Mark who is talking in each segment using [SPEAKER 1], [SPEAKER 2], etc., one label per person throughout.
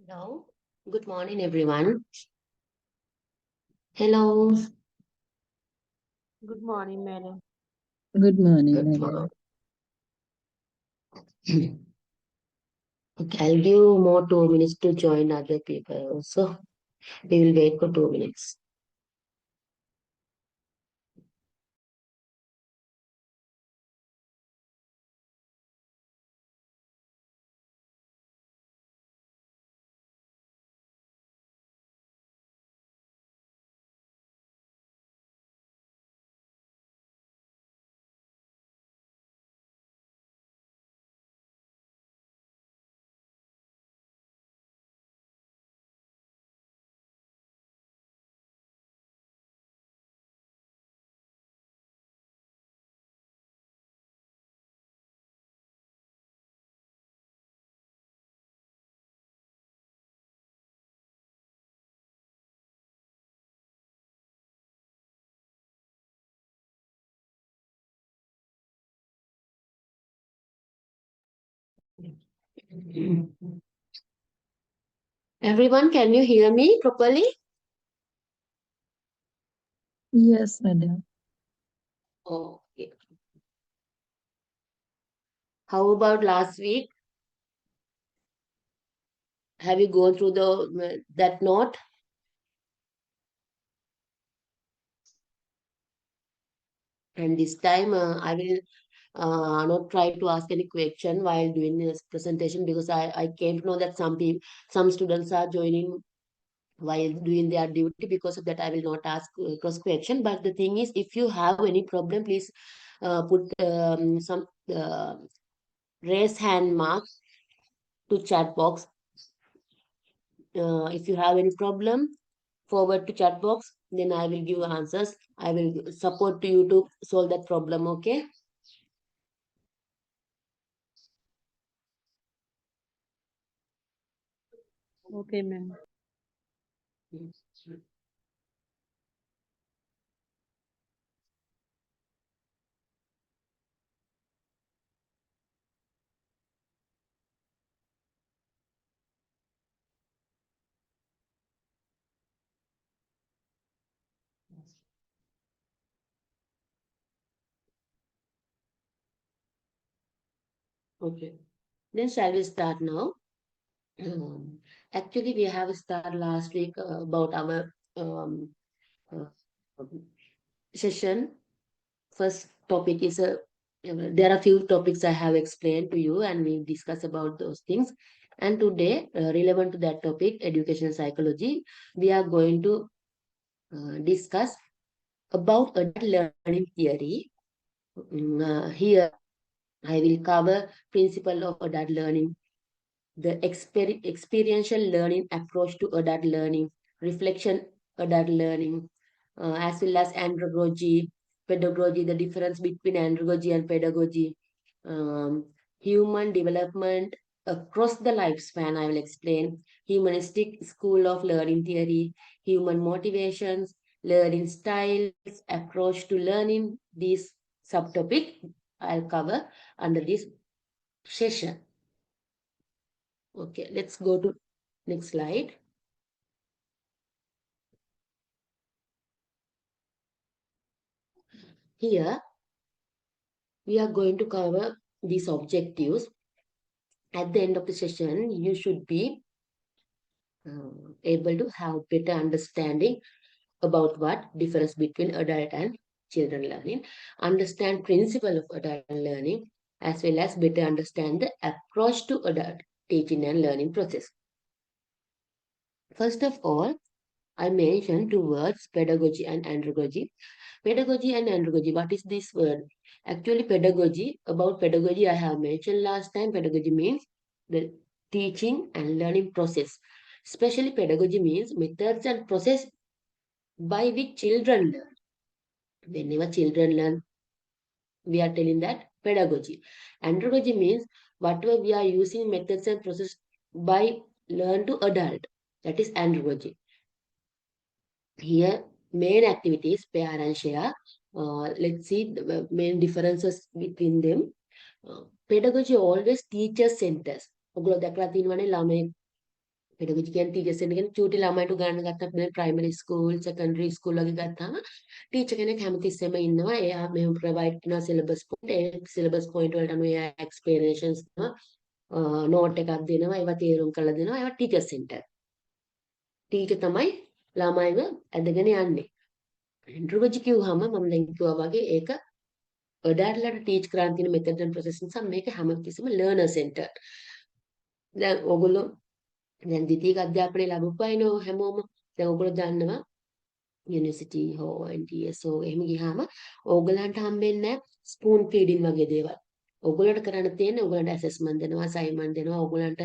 [SPEAKER 1] Hello. Good morning, everyone. Hello.
[SPEAKER 2] Good morning, madam.
[SPEAKER 3] Good morning,
[SPEAKER 1] Good
[SPEAKER 3] madam.
[SPEAKER 1] morning. Okay, I'll give more 2 minutes to join other people. So we will wait for 2 minutes. Everyone, can you hear me properly?
[SPEAKER 3] Yes, madam.
[SPEAKER 1] Okay. How about last week? Have you gone through the that note? And this time, I will not try to ask any question while doing this presentation because I came to know that some students are joining while doing their duty. Because of that, I will not ask cross question. But the thing is, if you have any problem, please put some raise hand mark to chat box. If you have any problem, forward to chat box, then I will give answers. I will support to you to solve that problem. Okay.
[SPEAKER 2] Okay, ma'am.
[SPEAKER 1] Okay. Then shall we start now? Um, Actually, we have started last week about our uh, session. First topic is there are few topics I have explained to you, and we discuss about those things. And today, relevant to that topic, education psychology, we are going to discuss about adult learning theory. Here, I will cover principle of adult learning, the experiential learning approach to adult learning, reflection adult learning, as well as andragogy, pedagogy, the difference between andragogy and pedagogy, um, human development across the lifespan, I will explain, humanistic school of learning theory, human motivations, learning styles, approach to learning, these subtopic I'll cover under this session. Okay, let's go to next slide. Here, we are going to cover these objectives. At the end of the session, you should be able to have better understanding about what difference between adult and children learning, understand principle of adult learning, as well as better understand the approach to adult teaching and learning process. First of all, I mentioned two words, pedagogy and andragogy. Pedagogy and andragogy, what is this word? Actually, about pedagogy, I have mentioned last time. Pedagogy means the teaching and learning process. Especially pedagogy means methods and process by which children learn. Whenever children learn, we are telling that pedagogy. Andragogy means whatever we are using methods and process by learn to adult. That is andragogy. Here, main activities, pair and share. Let's see the main differences between them. Pedagogy always teacher centers. ඔගොල්ලෝ දැකලා තියෙනවනේ ළමයි pedagogy කියන්නේ teacher කෙනෙක් කියන්නේ චූටි ළමයිට ගන්න ගත්තත් මේ primary school secondary school වගේ ගත්තාම teacher කෙනෙක් හැමතිස්සෙම ඉන්නවා. එයා මේ provide කරන syllabus point ඒ syllabus point වලට අනුව එයා explanations දෙනවා. note එකක් දෙනවා. ඒවා තේරුම් කරලා දෙනවා. ඒවා teacher center. teacher තමයි ළමයිව ඇදගෙන යන්නේ. andragogy කිව්වහම මම දැන් කිව්වා වගේ ඒක adultලට teach කරන්න තියෙන method and process නිසා මේක හැමතිස්සෙම learner center. දැන් ඔයගොල්ලෝ දැන් ද්විතීක අධ්‍යාපනය ලැබපු අයනෝ හැමෝම දැන් ඔයගොල්ලෝ දන්නවා යුනිවර්සිටි හෝ NTS හෝ එහෙම ගියාම ඕගලන්ට හම්බෙන්නේ ස්පූන් ෆීඩින් වගේ දේවල්. ඕගලන්ට කරන්න තියෙන්නේ ඕගලන්ට assessment දෙනවා, assignment දෙනවා. ඕගලන්ට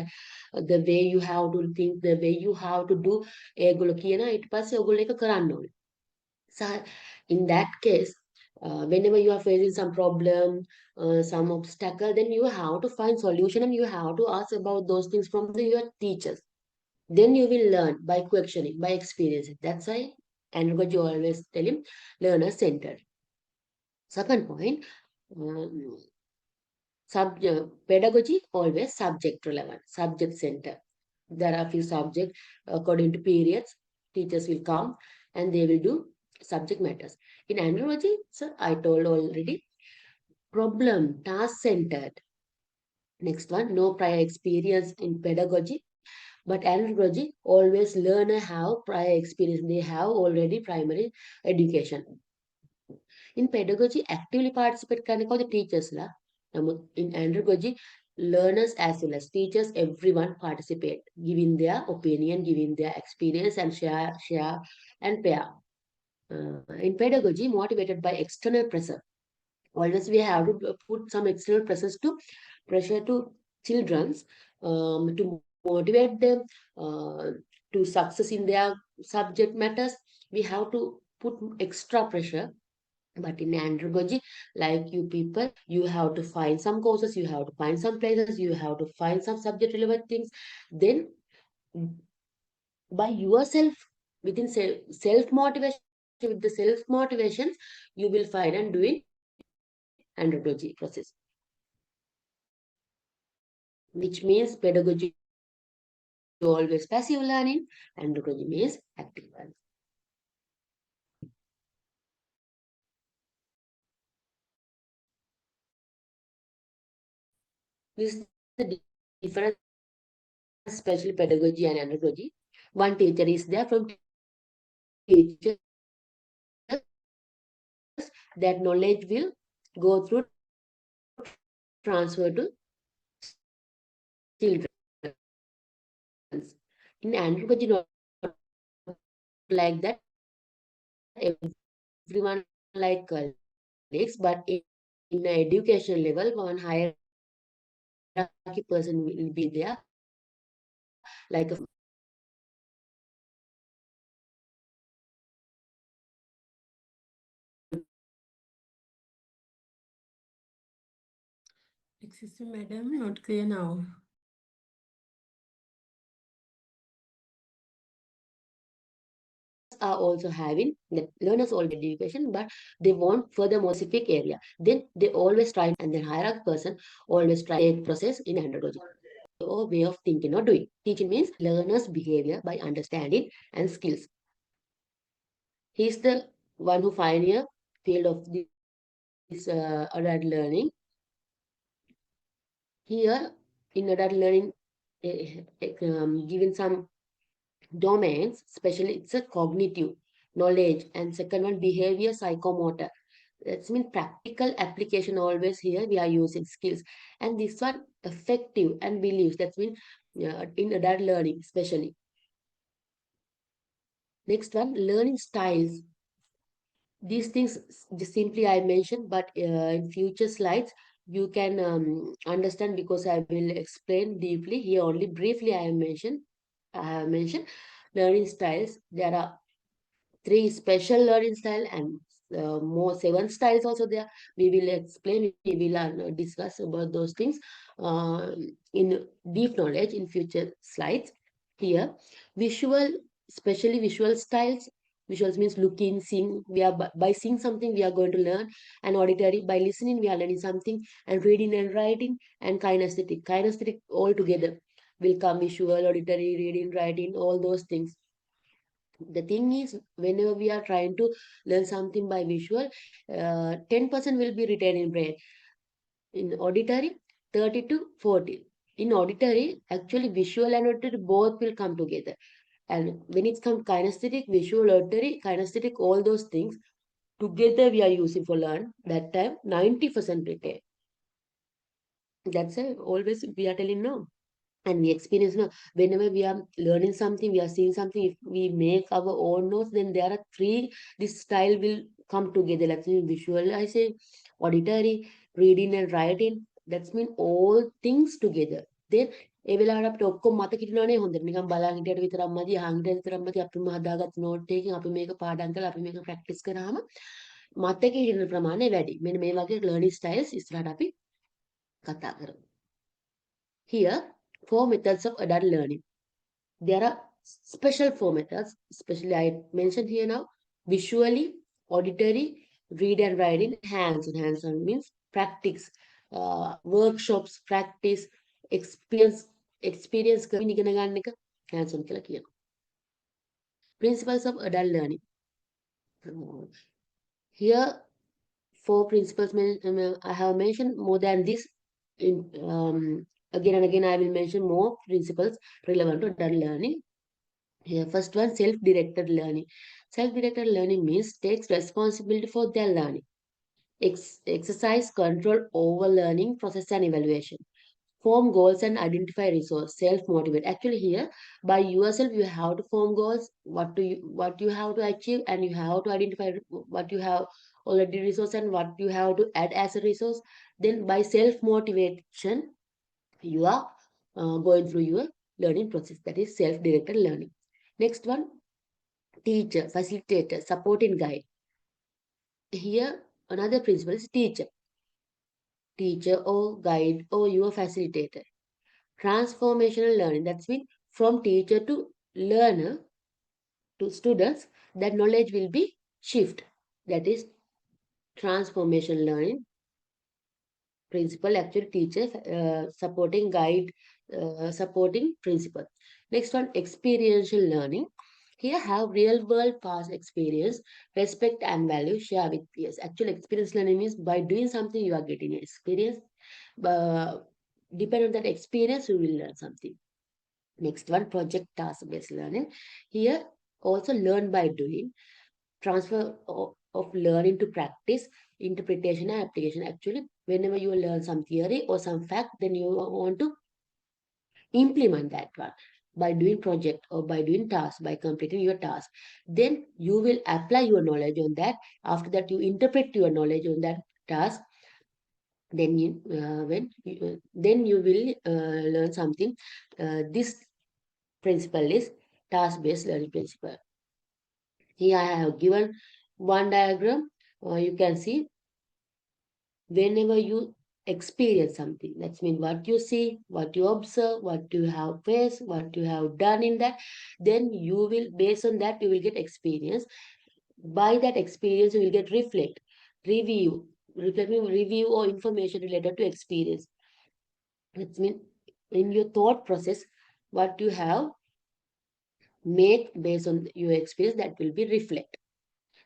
[SPEAKER 1] the way you have to think, the way you have to do ඒගොල්ලෝ කියනවා. ඊට පස්සේ ඕගොල්ලෝ ඒක කරන්න ඕනේ. So in that case, whenever you are facing some problem, some obstacle, then you have to find solution and you have to ask about those things from your teachers. Then you will learn by questioning, by experiencing. That's why andragogy always tell him learner centered. Second point, pedagogy always subject relevant, subject centered. There are few subjects according to periods. Teachers will come and they will do subject matters. In andragogy, sir, I told already, problem, task centered. Next one, no prior experience in pedagogy. But andragogy, always learner have prior experience. They have already primary education. In pedagogy, actively participate කරන the teachers la. In andragogy, learners as well as teachers, everyone participate, giving their opinion, giving their experience and share and pair. In pedagogy, motivated by external pressure. Always we have to put some external pressure to children to motivate them to success in their subject matters. We have to put extra pressure. But in andragogy, like you people, you have to find some courses, you have to find some places, you have to find some subject relevant things. Then by yourself, within self-motivation, with the self-motivations, you will find and doing andragogy process. Which means pedagogy always passive learning, andragogy means active learning. This is the difference, especially pedagogy and andragogy. One teacher is there from teachers, that knowledge will go through transfer to children. In andragogy, not like that, everyone like colleagues, but in the education level, one hierarchy person will be there, like a
[SPEAKER 4] Excuse me, madam, not clear now.
[SPEAKER 1] are also having the learners already education, but they want further more specific area. Then they always try, and then hierarchy person always try a process in andragogy or way of thinking or doing. Teaching means learner's behavior by understanding and skills. He is the one who pioneer field of this adult learning. Here in adult learning, given some domains, especially it's a cognitive knowledge, and second one behavior psychomotor. That's mean practical application always here we are using skills, and this one effective and beliefs. That's mean in adult learning especially. Next one, learning styles. These things just simply I mentioned, but in future slides you can understand, because I will explain deeply. Here only briefly I have mentioned learning styles. There are 3 special learning style and more 7 styles also there. We will explain, we will discuss about those things in deep knowledge in future slides. Here, visual, especially visual styles. Visuals means looking, seeing. We are by seeing something we are going to learn, and auditory by listening we are learning something, and reading and writing, and kinesthetic all together. will come visual, auditory, reading, writing, all those things. The thing is, whenever we are trying to learn something by visual, 10% will be retained in brain. In auditory, 30 to 40. In auditory, actually visual and auditory both will come together. And when it comes kinesthetic, visual, auditory, kinesthetic, all those things together we are using for learn. That time 90% retain. That's always we are telling no. And we experience now whenever we are learning something, we are seeing something, if we make our own notes, then there are three, this style will come together. Like visualizing, auditory, reading and writing. That's mean all things together. Then ඒ වෙලාවට අපිට ඔක්කොම මතක හිටිනවනේ හොඳට නිකන් බලන් හිටියට විතරක් මදි අහන් හිටියට විතරක් මදි අපිම හදාගත්ත නෝට් එකකින් අපි මේක පාඩම් කරලා අපි මේක ප්‍රැක්ටිස් කරාම මතක හිටින ප්‍රමාණය වැඩි. මෙන්න මේ වගේ learning styles ඉස්සරහට අපි කතා කරමු. Here 4 methods of adult learning. There are special 4 methods, especially I mentioned here now, visually, auditory, read and writing, hands-on. Hands-on means practice, workshops, practice, experience කරමින් ඉගෙන ගන්න එක hands-on කියලා කියනවා. Principles of adult learning. Here 4 principles I have mentioned more than this. Again and again I will mention more principles relevant to adult learning. Here, first one, self-directed learning. Self-directed learning means takes responsibility for their learning. Exercise control over learning process and evaluation. Form goals and identify resource. Self-motivate. Actually here, by yourself, you have to form goals, what you have to achieve, and you have to identify what you have already resource and what you have to add as a resource. Then by self-motivation, you are going through your learning process. That is self-directed learning. Next one, teacher, facilitator, supporting guide. Here, another principle is teacher. Teacher or guide or your facilitator. Transformational learning. That's mean from teacher to learner to students, that knowledge will be shift. That is transformation learning. Principal, actually teacher, supporting guide, supporting principal. Next one, experiential learning. Here have real world past experience, respect and value, share with peers. Actually experience learning means by doing something you are getting an experience. Depend on that experience you will learn something. Next one, project task based learning. Here also learn by doing. Transfer of learning to practice, interpretation and application. Actually whenever you learn some theory or some fact, then you want to implement that one by doing project or by doing task, by completing your task. Then you will apply your knowledge on that. After that you interpret your knowledge on that task. Then you then you will learn something. This principle is task based learning principle. Here I have given one diagram. You can see whenever you experience something, that means what you see, what you observe, what you have faced, what you have done in that, then you will, based on that, you will get experience. By that experience, you will get review or information related to experience. That means in your thought process, what you have make based on your experience, that will be reflect.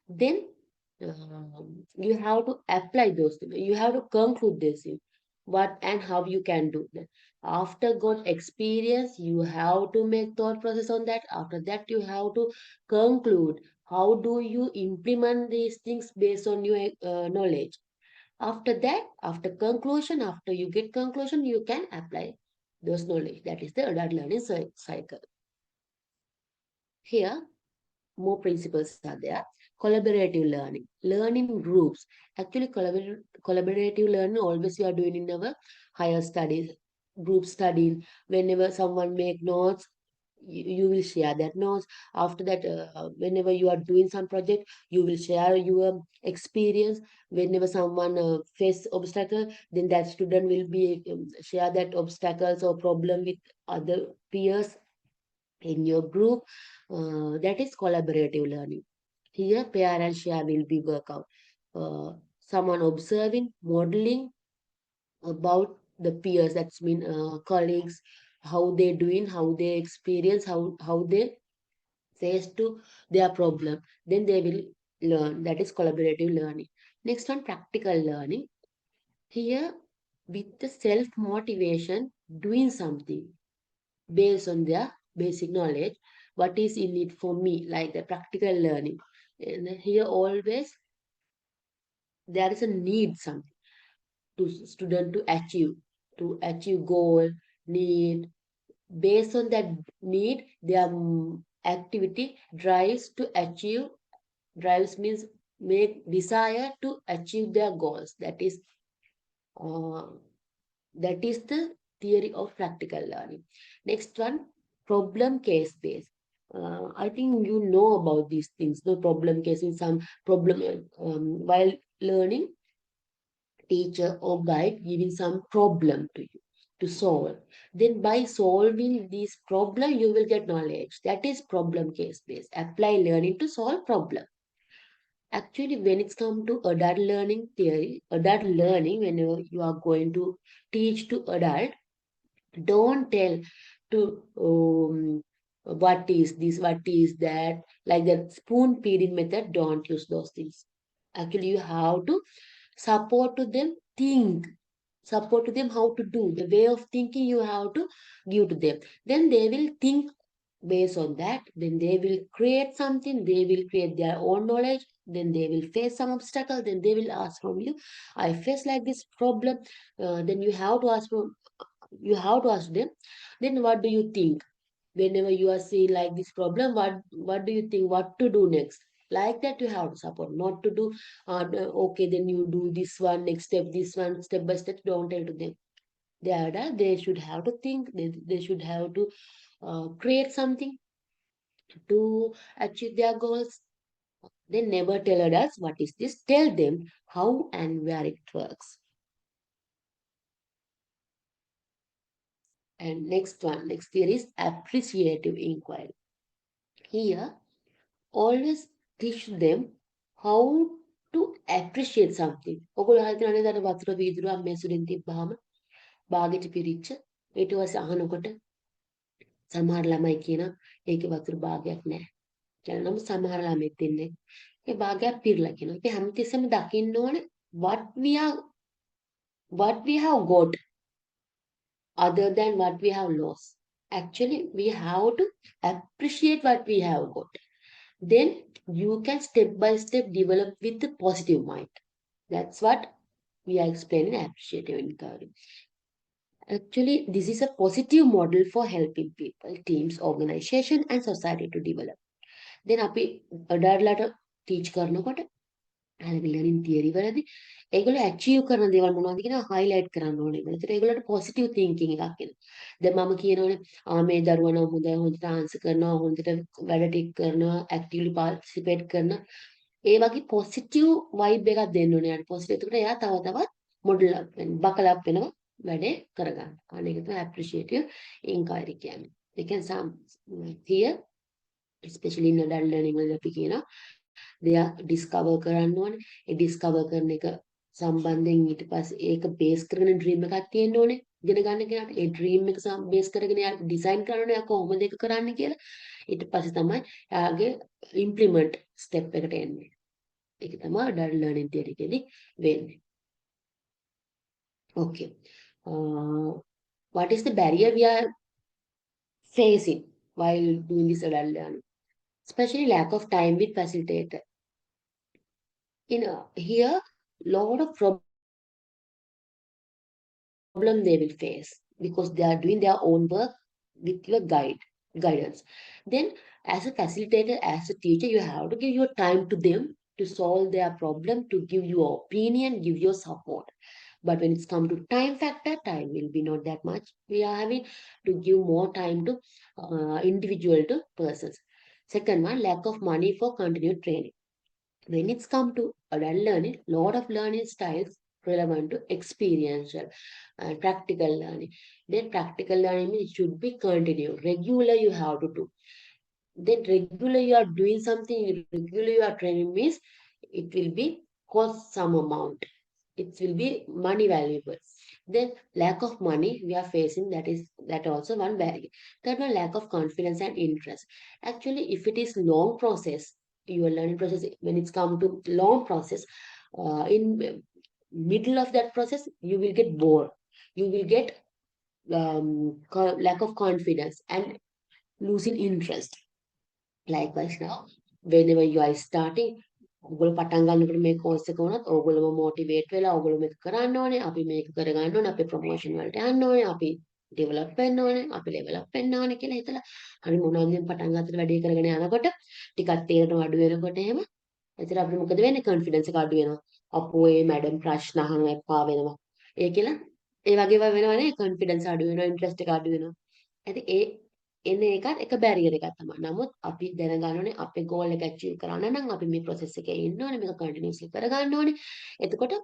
[SPEAKER 1] Then you have to apply those things. You have to conclude this in what and how you can do that. After got experience, you have to make thought process on that. After that, you have to conclude how do you implement these things based on your knowledge. After that, after conclusion, after you get conclusion, you can apply those knowledge. That is the adult learning cycle. Here, more principles are there. Collaborative learning, learning groups. Actually collaborative learning always we are doing in our higher studies, group studying. Whenever someone make notes, you will share that notes. After that, whenever you are doing some project, you will share your experience. Whenever someone face obstacle, then that student will be share that obstacles or problem with other peers in your group. That is collaborative learning. Here, pair and share will be work out. Someone observing, modeling about the peers, that's mean colleagues, how they doing, how they experience, how they face to their problem. Then they will learn. That is collaborative learning. Next one, practical learning. Here, with the self-motivation, doing something based on their basic knowledge, what is in it for me, like the practical learning. And here always there is a need something to student to achieve goal, need. Based on that need, their activity drives means make desire to achieve their goals. Uh, that is the theory of practical learning. Next one, problem case based. I think you know about these things. The problem case in some problem while learning, teacher or guide giving some problem to you to solve. Then by solving this problem, you will get knowledge. That is problem case based. Apply learning to solve problem. Actually, when it's come to adult learning theory, adult learning, when you are going to teach to adult, don't tell to what is this, what is that, like the spoon feeding method, don't use those things. Actually, you have to support to them think, support to them how to do, the way of thinking you have to give to them. Then they will think based on that, then they will create something, they will create their own knowledge, then they will face some obstacle, then they will ask from you, I face like this problem. Then you have to ask them, then what do you think? Whenever you are seeing like this problem, what do you think, what to do next? Like that you have to support, not to do, okay, then you do this one, next step, this one, step by step, don't tell to them. They should have to think, they should have to create something to achieve their goals. They never tell us what is this, tell them how and where it works. And next theory is appreciative inquiry. Here, always teach them how to appreciate something. ඔගොල්ලෝ අහලා තියෙනවනේ අර වතුර වීදුරුවක් මැසුරින් තිබ්බහම බාගෙට පිරිච්ච ඊට පස්සේ අහනකොට සමහර ළමයි කියන ඒකේ වතුර භාගයක් නැහැ. කියලා නම් සමහර ළමෙක් ඉන්නේ ඒ භාගයක් පිරලා කියනවා. ඉතින් හැමතිස්සෙම දකින්න ඕනේ what we have got other than what we have lost. Actually, we have to appreciate what we have got. Then you can step by step develop with the positive mind. That's what we are explaining appreciative inquiry. Actually, this is a positive model for helping people, teams, organization and society to develop. Then අපි අඩාර්ලාට teach කරනකොට learning theory වලදී ඒගොල්ලෝ achieve කරන දේවල් මොනවද කියන highlight කරන්න ඕනේ. ඒතර ඒගොල්ලන්ට positive thinking එකක් එනවා. දැන් මම කියනෝනේ මේ දරුවා නම් හොඳයි, හොඳට answer කරනවා, හොඳට වැඩ ටික කරනවා, actively participate කරනවා. ඒ වගේ positive vibe එකක් දෙන්න ඕනේ. යාට positive. එතකොට එයා තව තවත් model up වෙනවා, buckle up වෙනවා, වැඩේ කරගන්න. අනේක තමයි appreciative inquiry කියන්නේ. They can some here, especially in adult learning වලදී අපි කියනවා දෙයක් ඩිස්කවර් කරන්න ඕනේ. ඒ ඩිස්කවර් කරන එක සම්බන්ධයෙන් ඊට පස්සේ ඒක බේස් කරගෙන ඩ්‍රීම් එකක් තියෙන්න ඕනේ. ඉගෙන ගන්න කෙනාට ඒ ඩ්‍රීම් එක බේස් කරගෙන යා ඩිසයින් කරන්න ඕනේ කොහොමද ඒක කරන්න කියලා. ඊට පස්සේ තමයි යාගේ ඉම්ප්ලිමන්ට් ස්ටෙප් එකට එන්නේ. ඒක තමයි adult learning theory එකේදී වෙන්නේ. Okay. What is the barrier we are facing while doing this adult learning? Especially lack of time with facilitator. Here, lot of problem they will face because they are doing their own work with your guidance. Then, as a facilitator, as a teacher, you have to give your time to them to solve their problem, to give your opinion, give your support. But when it's come to time factor, time will be not that much. We are having to give more time to individual to persons. Second one, lack of money for continued training. When it's come to adult learning, lot of learning styles relevant to experiential and practical learning. Then practical learning means it should be continued. Regular you have to do. Then regular you are doing something, regular you are training means it will be cost some amount. It will be money valuable. Then lack of money we are facing, that also one barrier. Third one, lack of confidence and interest. Actually, if it is long process, your learning process, when it's come to long process, in middle of that process, you will get bored. You will get lack of confidence and losing interest. Likewise now, whenever you are starting, ඔගොල්ලෝ පටන් ගන්නකොට මේ course එක වුණත් ඕගොල්ලෝම motivate වෙලා ඕගොල්ලෝ මේක කරන්න ඕනේ, අපි මේක කරගන්න ඕනේ, අපි ප්‍රොමෝෂන් වලට යන්න ඕනේ, අපි ඩෙවලොප් වෙන්න ඕනේ, අපි ලෙවල් අප් වෙන්න ඕනේ කියලා හිතලා හරි මොනවාන්දෙන් පටන් ගන්නත් වැඩේ කරගෙන යනකොට ටිකක් තේරෙන අඩු වෙනකොට එහෙම එතන අපිට මොකද වෙන්නේ? කොන්ෆිඩන්ස් එක අඩු වෙනවා. අපෝ ඒ මැඩම් ප්‍රශ්න අහන එපා වෙනවා. ඒ කියලා ඒ වගේ ඒවා වෙනවනේ, කොන්ෆිඩන්ස් අඩු වෙනවා, ඉන්ට්‍රස්ට් එක අඩු වෙනවා. ඉතින් ඒ එන එකත් එක බැරියර් එකක් තමයි. නමුත් අපි දැනගන්න ඕනේ අපේ ගෝල් එක ඇචීව් කරන්න නම් අපි මේ process එකේ ඉන්න ඕනේ. මේක කන්ටිනියුස්ලි කරගන්න ඕනේ. එතකොට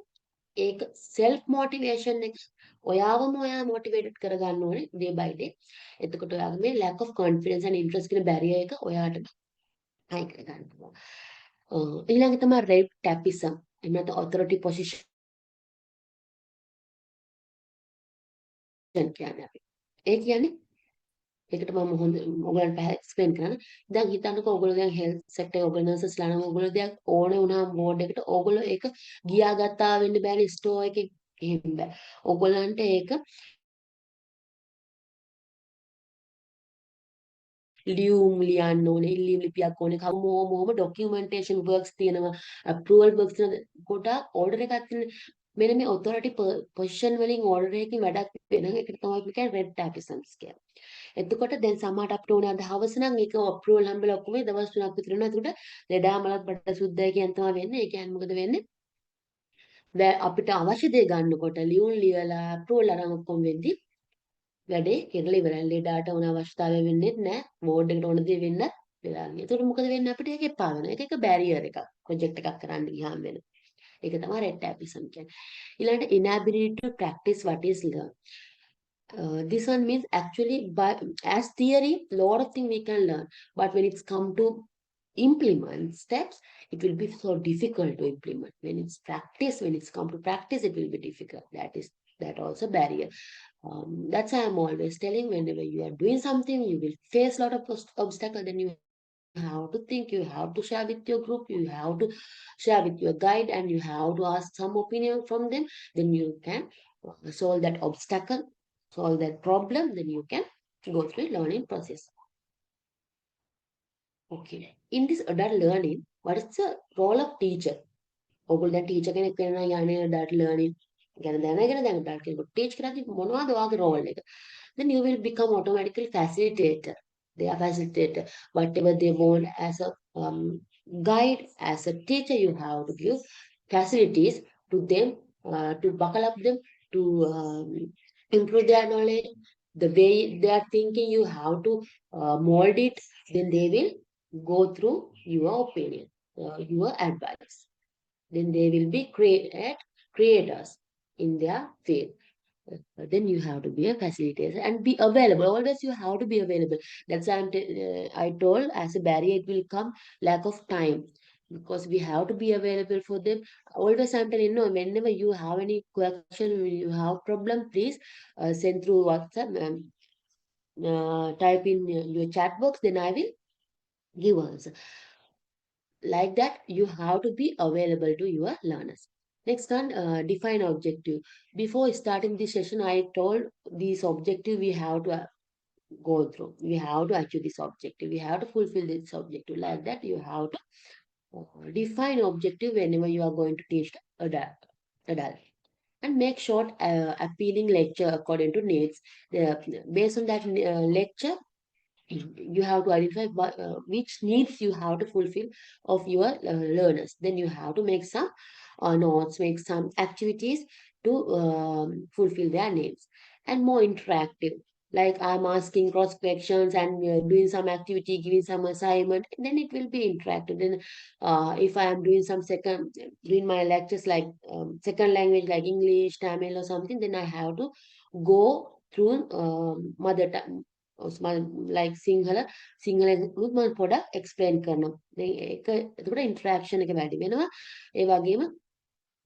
[SPEAKER 1] ඒක self motivation එක ඔයා මොටිවේටඩ් කරගන්න ඕනේ day by day. එතකොට ඔයාගේ මේ lack of confidence and interest කියන බැරියර් එක ඔයාට අයින් කරගන්න පුළුවන්. ඊළඟ තමයි red tapism. එහෙම නැත්නම් authority position කියන්නේ අපි. ඒ කියන්නේ ඒකට මම හොඳ ඔයගලන්ට එක්ස්ප්ලেইন කරන්න. දැන් හිතන්නකෝ ඔයගොල්ලෝ දැන් හෙල්ත් සෙක්ටර් ඔයගොල්ලෝ නර්සස්ලා නම් ඔයගොල්ලෝ දැන් ඕනේ වුණාම බෝඩ් එකට ඔයගොල්ලෝ ඒක ගියා ගත්තා වෙන්න බෑනේ ස්ටෝර් එකේ. එහෙම බෑ. ඔයගොල්ලන්ට ඒක ලියුම් ලියන්න ඕනේ, ඉල්ලීම් ලිපියක් ඕනේ, කොහොම ඩොකියුමන්ටේෂන් වර්ක්ස් තියෙනවා, අප්‍රූවල් වර්ක්ස් තියෙනවා, ගොඩාක් ඕඩර් එකක් තියෙනවා. මෙන්න මේ ඔතොරිටි පොසිෂන් වලින් ඕඩර් එකකින් වැඩක් වෙන එකට තමයි අපි කියන්නේ රෙඩ් ටැපිසම්ස් කියලා. එතකොට දැන් සමහරට අපිට ඕනේ අද හවස නම් ඒක අප්‍රූවල් හම්බෙලා ඔක්කොම දවස් 3ක් විතර වෙනවා. එතකොට ලෙඩා මලත් බඩ සුද්ධයි කියන තමයි වෙන්නේ. ඒ කියන්නේ මොකද වෙන්නේ? අපිට අවශ්‍ය දේ ගන්නකොට ලියුම් ලියලා අප්‍රූවල් අරන් ඔක්කොම වෙද්දි වැඩේ කෙරලා ඉවරයි. ලෙඩාට ඕන අවශ්‍යතාවය වෙන්නේ නැහැ. බෝඩ් එකට ඕන දේ වෙන්න වෙලා ගියා. එතකොට මොකද වෙන්නේ අපිට ඒක එපා වෙනවා. ඒක එක බැරියර් එකක්. ප්‍රොජෙක්ට් එකක් කරන්න ගියාම වෙන. ඒක තමයි රෙඩ් ටැපිසම් කියන්නේ. ඊළඟට inability to practice what is learned. This one means actually by as theory, lot of things we can learn, but when it's come to implement steps, it will be so difficult to implement. When it's practice, when it's come to practice, it will be difficult. That also barrier. That's why I'm always telling whenever you are doing something, you will face a lot of obstacles. Then you have to think, you have to share with your group, you have to share with your guide, and you have to ask some opinion from them. Then you can solve that obstacle, solve that problem. Then you can go through a learning process. Okay. In this adult learning, what is the role of teacher? ඔගොල්ලෝ දැන් teacher කෙනෙක් වෙනවා යන්නේ adult learning ගැන දැනගෙන දැන් adult කෙනෙකුට teach කරද්දි මොනවද ඔයාගේ role එක? Then you will become automatically facilitator. They are facilitator. Whatever they want as a guide, as a teacher, you have to give facilities to them, to buckle up them, to improve their knowledge. The way they are thinking, you have to mold it. Then they will go through your opinion, your advice. Then they will be creators in their field. Then you have to be a facilitator and be available. Always you have to be available. That's why I told as a barrier it will come lack of time because we have to be available for them. Always I'm telling no, whenever you have any question, you have problem, please send through WhatsApp. Type in your chat box, then I will give answer. Like that, you have to be available to your learners. Next one, define objective. Before starting this session, I told this objective we have to go through. We have to achieve this objective. We have to fulfill this objective. Like that, you have to define objective whenever you are going to teach adult. And make short, appealing lecture according to needs. Based on that lecture, you have to identify which needs you have to fulfill of your learners. Then you have to make some notes, make some activities to fulfill their needs. And more interactive, like I'm asking cross questions and doing some activity, giving some assignment, then it will be interactive. Then if I am doing some doing my lectures like second language like English, Tamil or something, then I have to go through mother tongue, like සිංහලෙකුත් මම පොඩක් explain කරනවා. දැන් ඒක එතකොට interaction එක වැඩි වෙනවා. ඒ වගේම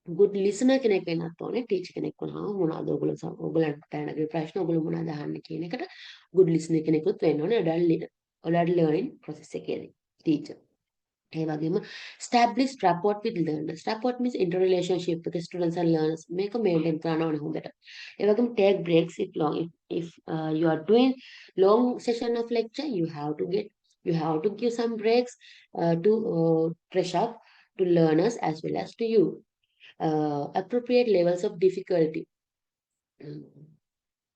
[SPEAKER 1] good listener කෙනෙක් වෙන්නත් ඕනේ. ටීචර් කෙනෙක් වුණාම මොනවද ඔයගොල්ලන්ට දැනගෙන ප්‍රශ්න ඔයගොල්ලෝ මොනවද අහන්නේ කියන එකට good listener කෙනෙකුත් වෙන්න ඕනේ adult learning process එකේදී teacher. ඒ වගේම establish rapport with learners. Rapport means interrelationship with the students and learners. මේක maintain කරන්න ඕනේ හොඳට. ඒ වගේම take breaks if long. If you are doing long session of lecture, you have to give some breaks to fresh up to learners as well as to you. Appropriate levels of difficulty.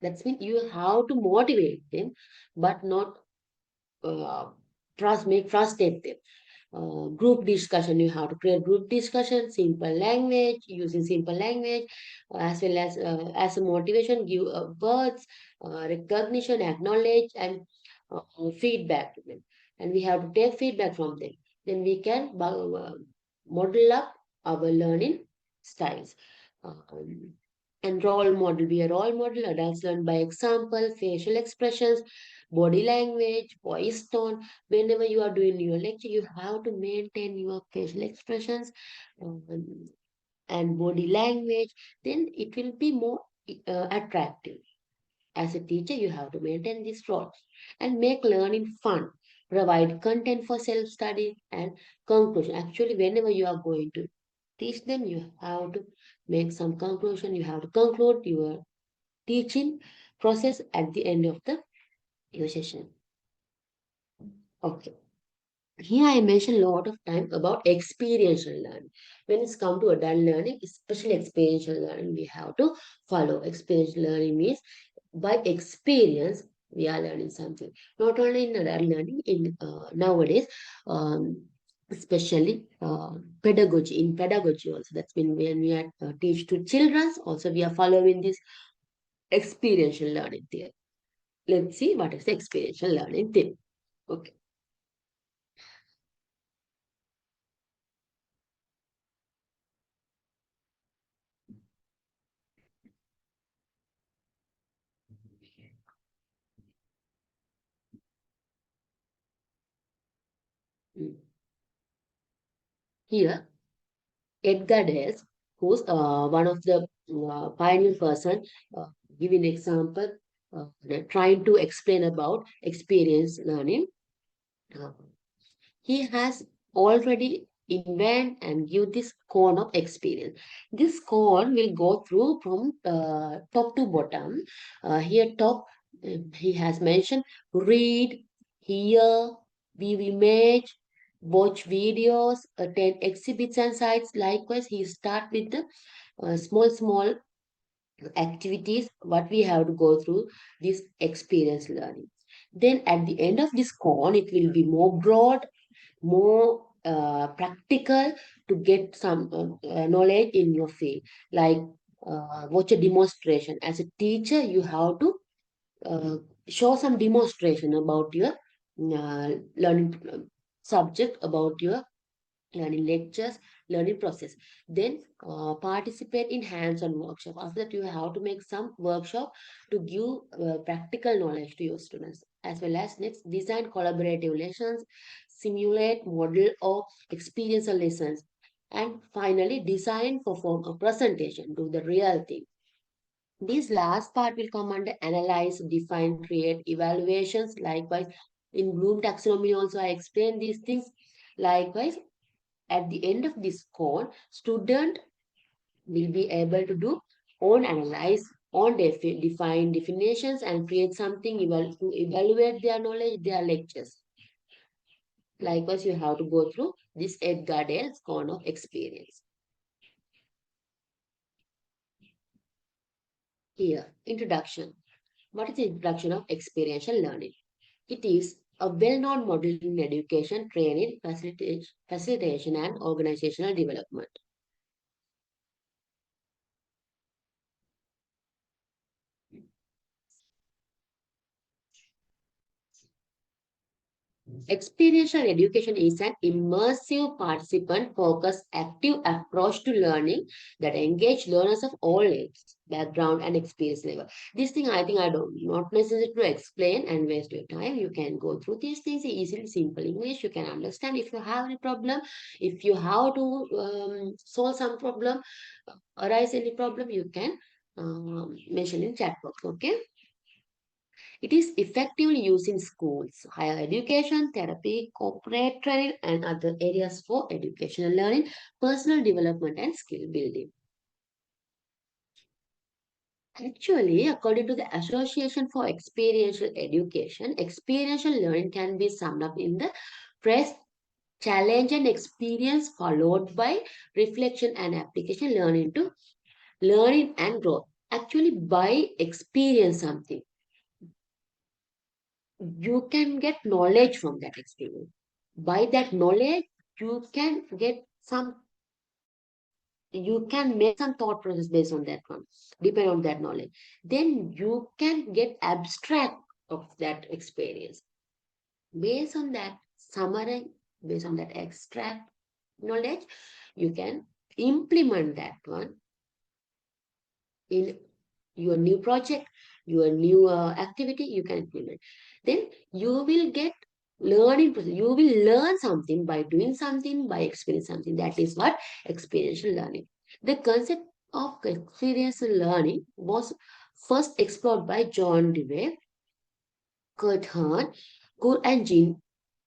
[SPEAKER 1] That means you have to motivate them, but not frustrate them. Group discussion, you have to create group discussion, simple language, using simple language, as a motivation, give words, recognition, acknowledge, and feedback to them. And we have to take feedback from them. Then we can model up our learning styles. And role model, be a role model. Adults learn by example, facial expressions, body language, voice tone. Whenever you are doing your lecture, you have to maintain your facial expressions and body language. Then it will be more attractive. As a teacher, you have to maintain this role and make learning fun. Provide content for self-study and conclusion. Actually, whenever you are going to teach them, you have to make some conclusion. You have to conclude your teaching process at the end of your session. Okay. Here I mentioned a lot of time about experiential learning. When it's come to adult learning, especially experiential learning, we have to follow. Experiential learning means by experience we are learning something. Not only in adult learning, in nowadays, especially pedagogy. In pedagogy also, that's when we are teach to children. Also, we are following this experiential learning theory. Let's see what is the experiential learning theory. Okay. Here, Edgar Dales, who's one of the pioneer person, giving example, trying to explain about experience learning. Uh, he has already invent and give this cone of experience. This cone will go through from top to bottom. Here top, he has mentioned read, hear, view image, watch videos, attend exhibits and sites. Likewise, he start with the small activities, what we have to go through this experience learning. Then at the end of this cone, it will be more broad, more practical to get some knowledge in your field. Like watch a demonstration. As a teacher, you have to show some demonstration about your learning subject, about your learning lectures, learning process. Then participate in hands-on workshop. After that, you have to make some workshop to give practical knowledge to your students. As well as next, design collaborative lessons, simulate, model, or experiential lessons. And finally, design, perform a presentation, do the real thing. This last part will come under analyze, define, create, evaluations. Likewise, in Bloom taxonomy also I explain these things. Likewise, at the end of this call, student will be able to do own analyze, own define definitions and create something to evaluate their knowledge, their lectures. Likewise, you have to go through this Edgar Dale's cone of experience. Here, introduction. What is the introduction of experiential learning? It is a well-known model in education, training, facilitation, and organizational development. Experiential education is an immersive, participant-focused, active approach to learning that engage learners of all ages, background, and experience level. This thing I think I don't not necessary to explain and waste your time. You can go through these things easily, simple English. You can understand if you have any problem, if you have to solve some problem, arise any problem, you can mention in chat box. Okay. It is effectively used in schools, higher education, therapy, corporate training, and other areas for educational learning, personal development, and skill building. Actually, according to the Association for Experiential Education, experiential learning can be summed up in the phrase challenge and experience followed by reflection and application learning and growth. Actually, by experience something, you can get knowledge from that experience. By that knowledge, you can get some, you can make some thought process based on that one, depend on that knowledge. Then you can get abstract of that experience. Based on that summary, based on that extract knowledge, you can implement that one in your new project, your new activity, you can implement. Then you will get learning process. You will learn something by doing something, by experiencing something. That is what experiential learning. The concept of experiential learning was first explored by John Dewey, Kurt Hahn, and Jean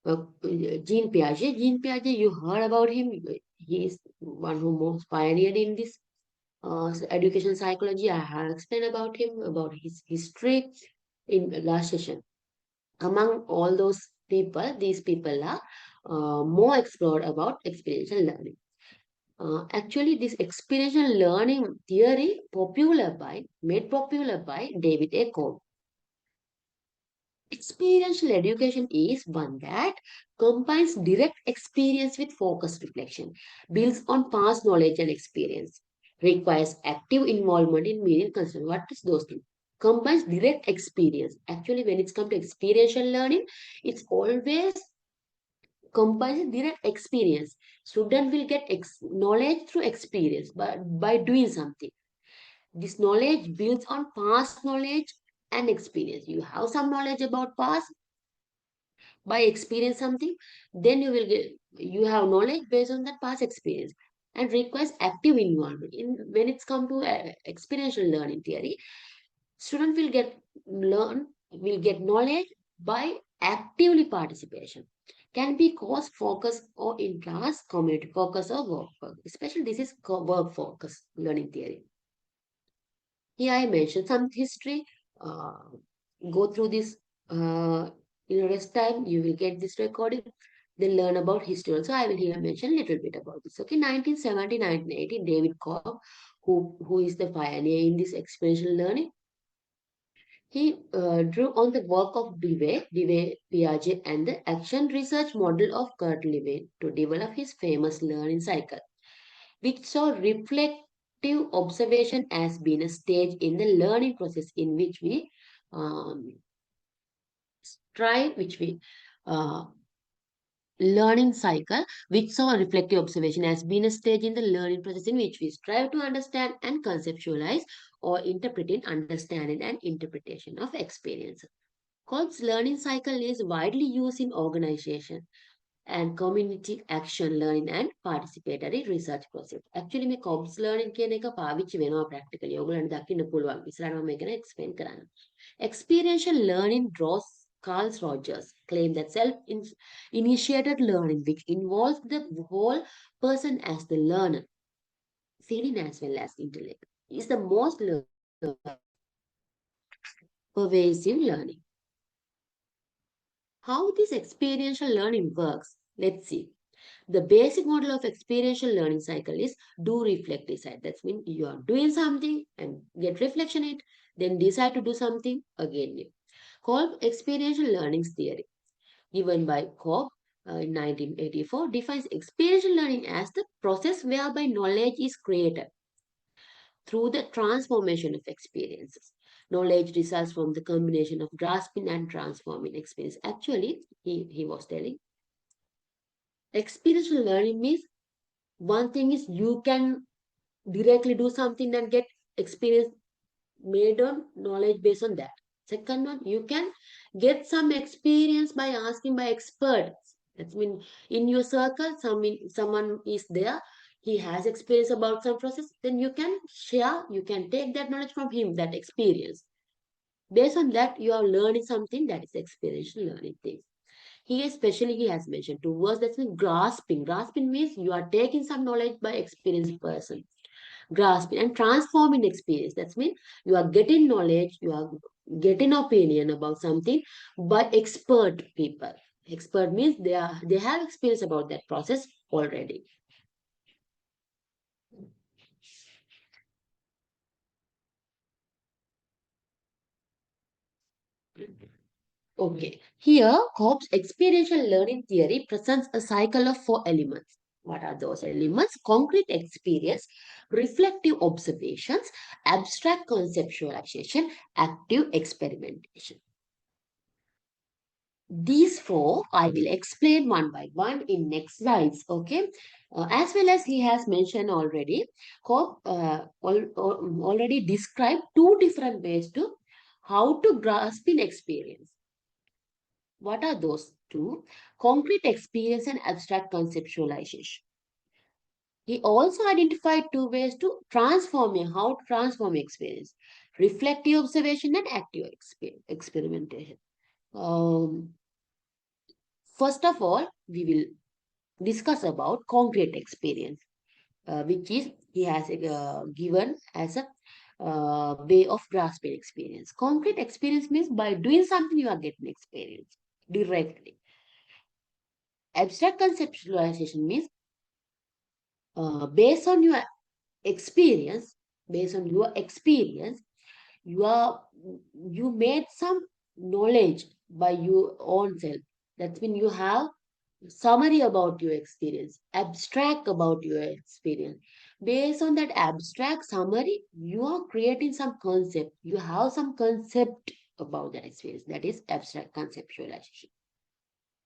[SPEAKER 1] Piaget. Jean Piaget, you heard about him. He is one who most pioneered in this education psychology. I have explained about him, about his history in the last session. Among all those people, these people are more explored about experiential learning. Actually, this experiential learning theory made popular by David A. Coe. Experiential education is one that combines direct experience with focused reflection, builds on past knowledge and experience, requires active involvement in meaning concern. What is those things? Combines direct experience. Actually, when it's come to experiential learning, it's always combines direct experience. Student will get knowledge through experience by doing something. This knowledge builds on past knowledge and experience. You have some knowledge about past by experience something, then you have knowledge based on that past experience and requires active involvement. In when it's come to experiential learning theory, student will get knowledge by actively participation. Can be course focus or in class, community focus or work focus. Especially this is work focus learning theory. Here I mentioned some history. Uh, Go through this in rest time. You will get this recording. Then learn about history. Also, I will here mention a little bit about this. Okay, 1970, 1980, David Cobb, who is the pioneer in this experiential learning. He drew on the work of Dewey, Piaget, and the action research model of Kurt Lewin to develop his famous learning cycle, which saw reflective observation as being a stage in the learning process in which we um, which we uh, learning cycle, which saw reflective observation as being a stage in the learning process in which we strive to understand and conceptualize or interpret in understanding and interpretation of experience. Cobb's learning cycle is widely used in organization and community action learning and participatory research process. Actually මේ Cobb's learning කියන එක පාවිච්චි වෙනවා practically. ඔයගොල්ලන්ට දකින්න පුළුවන්. ඉස්සරහට මම මේක explain කරන්න. Experiential learning draws Carl Rogers claim that self-initiated learning, which involves the whole person as the learner, feeling as well as intellect, is the most pervasive learning. How this experiential learning works, let's see. The basic model of experiential learning cycle is do, reflect, decide. That means you are doing something and get reflection in it, then decide to do something again. Called experiential learning theory, given by Cobb in 1984, defines experiential learning as the process whereby knowledge is created through the transformation of experiences. Knowledge results from the combination of grasping and transforming experience. Actually, he was telling, experiential learning means one thing is you can directly do something and get experience made on knowledge based on that. Second one, you can get some experience by asking by experts. That means in your circle, someone is there, he has experience about some process, then you can share, you can take that knowledge from him, that experience. Based on that, you are learning something, that is experiential learning thing. He especially he has mentioned two words, that's mean grasping. Grasping means you are taking some knowledge by experienced person. Grasping and transforming experience. That means you are getting knowledge, you are getting opinion about something by expert people. Expert means they have experience about that process already. Okay, here Cobb's experiential learning theory presents a cycle of 4 elements. What are those elements? Concrete experience, reflective observations, abstract conceptualization, active experimentation. These 4 I will explain one by one in next slides. Okay, as well as he has mentioned already, Cobb already described 2 different ways to how to grasp in experience. What are those 2? Concrete experience and abstract conceptualization. He also identified 2 ways to how to transform experience. Reflective observation and active experimentation. First of all, we will discuss about concrete experience, which is he has given as a way of grasping experience. Concrete experience means by doing something you are getting experience directly. Abstract conceptualization means based on your experience, you made some knowledge by your own self. That's when you have summary about your experience, abstract about your experience. Based on that abstract summary, you are creating some concept. You have some concept about that experience. That is abstract conceptualization.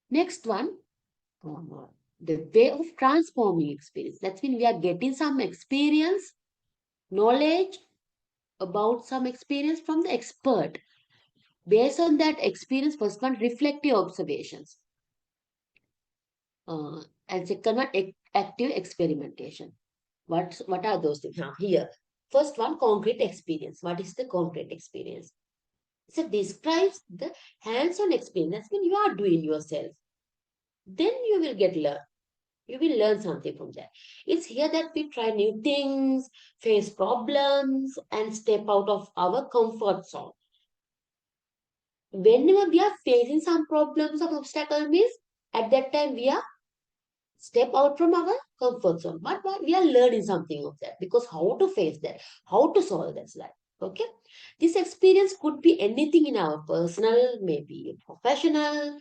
[SPEAKER 1] Next one, the way of transforming experience. That's when we are getting some experience, knowledge about some experience from the expert. Based on that experience, first one, reflective observations. And second one, active experimentation. What are those things? Here, first one, concrete experience. What is the concrete experience? So describes the hands-on experience. That's when you are doing yourself. Then you will get learn. You will learn something from that. It's here that we try new things, face problems, and step out of our comfort zone. Whenever we are facing some problems or obstacles, means at that time we are step out from our comfort zone. But we are learning something of that, because how to face that, how to solve that life. Okay, this experience could be anything in our personal, maybe professional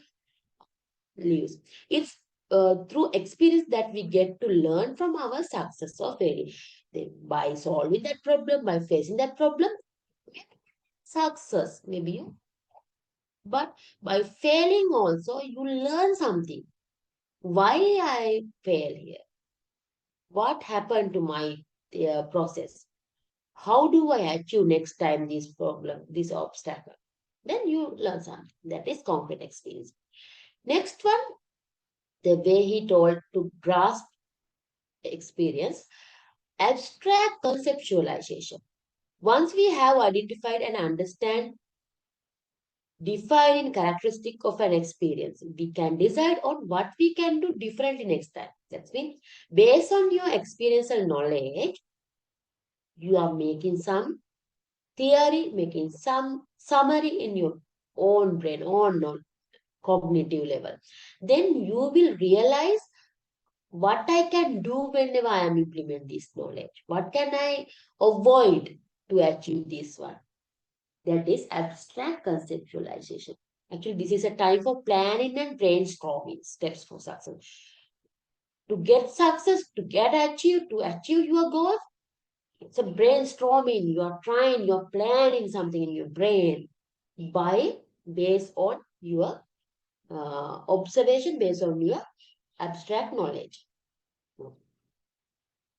[SPEAKER 1] lives. It's through experience that we get to learn from our success or failure. Then by solving that problem, by facing that problem, success maybe. But by failing also, you learn something. Why I fail here? What happened to my process? How do I achieve next time this problem, this obstacle? Then you learn something. That is concrete experience. Next one, the way he told to grasp experience, abstract conceptualization. Once we have identified and understand defining characteristic of an experience, we can decide on what we can do differently next time. That means based on your experiential knowledge, you are making some theory, making some summary in your own brain, own cognitive level. Then you will realize what I can do whenever I am implement this knowledge. What can I avoid to achieve this one? That is abstract conceptualization. Actually, this is a type of planning and brainstorming steps for success. To get success, to achieve your goals, It's a brainstorming. You're trying, you're planning something in your brain based on your observation, based on your abstract knowledge.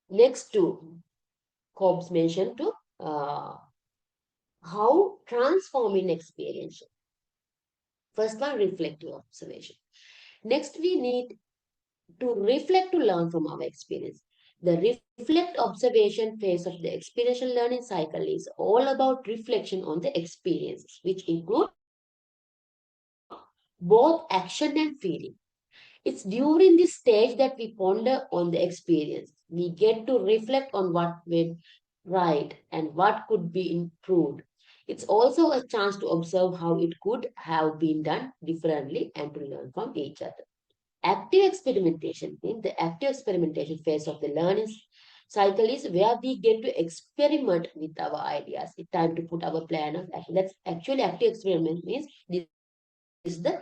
[SPEAKER 1] Next two, Cobbs mentioned to how transforming experience. First one, reflective observation. Next, we need to reflect to learn from our experience. The reflect observation phase of the experiential learning cycle is all about reflection on the experiences, which include both action and feeling. It's during this stage that we ponder on the experience. We get to reflect on what went right and what could be improved. It's also a chance to observe how it could have been done differently and to learn from each other. Active experimentation means the active experimentation phase of the learning cycle is where we get to experiment with our ideas. It's time to put our plan of action. That's actually active experiment means this is the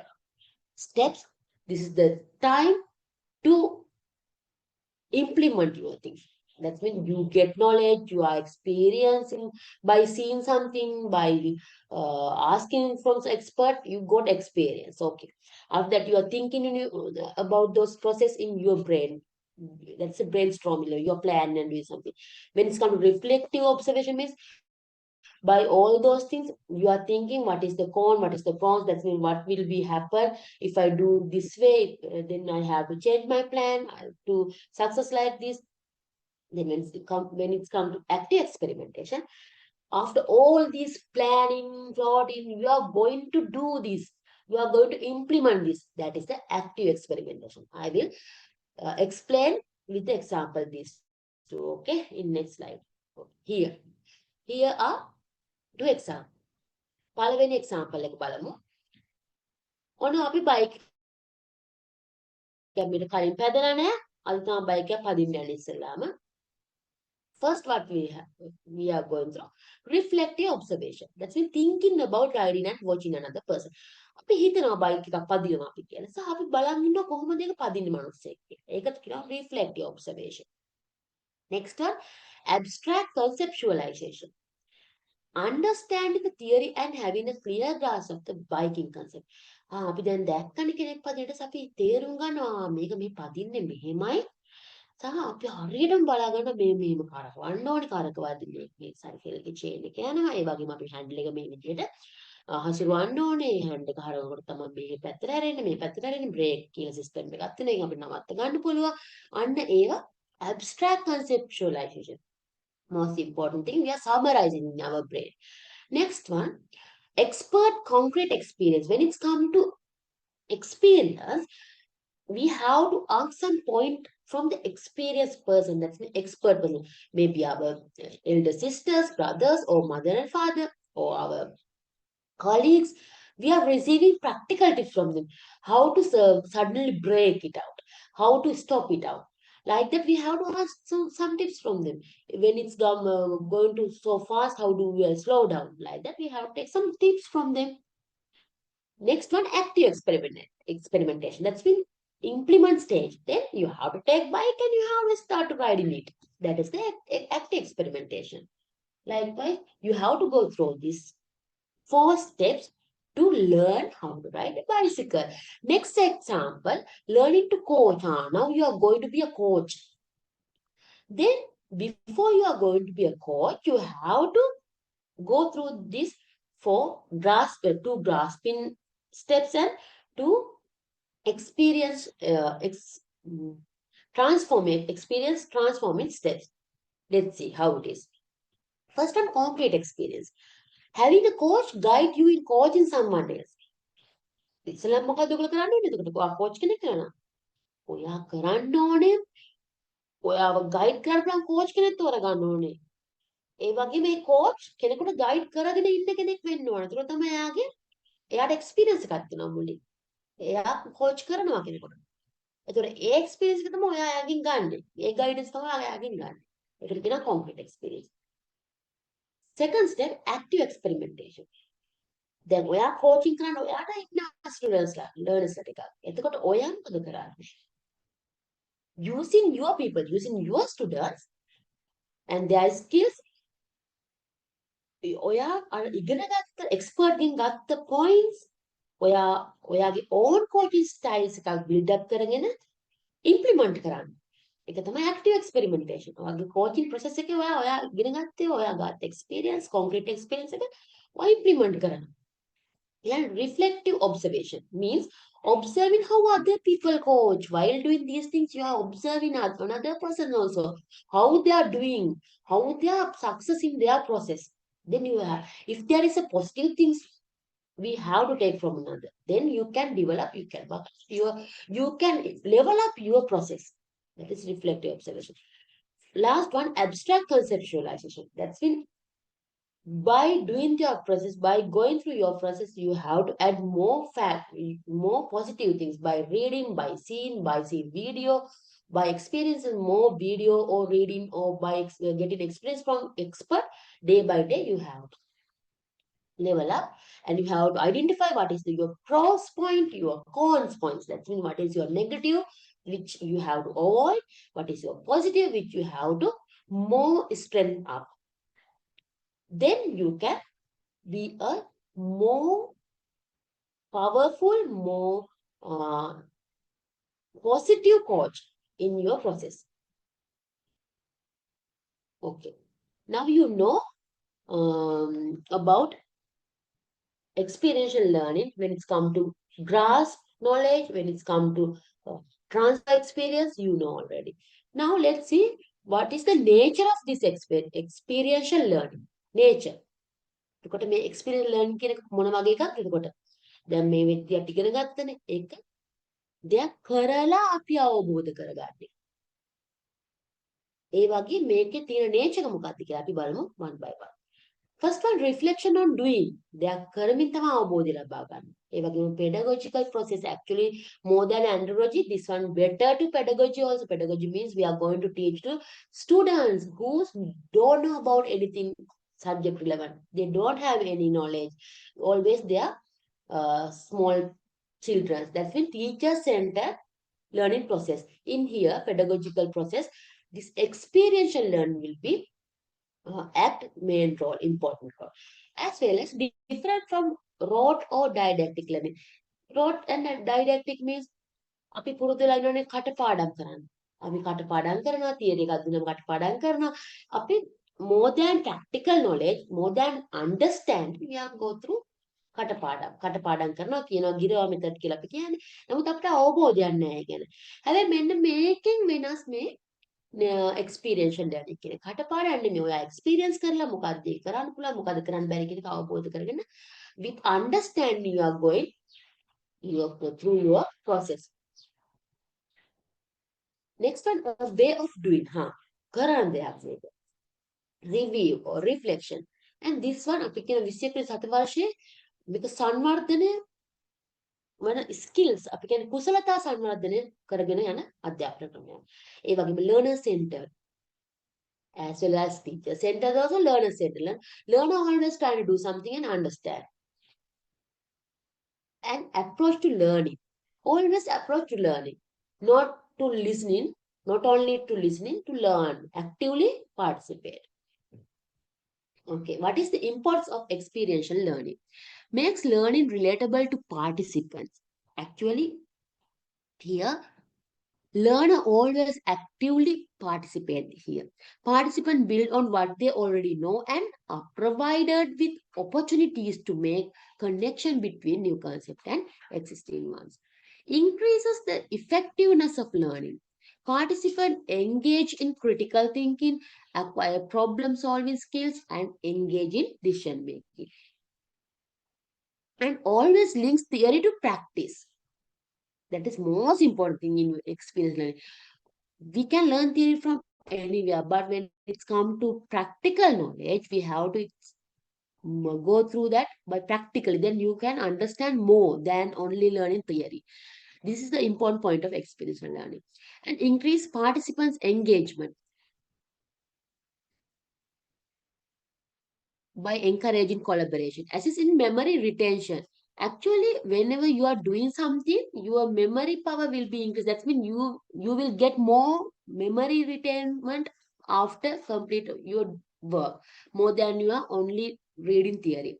[SPEAKER 1] steps, this is the time to implement your things. That means you get knowledge, you are experiencing by seeing something, by asking from expert, you got experience. Okay. After that, you are thinking about those process in your brain. That's a brainstorming, your plan and doing something. When it's come to reflective observation means by all those things, you are thinking what is the con, what is the pros, that means what will be happen if I do this way, then I have to change my plan to success like this. Then when it's come to active experimentation, after all this planning, plotting, you are going to do this. You are going to implement this. That is the active experimentation. I will explain with the example these two. Okay, in next slide. Here, here are two examples. පළවෙනි example එක බලමු. ඔන්න අපි bike එකක් අපිට කලින් පැදලා නැහැ. අද තමයි බයික් එකක් පදින්න යන්නේ ඉස්සෙල්ලාම. First, what we are going through reflective observation. That's mean thinking about riding and watching another person. අපි හිතනවා බයික් එකක් පදිනවා අපි කියලා. සහ අපි බලන් ඉන්නවා කොහොමද ඒක පදින්නේ මිනිස්සෙක් කියලා. ඒකත් කියනවා reflective observation. Next one, abstract conceptualization. Understanding the theory and having a clear grasp of the biking concept. අපි දැන් දැක්කනේ කෙනෙක් පදිනට අපි තේරුම් ගන්නවා මේක මේ පදින්නේ මෙහෙමයි. සහ අපි හරියටම බලාගන්න මේ මෙහෙම කරකවන්න ඕනේ කරකවද්දී මේ සයිකල් එකේ චේන් එක යනවා. ඒ වගේම අපි හැන්ඩල් එක මේ විදිහට හසුරවන්න ඕනේ. හැන්ඩ් එක හරවනකොට තමයි මේ පැත්තට හැරෙන්නේ මේ පැත්තට හැරෙන්නේ බ්‍රේක් කියලා සිස්ටම් එකක් තියෙනවා. ඒක අපිට නවත්ත ගන්න පුළුවන්. අන්න ඒවා abstract conceptualization. Most important thing, we are summarizing in our brain. Next one, expert concrete experience. When it's come to experience, we have to ask some point from the experienced person. That's the expert person. Maybe our elder sisters, brothers, or mother and father, or our colleagues. We are receiving practical tips from them. How to suddenly break it out. How to stop it out. Like that, we have to ask some tips from them. When it's going to so fast, how do we slow down? Like that, we have to take some tips from them. Next one, active experimentation. That's been implement stage. Then you have to take bike and you have to start riding it. That is the active experimentation. Likewise, you have to go through these 4 steps to learn how to ride a bicycle. Next example, learning to coach. Now you are going to be a coach. Then before you are going to be a coach, you have to go through this 2 grasping steps and 2 experience transforming steps. Let's see how it is. First one, concrete experience. Having a coach guide you in coaching someone else. ඉස්සෙල්ලා මොකද ඔයගොල්ලෝ කරන්න ඕනේ? එතකොට ඔයා coach කෙනෙක් කරනවා. ඔයා කරන්න ඕනේ ඔයාව guide කරපුවාම coach කෙනෙක් තෝරගන්න ඕනේ. ඒ වගේ මේ coach කෙනෙකුට guide කරගෙන ඉන්න කෙනෙක් වෙන්න ඕනේ. ඒතකොට තමයි එයාට experience එකක් තියෙනවා මුලින්. එයා coach කරනවා කෙනෙකුට. ඒතකොට ඒ experience එක තමයි ඔයා එයාගෙන් ගන්නෙ. ඒ guidance තමයි ඔයා එයාගෙන් ගන්නෙ. ඒකට කියනවා concrete experience. Second step, active experimentation. දැන් ඔයා coaching කරන්න ඔයාට ඉන්න students ලා learners ලා ටිකක්. එතකොට ඔයා මොකද කරන්නේ? Using your people, using your students, and their skills ඔයා අර ඉගෙන ගත්ත එක්ස්පර්ට් ගෙන් ගත්ත points ඔයාගේ own coaching styles එකක් build up කරගෙන implement කරන්න. ඒක තමයි active experimentation. ඔයාගේ coaching process එකේ ඔයා ඉගෙන ගත්තේ ඔයා ගත්ත experience, concrete experience එක ඔයා implement කරනවා. And reflective observation means observing how other people coach. While doing these things, you are observing another person also, how they are doing, how they are success in their process. Then you have, if there is a positive things we have to take from another, then you can develop, you can level up your process. That is reflective observation. Last one, abstract conceptualization. That's when by doing your process, by going through your process, you have to add more fact, more positive things by reading, by seeing video, by experiencing more video or reading, or by getting experience from expert. Day by day, you have to level up, and you have to identify what is your pros point, your cons points. That means what is your negative, which you have to avoid, what is your positive, which you have to more strength up. Then you can be a more powerful, more positive coach in your process. Okay. Now you know about experiential learning when it's come to grasp knowledge, when it's come to transfer experience, you know already. Now let's see what is the nature of this experiential learning. Nature. එතකොට මේ experiential learning කියන එක මොන වගේ එකක්ද එතකොට? දැන් මේ විද්‍යාවට ඉගෙන ගත්තනේ ඒක දෙයක් කරලා අපි අවබෝධ කරගන්නේ. ඒ වගේ මේකේ තියෙන nature එක මොකක්ද කියලා අපි බලමු one by one. First one, reflection on doing. දෙයක් කරමින් තමයි අවබෝධය ලබා ගන්න. ඒ වගේම pedagogical process, actually more than andragogy, this one better to pedagogy also. Pedagogy means we are going to teach to students who don't know about anything subject relevant. They don't have any knowledge. Always they are small children. That's when teacher-centered learning process. In here, pedagogical process, this experiential learning will be act main role, important role, as well as different from rote or didactic learning. Rote and didactic means අපි පුරුදු වෙලා ඉන්නෝනේ කටපාඩම් කරන්න. අපි කටපාඩම් කරනවා, theory එකක් දුන්නම කටපාඩම් කරනවා. අපි more than practical knowledge, more than understand, we are go through කටපාඩම්. කටපාඩම් කරනවා කියනවා ගිරවා මෙතඩ් කියලා අපි කියන්නේ. නමුත් අපිට අවබෝධයක් නැහැ ගැන. හැබැයි මෙන්න මේකෙන් වෙනස් මේ experiential learning කියන කටපාඩම් නෙමෙයි. ඔයා experience කරලා මොකක්ද කරන්න පුළුවන් මොකද කරන්න බැරි කියන එක අවබෝධ කරගෙන with understanding you are going through your process. Next one, a way of doing. කරන්න දෙයක් මේක. Review or reflection. And this one අපි කියන 27 වර්ෂයේ මේක සංවර්ධනය වන skills අපි කියන්නේ කුසලතා සංවර්ධනය කරගෙන යන අධ්‍යාපන ක්‍රමයක්. ඒ වගේම learner centered as well as teacher centered, also learner centered. Learner always trying to do something and understand. And approach to learning. Always approach to learning. Not to listening, not only to listening, to learn. Actively participate. Okay, what is the importance of experiential learning? Makes learning relatable to participants. Actually, here, learner always actively participate here. Participants build on what they already know and are provided with opportunities to make connection between new concepts and existing ones. Increases the effectiveness of learning. Participants engage in critical thinking, acquire problem-solving skills, and engage in decision-making. And always links theory to practice. That is most important thing in experience learning. We can learn theory from anywhere, but when it's come to practical knowledge, we have to go through that by practically. Then you can understand more than only learning theory. This is the important point of experiential learning. And increase participants' engagement by encouraging collaboration. Assist in memory retention. Actually, whenever you are doing something, your memory power will be increased. That means you will get more memory retention after complete your work, more than you are only reading theory.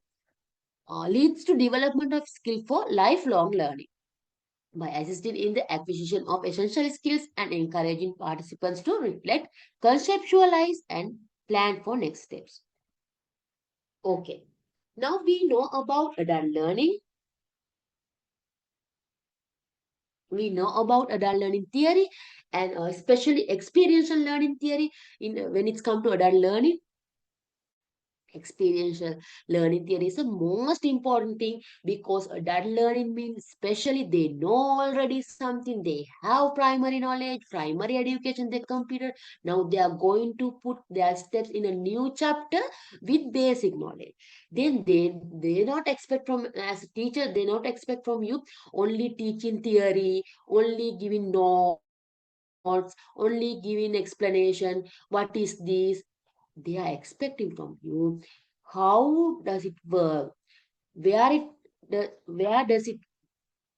[SPEAKER 1] Leads to development of skill for lifelong learning by assisting in the acquisition of essential skills and encouraging participants to reflect, conceptualize, and plan for next steps. Okay, now we know about adult learning. We know about adult learning theory and especially experiential learning theory when it's come to adult learning. Experiential learning theory is the most important thing because adult learning means especially they know already something, they have primary knowledge, primary education they completed. Now they are going to put their steps in a new chapter with basic knowledge. Then they not expect from as a teacher, they not expect from you only teaching theory, only giving notes, only giving explanation, what is this. They are expecting from you how does it work, where it where does it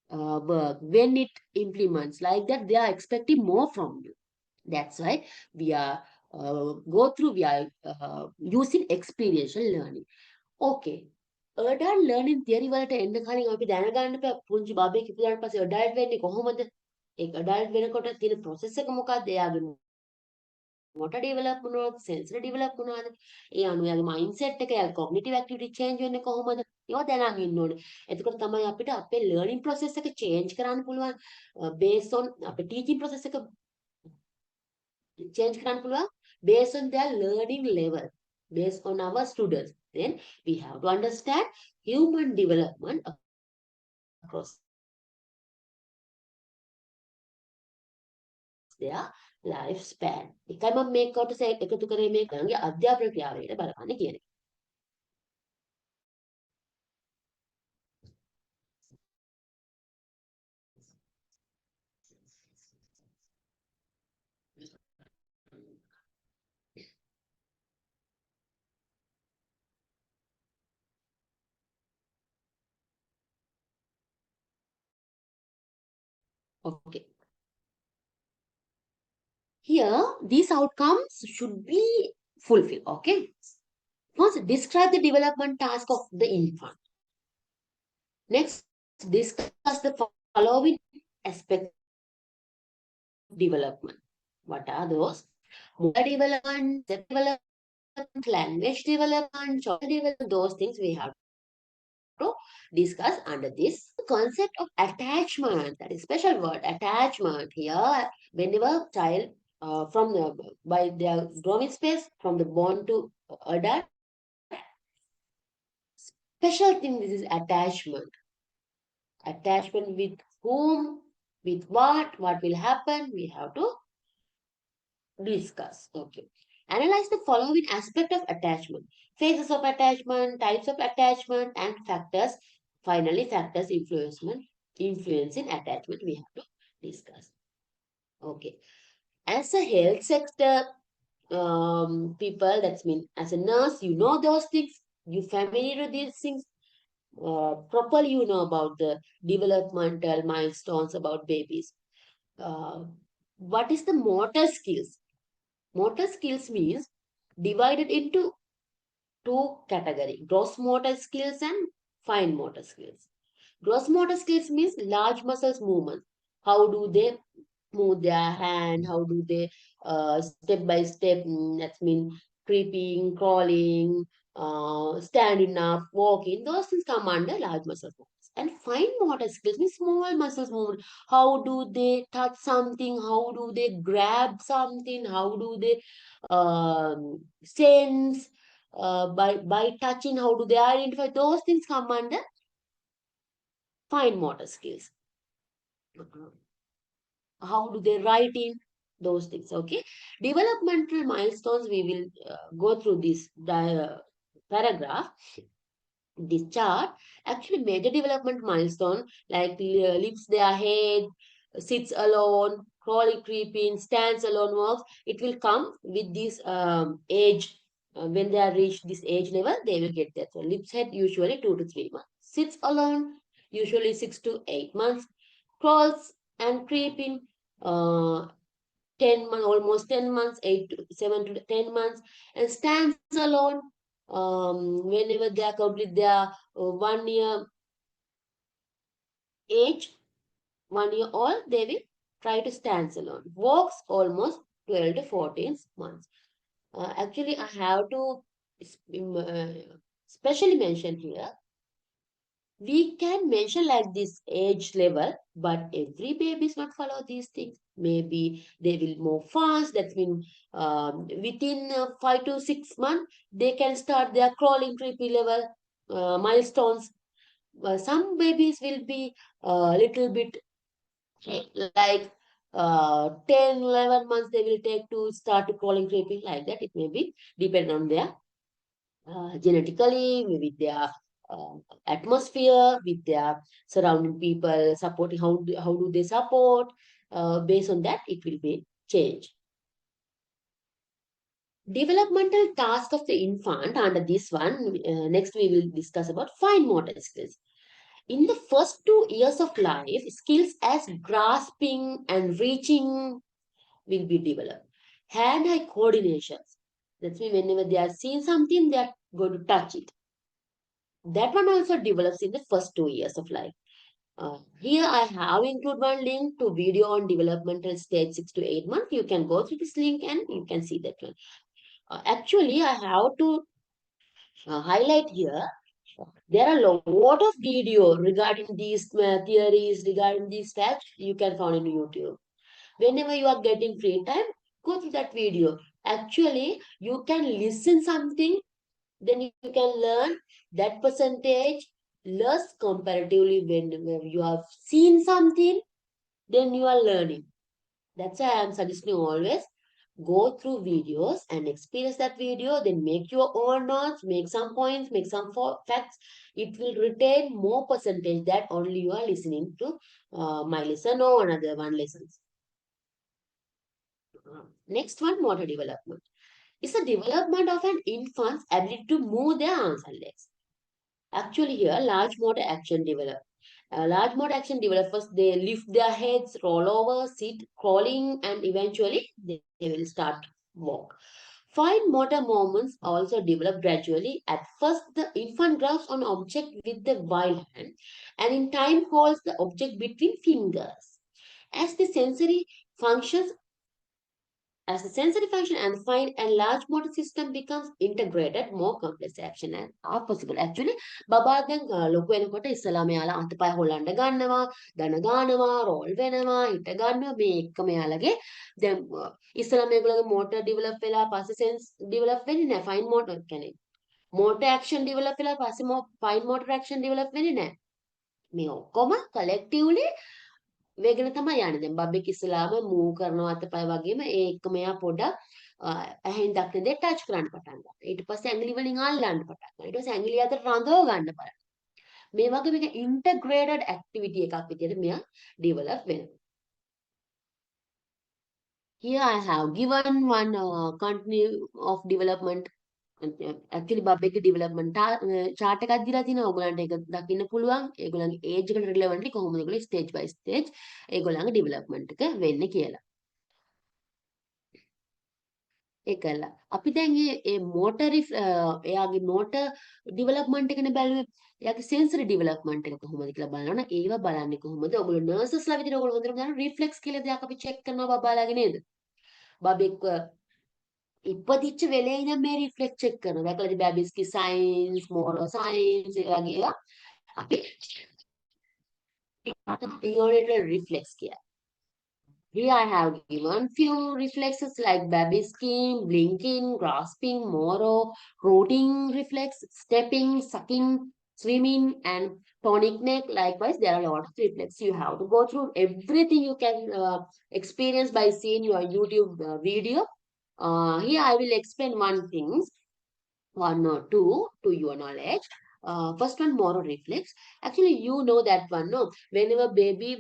[SPEAKER 1] work, when it implements, like that they are expecting more from you. That's why we are we are using experiential learning. Okay, adult learning theory වලට එන්න කලින් අපි දැනගන්න බෑ පුංචි බබෙක් ඉපදුනාට පස්සේ adult වෙන්නේ කොහොමද? ඒක adult වෙනකොට තියෙන process එක මොකක්ද? එයාගේ motor develop වුණාද, sensory develop වුණාද, ඒ අනුව යාගේ mindset එක, යාගේ cognitive activity change වෙන්නේ කොහොමද? ඒවා දැනන් ඉන්න ඕනේ. එතකොට තමයි අපිට අපේ learning process එක change කරන්න පුළුවන්. Based on අපේ teaching process එක change කරන්න පුළුවන් based on their learning level, based on our students. Then we have to understand human development across their lifespan. එකයි මම මේකට එකතු කරේ මේ ගණන්ගේ අධ්‍යාපන ක්‍රියාවලියට බලපන්න කියන එක. Okay. Here, these outcomes should be fulfilled. Okay. First, describe the development task of the infant. Next, discuss the following aspects of development. What are those? Motor development, development, language development, social development, those things we have to discuss under this. Concept of attachment, that is special word, attachment. Here, whenever child from the by their growing space from the born to adult, special thing this is attachment. Attachment with whom, with what will happen, we have to discuss. Okay. Analyze the following aspect of attachment. Phases of attachment, types of attachment, and factors. Finally, factors influencing attachment we have to discuss. Okay. As a health sector people, that's mean as a nurse, you know those things, you familiar with these things. Properly you know about the developmental milestones about babies. What is the motor skills? Motor skills means divided into two categories, gross motor skills and fine motor skills. Gross motor skills means large muscles movement. How do they move their hand? How do they step by step, that means creeping, crawling, standing up, walking, those things come under large muscle movements. And fine motor skills means small muscles movement. How do they touch something? How do they grab something? How do they sense by touching? How do they identify? Those things come under fine motor skills. How do they write in? Those things. Okay. Developmental milestones, we will go through this paragraph, this chart. Actually, major development milestone like lifts their head, sits alone, crawling, creeping, stands alone, walks. It will come with this age. When they are reached this age level, they will get that. So lifts head usually 2 to 3 months. Sits alone usually 6 to 8 months. Crawls and creeping 10 months, almost 10 months, 8 to 7 to 10 months, and stands alone. Whenever they are complete their 1 year age, 1 year old, they will try to stand alone. Walks almost 12 to 14 months. Actually, I have to specially mention here, we can mention like this age level, but every baby is not follow these things. Maybe they will move fast. That means within 5 to 6 months, they can start their crawling, creepy level milestones. Some babies will be a little bit like 10, 11 months they will take to start to crawling, creeping like that. It may be depend on their genetically, with their uh, atmosphere, with their surrounding people supporting, how do they support, based on that it will be changed. Developmental task of the infant under this one, next we will discuss about fine motor skills. In the first 2 years of life, skills as grasping and reaching will be developed. Hand-eye coordination. That's mean whenever they are seeing something, they are going to touch it. That one also develops in the first 2 years of life. Here I have included one link to video on developmental stage 6 to 8 months. You can go through this link and you can see that one. Actually, I have to highlight here. There are a lot of video regarding these theories, regarding these facts you can find in YouTube. Whenever you are getting free time, go to that video. Actually, you can listen something, then you can learn that percentage less comparatively when you have seen something, then you are learning. That's why I am suggesting always go through videos and experience that video, then make your own notes, make some points, make some facts. It will retain more percentage that only you are listening to my lesson or another one lessons. Next one, motor development. It's the development of an infant's ability to move their arms and legs. Actually here, large motor action develop. Large motor action developers, they lift their heads, roll over, sit, crawling, and eventually they will start walk. Fine motor movements also develop gradually. At first, the infant grabs on object with the wild hand and in time holds the object between fingers. As the sensory functions As the sensory function and fine and large motor system becomes integrated, more complex action are possible. Actually, බබා දැන් ලොකු වෙනකොට ඉස්සලා මෙයාලා අතපය හොල්ලන්න ගන්නවා, දන ගන්නවා, රෝල් වෙනවා, හිට ගන්නවා මේ එක්කම එයාලගේ දැන් ඉස්සලා මේගොල්ලෝගේ motor develop වෙලා පස්සේ sense develop වෙන්නේ නැහැ. Fine motor කියන්නේ motor action develop වෙලා පස්සේ fine motor action develop වෙන්නේ නැහැ. මේ ඔක්කොම collectively වේගෙන තමයි යන්නේ. දැන් බබෙක් ඉස්සලාම මූව් කරනවා අතපය වගේම ඒ එක්කම එයා පොඩ්ඩක් ඇහෙන් දක්න දේ ටච් කරන්න පටන් ගන්නවා. ඊට පස්සේ ඇඟිලි වලින් අල්ලන්න පටන් ගන්නවා. ඊට පස්සේ ඇඟිලි අතර රඳව ගන්න බලන්න. මේ වගේ මේක ඉන්ටග්‍රේටඩ් ඇක්ටිවිටි එකක් විදිහට මෙයා ඩෙවලොප් වෙනවා. Here I have given one continue of development. Actually බබෙක්ගේ development chart එකක් දීලා තිනවා. ඔයගලන්ට ඒක දකින්න පුළුවන්. ඒගොල්ලන්ගේ age එකට relevantly කොහොමද ඒගොල්ලෝ stage by stage ඒගොල්ලන්ගේ development එක වෙන්නේ කියලා. ඒකලා අපි දැන් මේ motor එයාගේ motor development එකනේ බැලුවේ. එයාගේ sensory development එක කොහොමද කියලා බලනවනේ. ඒව බලන්නේ කොහොමද? ඔයගොල්ලෝ nurses ලා විදිහට ඔයගොල්ලෝ හොඳටම දන්නවා reflex කියලා දෙයක් අපි check කරනවා බබාලාගේ නේද? බබෙක් ඉපදිච්ච වෙලේ ඉඳන් මේ රිෆ්ලෙක්ට් චෙක් කරනවා. දැකලාද බේබිස්ගේ සයින්ස්, මොරල් සයින්ස් ඒ වගේ ඒවා අපි ඉගොරේට රිෆ්ලෙක්ස් කියලා. Here I have given few reflexes like baby skin, blinking, grasping, moro, rooting reflex, stepping, sucking, swimming, and tonic neck. Likewise, there are a lot of reflexes. You have to go through everything you can experience by seeing your YouTube video. Here I will explain one or two to your knowledge. First one, motor reflex. Actually, you know that one, no? Whenever baby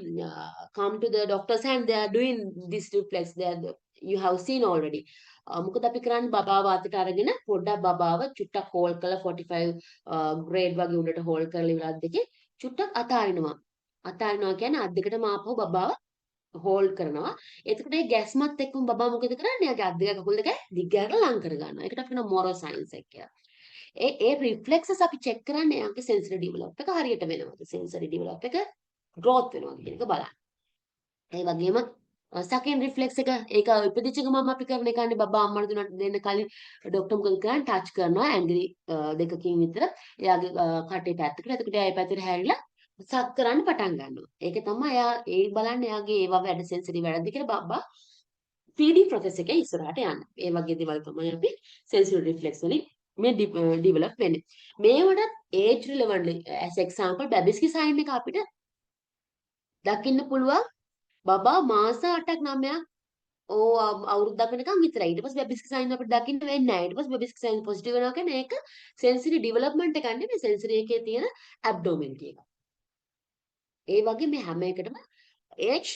[SPEAKER 1] come to the doctor's hand, they are doing this reflex. You have seen already. මොකද අපි කරන්නේ බබාව අතට අරගෙන පොඩ්ඩක් බබාව චුට්ටක් hall කරලා 45 grade වගේ උඩට හෝල් කරලා ඉවරත් දෙකේ චුට්ටක් අතාරිනවා. අතාරිනවා කියන්නේ අත් දෙකටම ආපහු බබාව හෝල්ඩ් කරනවා. එතකොට ඒ ගැස්මත් එක්කම බබා මොකද කරන්නේ? එයාගේ අත් දෙක කකුල් දෙක දිගට ලං කර ගන්නවා. ඒකට අපි කියනවා මොරෝ සයින්ස් එක කියලා. ඒ රිෆ්ලෙක්සස් අපි චෙක් කරන්නේ එයාගේ සෙන්සරි ඩිවලොප් එක හරියට වෙනවද? සෙන්සරි ඩිවලොප් එක growth වෙනවද කියන එක බලන්න. ඒ වගේම සකෙන් රිෆ්ලෙක්ස් එක ඒක ඉපදිච්ච ගමන් අපි කරන එකනේ බබා අම්මට දෙන්න කලින් ડોක්ටර් මොකද කරන්නේ? ටච් කරනවා ඇඟිලි දෙකකින් විතර එයාගේ කටේ පැත්තකට. එතකොට එයා ඒ පැත්තට හැරිලා සක් කරන්න පටන් ගන්නවා. ඒක තමයි එයා ඒ බලන්නේ එයාගේ ඒවා වැඩ සෙන්සරි වැඩද කියලා බබා ෆීඩින් ප්‍රොසෙස් එකේ ඉස්සරහට යන්න. ඒ වගේ දේවල් තමයි අපි සෙන්සරි රිෆ්ලෙක්ස් වලින් මේ ඩිවලොප් වෙන්නේ. මේවට ඒජ් රිලෙවන්ට්ලි as example බැබිස්කි සයින් එක අපිට දකින්න පුළුවන් බබා මාස 8ක් 9ක් අවුරුද්දක් වෙනකම් විතරයි. ඊට පස්සේ බෙබිස්කි සයින් අපිට දකින්න වෙන්නේ නැහැ. ඊට පස්සේ බෙබිස්කි සයින් පොසිටිව් වෙනවා කියන්නේ ඒක සෙන්සරි ඩිවලොප්මන්ට් එකක් නෙමෙයි සෙන්සරි එකේ තියෙන ඇබ්ඩොමෙන්ටි එක. ඒ වගේ මේ හැම එකටම ඒජ්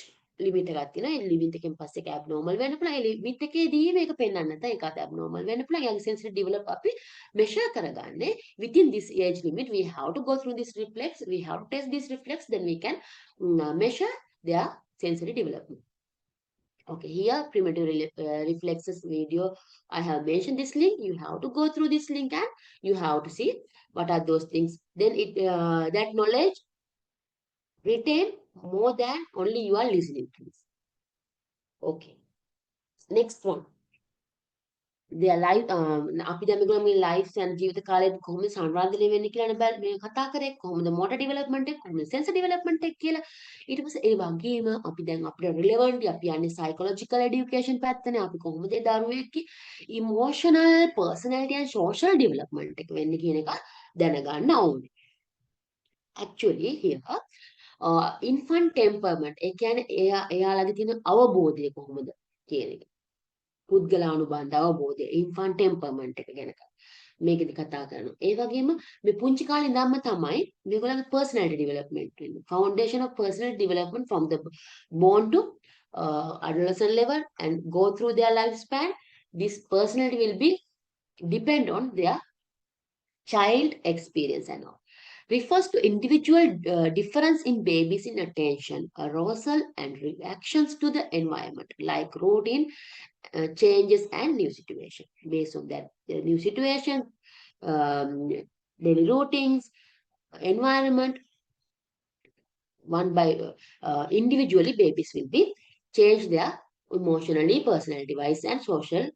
[SPEAKER 1] ලිමිට් එකක් තියෙනවා. ඒ ලිමිට් එකෙන් පස්සේ ඒක ඇබ්නෝමල් වෙන්න පුළුවන්. ඒ ලිමිට් එකේදී මේක පෙන්වන්න නැත්නම් ඒකත් ඇබ්නෝමල් වෙන්න පුළුවන්. යාගේ සෙන්සරි ඩිවලොප් අපි මෙෂර් කරගන්නේ within this age limit we have to go through this reflex, we have to test this reflex, then we can measure their sensory development. Okay, here primitive reflexes video. I have mentioned this link. You have to go through this link and you have to see what are those things. Then that knowledge retain more than only you are listening to this. Okay, next one. Their life අපි දැන් මේගොල්ලෝ මේ life යන ජීවිත කාලේ කොහොමද සංවර්ධනය වෙන්නේ කියලා මේ කතා කරේ කොහොමද මොටර් ඩෙවලොප්මන්ට් එක කොහොමද සෙන්සර් ඩෙවලොප්මන්ට් එක කියලා ඊට පස්සේ ඒ වගේම අපි දැන් අපිට රිලෙවන්ට් අපි යන්නේ සයිකොලොජිකල් এডুকেෂන් පැත්තනේ අපි කොහොමද ඒ දරුවෙක්ගේ emotional personality and social development එක වෙන්නේ කියන එක දැනගන්න ඕනේ. Actually here infant temperament ඒ කියන්නේ එයාලගේ තියෙන අවබෝධය කොහොමද කියන එක. පුද්ගලානුබන්ධ අවබෝධය infant temperament එක ගැන මේකෙදි කතා කරනවා. ඒ වගේම මේ පුංචි කාලේ ඉඳන්ම තමයි මේගොල්ලන්ගේ personality development වෙන්නේ. Foundation of personality development from the born to adolescent level and go through their lifespan. This personality will be depend on their child experience and all. Refers to individual difference in babies in attention, arousal, and reactions to the environment, like routine changes and new situation. Based on that new situation, daily routines, environment, one by individually babies will be change their emotionally, personality wise, and social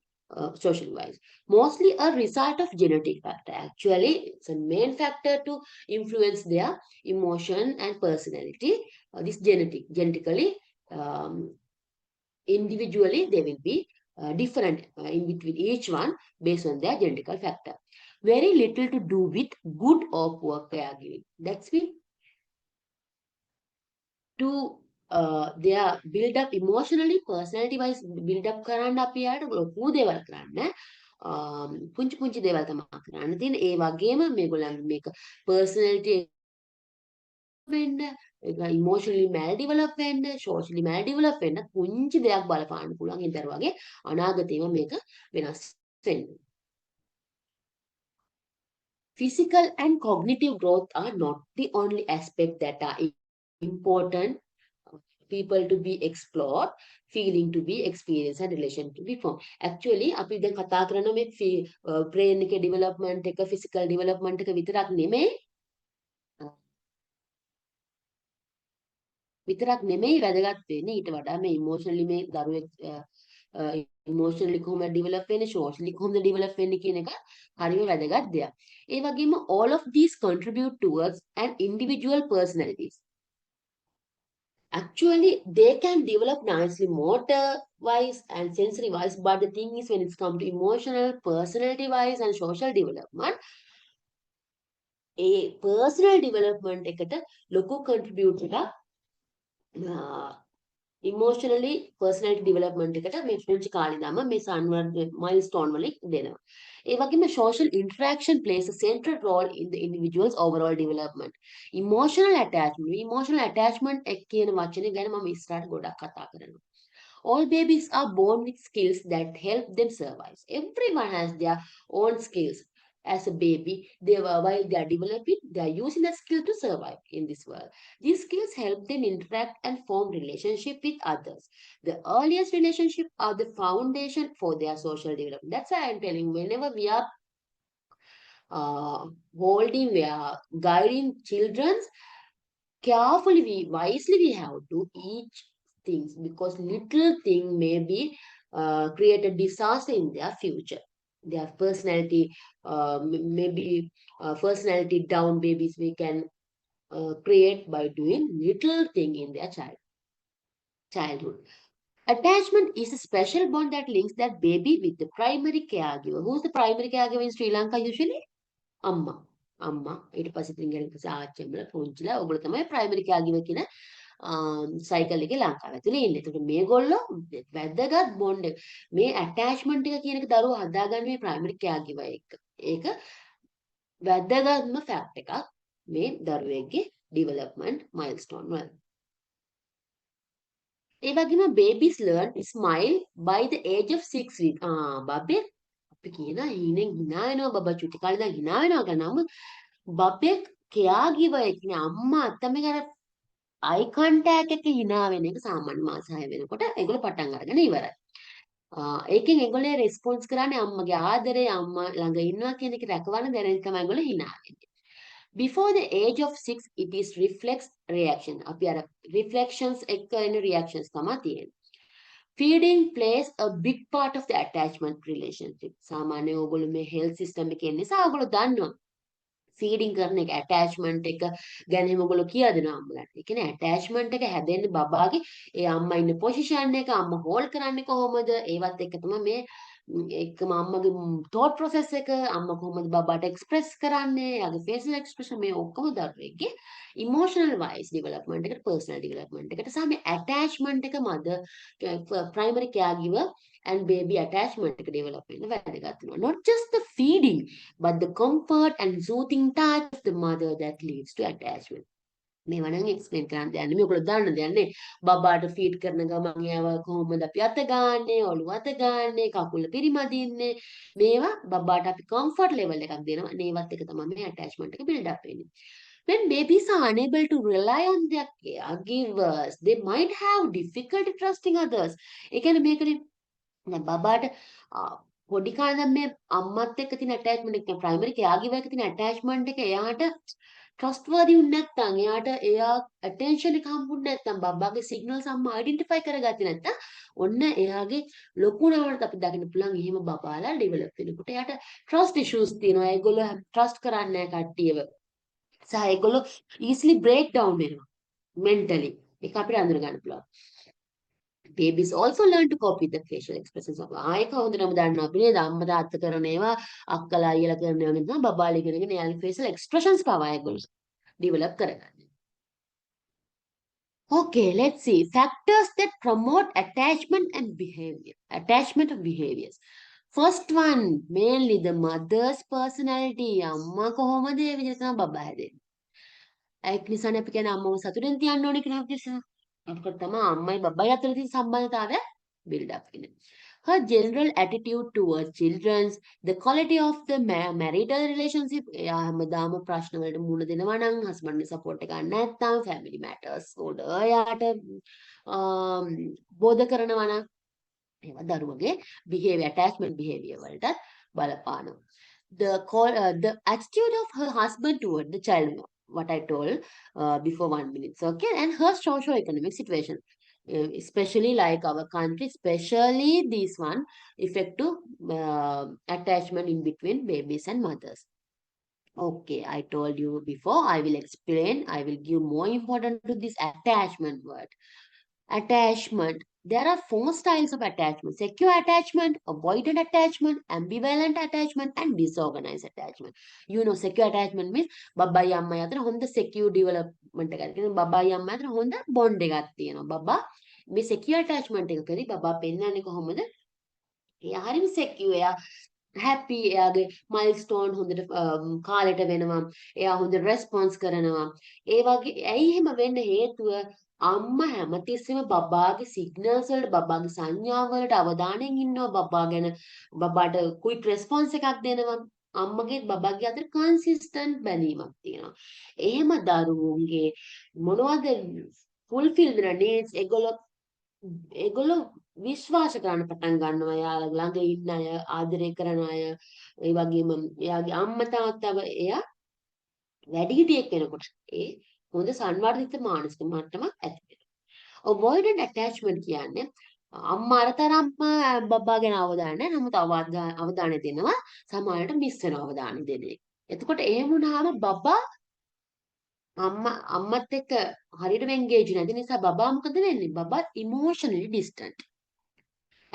[SPEAKER 1] wise. Mostly a result of genetic factor. Actually, it's a main factor to influence their emotion and personality. This genetically, individually, they will be different in between each one based on their genetical factor. Very little to do with good or poor caregiving. That's it. To their build up emotionally, personality wise build up කරන්න අපි යාට ලොකු දේවල් කරන්න පුංචි පුංචි දේවල් තමයි කරන්න තියෙන්නේ. ඒ වගේම මේගොල්ලන්ගේ මේක personality වෙන්න, ඒක emotionally mal develop වෙන්න, socially mal develop වෙන්න පුංචි දෙයක් බලපාන්න පුළුවන්. ඒ දරුවගේ අනාගතේම මේක වෙනස් වෙන්න. Physical and cognitive growth are not the only aspect that are important. People to be explored, feeling to be experienced, and relation to be formed. Actually, අපි දැන් කතා කරන මේ brain එකේ development එක, physical development එක විතරක් නෙමෙයි වැදගත් වෙන්නේ. ඊට වඩා මේ emotionally මේ දරුවෙක් emotionally කොහොමද develop වෙන්නේ, socially කොහොමද develop වෙන්නේ කියන එක හරිම වැදගත් දෙයක්. ඒ වගේම all of these contribute towards an individual personalities. Actually, they can develop nicely motor wise and sensory wise, but the thing is when it's come to emotional, personality wise and social development, a personal development එකට ලොකු contribute එකක් emotionally personality development එකට මේ පුංචි කාලේ ඉඳන්ම මේ සංවර්ධන milestone වලින් දෙනවා. ඒ වගේම social interaction plays a central role in the individual's overall development. Emotional attachment කියන වචනේ ගැන මම ඉස්සරහට ගොඩක් කතා කරනවා. All babies are born with skills that help them survive. Everyone has their own skills. as a baby, while they are developing, they are using that skill to survive in this world. These skills help them interact and form relationship with others. The earliest relationship are the foundation for their social development. That's why I'm telling, whenever we are uh, we are guiding children, carefully, wisely we have to each things, because little thing may be create a disaster in their future. Their personality, maybe personality down babies we can create by doing little thing in their childhood. Attachment is a special bond that links that baby with the primary caregiver. Who's the primary caregiver in Sri Lanka usually? Amma. අම්මා ඊට පස්සේ ඉතින් ඊට පස්සේ ආච්චිමල පුංචිලා ඔයගොල්ලෝ තමයි primary කෑගිවර් කියන cycle එකේ ලංකාව ඇතුලේ ඉන්නේ. ඒකට මේගොල්ලෝ වැදගත් බොන්ඩ් එක. මේ ඇටැච්මන්ට් එක කියන එක දරුවෝ හදාගන්නේ මේ ප්‍රයිමරි කෑගිවර් එක්ක. ඒක වැදගත්ම ෆැක්ට් එකක් මේ දරුවෙක්ගේ ඩෙවලොප්මන්ට් මයිල්ස්ටෝන් වල. ඒ වගේම babies learn smile by the age of 6 weeks. බබේ අපි කියන හීනෙන් hina වෙනවා බබා චුටි කාලේ ඉඳන් hina වෙනවා කියලා. නමුත් බබෙක් caregiver කියන්නේ අම්මා අත්තම කර eye contact එක hina වෙන එක සාමාන්‍ය මාස 6 වෙනකොට ඒගොල්ලෝ පටන් අරගෙන ඉවරයි. ඒකෙන් ඒගොල්ලෝ රෙස්පොන්ස් කරන්නේ අම්මගේ ආදරේ අම්මා ළඟ ඉන්නවා කියන එක රැකවන්න දැනෙන තමයි ඒගොල්ලෝ hina වෙන්නේ. Before the age of 6, it is reflex reaction. අපි අර reflections එක්ක එන reactions තමයි තියෙන්නේ. Feeding plays a big part of the attachment relationship. සාමාන්‍යයෙන් ඕගොල්ලෝ මේ health system එකේ ඉන්න නිසා ඕගොල්ලෝ දන්නවා. feeding කරන එක attachment එක ගැන ඔයගොල්ලෝ කියලා දෙනවා අම්මලාට. ඒ කියන්නේ attachment එක හැදෙන්නේ බබාගේ ඒ අම්මා ඉන්න position එක අම්මා hold කරන්නේ කොහොමද? ඒවත් එක්ක තමයි මේ එක්කම අම්මගේ thought process එක අම්මා කොහොමද බබාට express කරන්නේ? එයාගේ facial expression මේ ඔක්කොම දරුවෙක්ගේ emotional wise development එකට personal development එකට සහ මේ attachment එක mother primary caregiver and baby attachment එක develop වෙන්න වැදගත් වෙනවා. Not just the feeding but the comfort and soothing touch of the mother that leads to attachment. මේවා නම් එක්ස්ප්ලেইন කරන්න දෙන්නේ මේ ඔයගොල්ලෝ දන්න දෙන්නේ බබාට ෆීඩ් කරන ගමන් එයාව කොහොමද අපි අත ගන්නෙ ඔළුව අත ගන්නෙ කකුල පිරිමදින්නේ මේවා බබාට අපි කම්ෆර්ට් ලෙවල් එකක් දෙනවා මේවත් එක තමයි මේ ඇටැච්මන්ට් එක බිල්ඩ් අප් වෙන්නේ. When babies are unable to rely on their caregivers, they might have difficulty trusting others. ඒ කියන්නේ මේකනේ දැන් බබාට පොඩි කාලේ මේ අම්මත් එක්ක තියෙන ඇටැච්මන්ට් එක ප්‍රයිමරි කෙයාගිවර් එක තියෙන ඇටැච්මන්ට් එක එයාට trustworthy වුනේ නැත්නම් එයාට එයා attention එක හම්බුනේ නැත්නම් බබාගේ signals අම්මා identify කරගත්තේ නැත්නම් ඔන්න එයාගේ ලොකු නවලට අපි දකින්න පුළුවන් එහෙම බබාලා develop වෙනකොට එයාට trust issues තියෙනවා ඒගොල්ලෝ trust කරන්නේ නැහැ කට්ටියව සහ ඒගොල්ලෝ easily break down වෙනවා mentally ඒක අපිට අඳුර ගන්න පුළුවන්. Babies also learn to cope with the facial expressions of ආයක හොඳටම දන්නවා අපි නේද අම්මා තාත්තා කරන ඒවා අක්කලා අයියලා කරන ඒවා නිසා බබාලා ඉගෙනගෙන එයාගේ facial expressions පවා ඒගොල්ලෝ develop කරගන්න. Okay, let's see factors that promote attachment and behavior. Attachment of behaviors. First one, mainly the mother's personality. අම්මා කොහොමද ඒ විදිහට තමයි බබා හැදෙන්නේ. ඒක නිසානේ අපි කියන්නේ අම්මව සතුටෙන් තියන්න ඕනේ කියලා අපි කියනවා. අපකට තමයි අම්මයි බබයි අතර තියෙන සම්බන්ධතාවය build up වෙන්නේ. Her general attitude towards children, the quality of the marital relationship, එයා හැමදාම ප්‍රශ්න වලට මුහුණ දෙනවා නම් husband support එක ගන්න නැත්නම් family matters වලට එයාට බෝධ කරනවා නම් ඒවා දරුවගේ behavior attachment behavior වලට බලපානවා. The attitude of her husband toward the child, what I told before 1 minute, okay, and her socio-economic situation, especially like our country, especially this one, effective attachment in between babies and mothers. Okay, I told you before, I will explain, I will give more importance to this attachment word. Attachment. There are 4 styles of attachment: secure attachment, avoidant attachment, ambivalent attachment, and disorganized attachment. You know, secure attachment means බබයි අම්මයි අතර හොඳ secure development එකක් තියෙනවා. බබයි අම්මයි අතර හොඳ bond එකක් තියෙනවා. බබා මේ secure attachment එක කරේ බබා පෙන්නන්නේ කොහොමද? එයා හරිම secure. එයා happy. එයාගේ milestone හොඳට කාලෙට වෙනවා. එයා හොඳ response කරනවා. ඒ වගේ ඇයි එහෙම වෙන්න හේතුව අම්මා හැමතිස්සෙම බබාගේ සිග්නල්ස් වලට බබාගේ සංඥා වලට අවධානයෙන් ඉන්නවා බබා ගැන බබාට ක්වික් රෙස්පොන්ස් එකක් දෙනවා අම්මගේ බබාගේ අතර කන්සිස්ටන්ට් බැඳීමක් තියෙනවා. එහෙම දරුවෝගේ මොනවද ෆුල්ෆිල් වෙන නීඩ්ස් ඒගොල්ලෝ විශ්වාස කරන්න පටන් ගන්නවා. එයාලා ළඟ ඉන්න අය, ආදරය කරන අය, ඒ වගේම එයාගේ අම්මා තාත්තව එයා වැඩිහිටියෙක් වෙනකොට ඒ හොඳ සංවර්ධිත මානසික මට්ටමක් ඇති වෙනවා. avoidant attachment කියන්නේ අම්මා අර තරම්ම බබා ගැන අවධානය නැහැ. නමුත් අවධානය දෙනවා. සමහරවිට මිස් වෙන අවධානය දෙන එක. එතකොට එහෙම වුණාම බබා අම්මත් එක්ක හරියටම engage නැති නිසා බබා මොකද වෙන්නේ? බබා emotionally distant.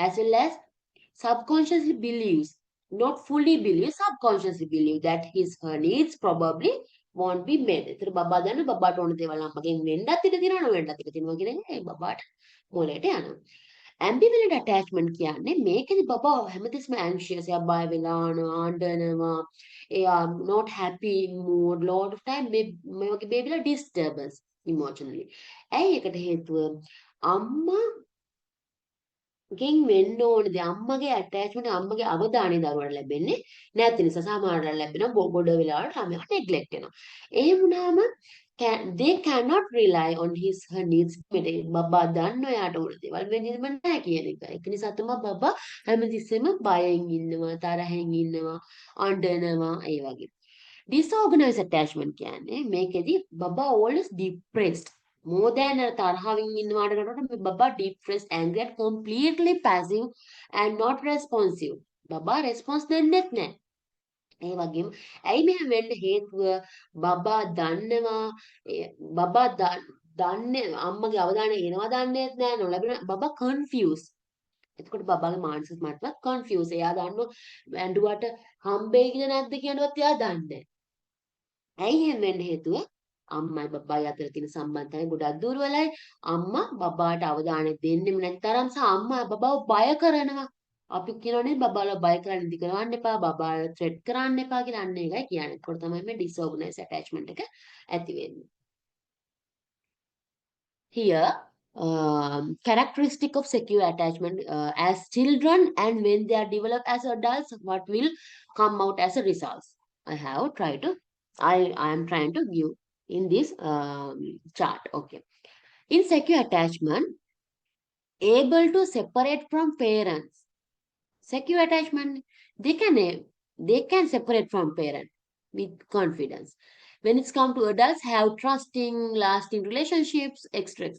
[SPEAKER 1] As well as subconsciously believes, not fully believes, subconsciously believe that her needs probably won't be met. ඒතර බබා දන්න බබාට ඕන දේවල් අම්මගෙන් වෙන්නත් ඉඩ තියෙනවා නොවෙන්නත් ඉඩ තියෙනවා කියන එක ඒ බබාට මොලේට යනවා. ambivalent attachment කියන්නේ මේකෙදි බබා හැමතිස්සම anxious එයා බය වෙලා යනවා අඬනවා එයා not happy mood lot of time මේ වගේ බේබිලා disturbance emotionally. ඇයි ඒකට හේතුව අම්මා ගෙන් වෙන්න ඕනද අම්මගේ ඇටැච්මන්ට් අම්මගේ අවධානය දරුවට ලැබෙන්නේ නැති නිසා සමහරවල් ලැබෙනවා ගොඩ වෙලාවට ළමයා නෙග්ලෙක්ට් වෙනවා. එහෙම වුණාම they cannot rely on her needs බබා දන්න එයාට ඕන දේවල් වෙන්නේම නැහැ කියන එක. ඒක නිසා තමයි බබා හැමතිස්සෙම බයෙන් ඉන්නවා, තරහෙන් ඉන්නවා, අඬනවා ඒ වගේ. disorganized attachment කියන්නේ මේකෙදි බබා always depressed. More than තරහවින් ඉන්නවාට කරනකොට බබා depressed, angry and completely passive and not responsive. බබා response දෙන්නෙත් නැහැ. ඒ වගේම ඇයි මෙහෙම වෙන්න හේතුව බබා දන්නවා බබා දන්නේ අම්මගේ අවධානය එනවා දන්නේත් නැහැ නොලැබෙන බබා confused. එතකොට බබාගේ මානසික මට්ටමත් confused. එයා දන්නවා ඇඬුවට හම්බෙයිද නැද්ද කියනවත් එයා දන්නේ නැහැ. ඇයි එහෙම වෙන්න හේතුව අම්මයි බබායි අතර තියෙන සම්බන්ධතාවය ගොඩක් දුර්වලයි. අම්මා බබාට අවධානය දෙන්නෙම නැති තරම් අම්මා බබාව බය කරනවා. අපි කියනනේ බබාලා බය කරන්න ඉදි කරවන්න එපා, බබාලා ත්‍රෙට් කරන්න එපා කියලා අන්න ඒකයි කියන්නේ. ඒකට තමයි මේ disorganized attachment එක ඇති වෙන්නේ. Here, characteristic of secure attachment as children and when they are developed as adults, what will come out as a results? I am trying to give in this chart. Okay. In secure attachment, able to separate from parents. Secure attachment, they can separate from parent with confidence. When it's come to adults, have trusting, lasting relationships, extra.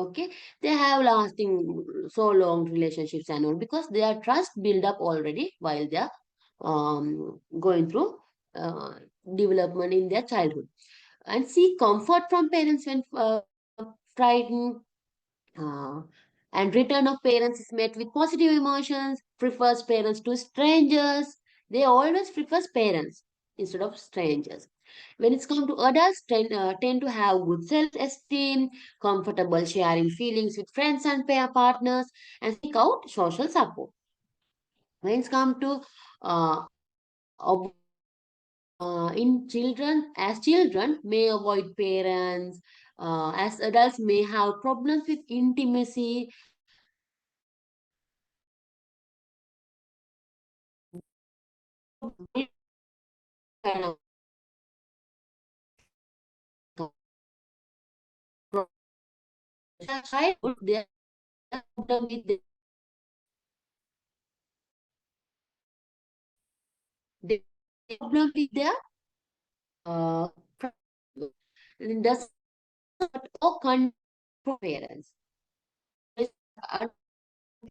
[SPEAKER 1] Okay. They have lasting, so long relationships and all because their trust build up already while they are going through development in their childhood. And seek comfort from parents when frightened. And return of parents is met with positive emotions, prefers parents to strangers. They always prefers parents instead of strangers. When it's come to adults, tend to have good self-esteem, comfortable sharing feelings with friends and pair partners, and seek out social support. When it's come to in children, as children may avoid parents, as adults may have problems with intimacy, childhood, they are problem with the problem with their does or control parents.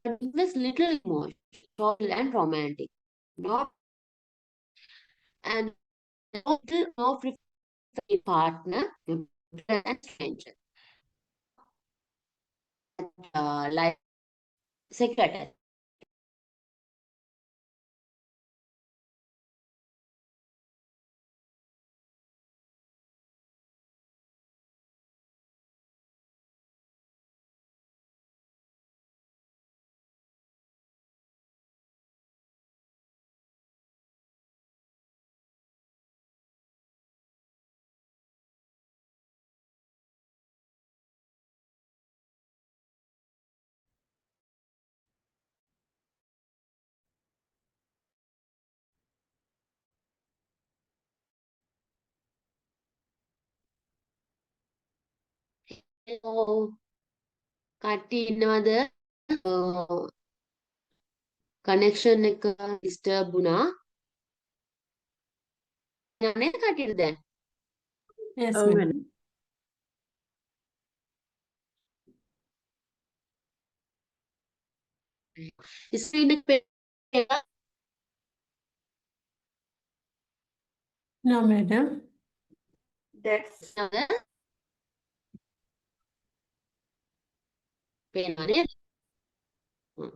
[SPEAKER 1] Invest little emotion, social and romantic, not and no prefer partner and stranger. Like secretary. කට්ටිය ඉන්නවද? Connection එක disturb වුණා. නේද කට්ටියට දැන්?
[SPEAKER 4] Yes,
[SPEAKER 2] Oh,
[SPEAKER 4] ma'am.
[SPEAKER 2] madam.
[SPEAKER 1] Screen එක පේනවද?
[SPEAKER 4] No, madam.
[SPEAKER 2] That's
[SPEAKER 1] පේනව නේද? හ්ම්.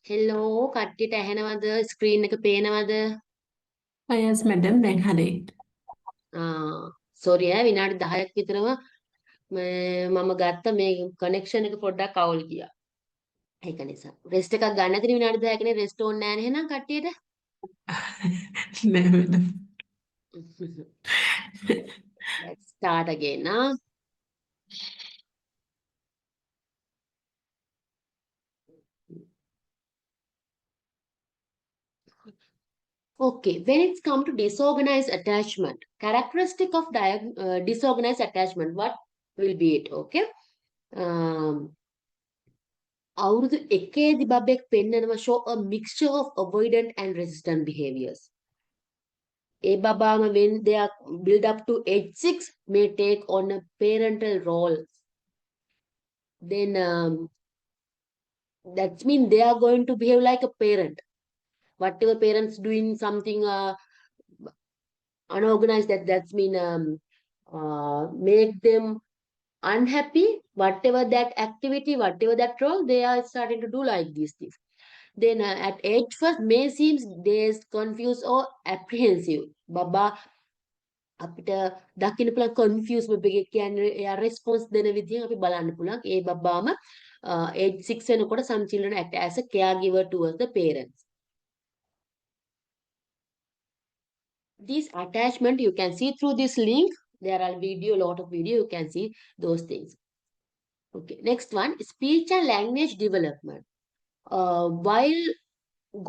[SPEAKER 1] hello කට්ටියට ඇහෙනවද ස්ක්‍රීන් එක පේනවද
[SPEAKER 4] Yes, madam. දැන් හරි.
[SPEAKER 1] සෝරි විනාඩි 10ක් විතරම මම ගත්ත මේ කනෙක්ෂන් එක පොඩ්ඩක් අවුල් ගියා ඒක නිසා රෙස්ට් එකක් ගන්න නැතිනේ විනාඩි 10කනේ රෙස්ට් ඕනේ නැහැ නේ එහෙනම් කට්ටියට
[SPEAKER 4] නෑ madam.
[SPEAKER 1] let's start again now. Okay, when it's come to disorganized attachment, characteristic of disorganized attachment, what will be it? Okay. අවුරුදු එකේදී බබෙක් පෙන්නනවා show a mixture of avoidant and resistant behaviors. A බබාම when they are build up to age 6 may take on a parental role. Then that means they are going to behave like a parent. Whatever parents doing something unorganized, that's mean make them unhappy, whatever that activity, whatever that role, they are starting to do like these things. Then at age first may seems they is confused or apprehensive. Baba අපිට දකින්න පුළුවන් confused බබෙක් කියන්නේ එයා response දෙන විදිහෙන් අපි බලන්න පුළුවන්. ඒ බබාම age 6 වෙනකොට some children act as a caregiver towards the parents. This attachment you can see through this link. There are a lot of video, you can see those things. Okay, next one, speech and language development. While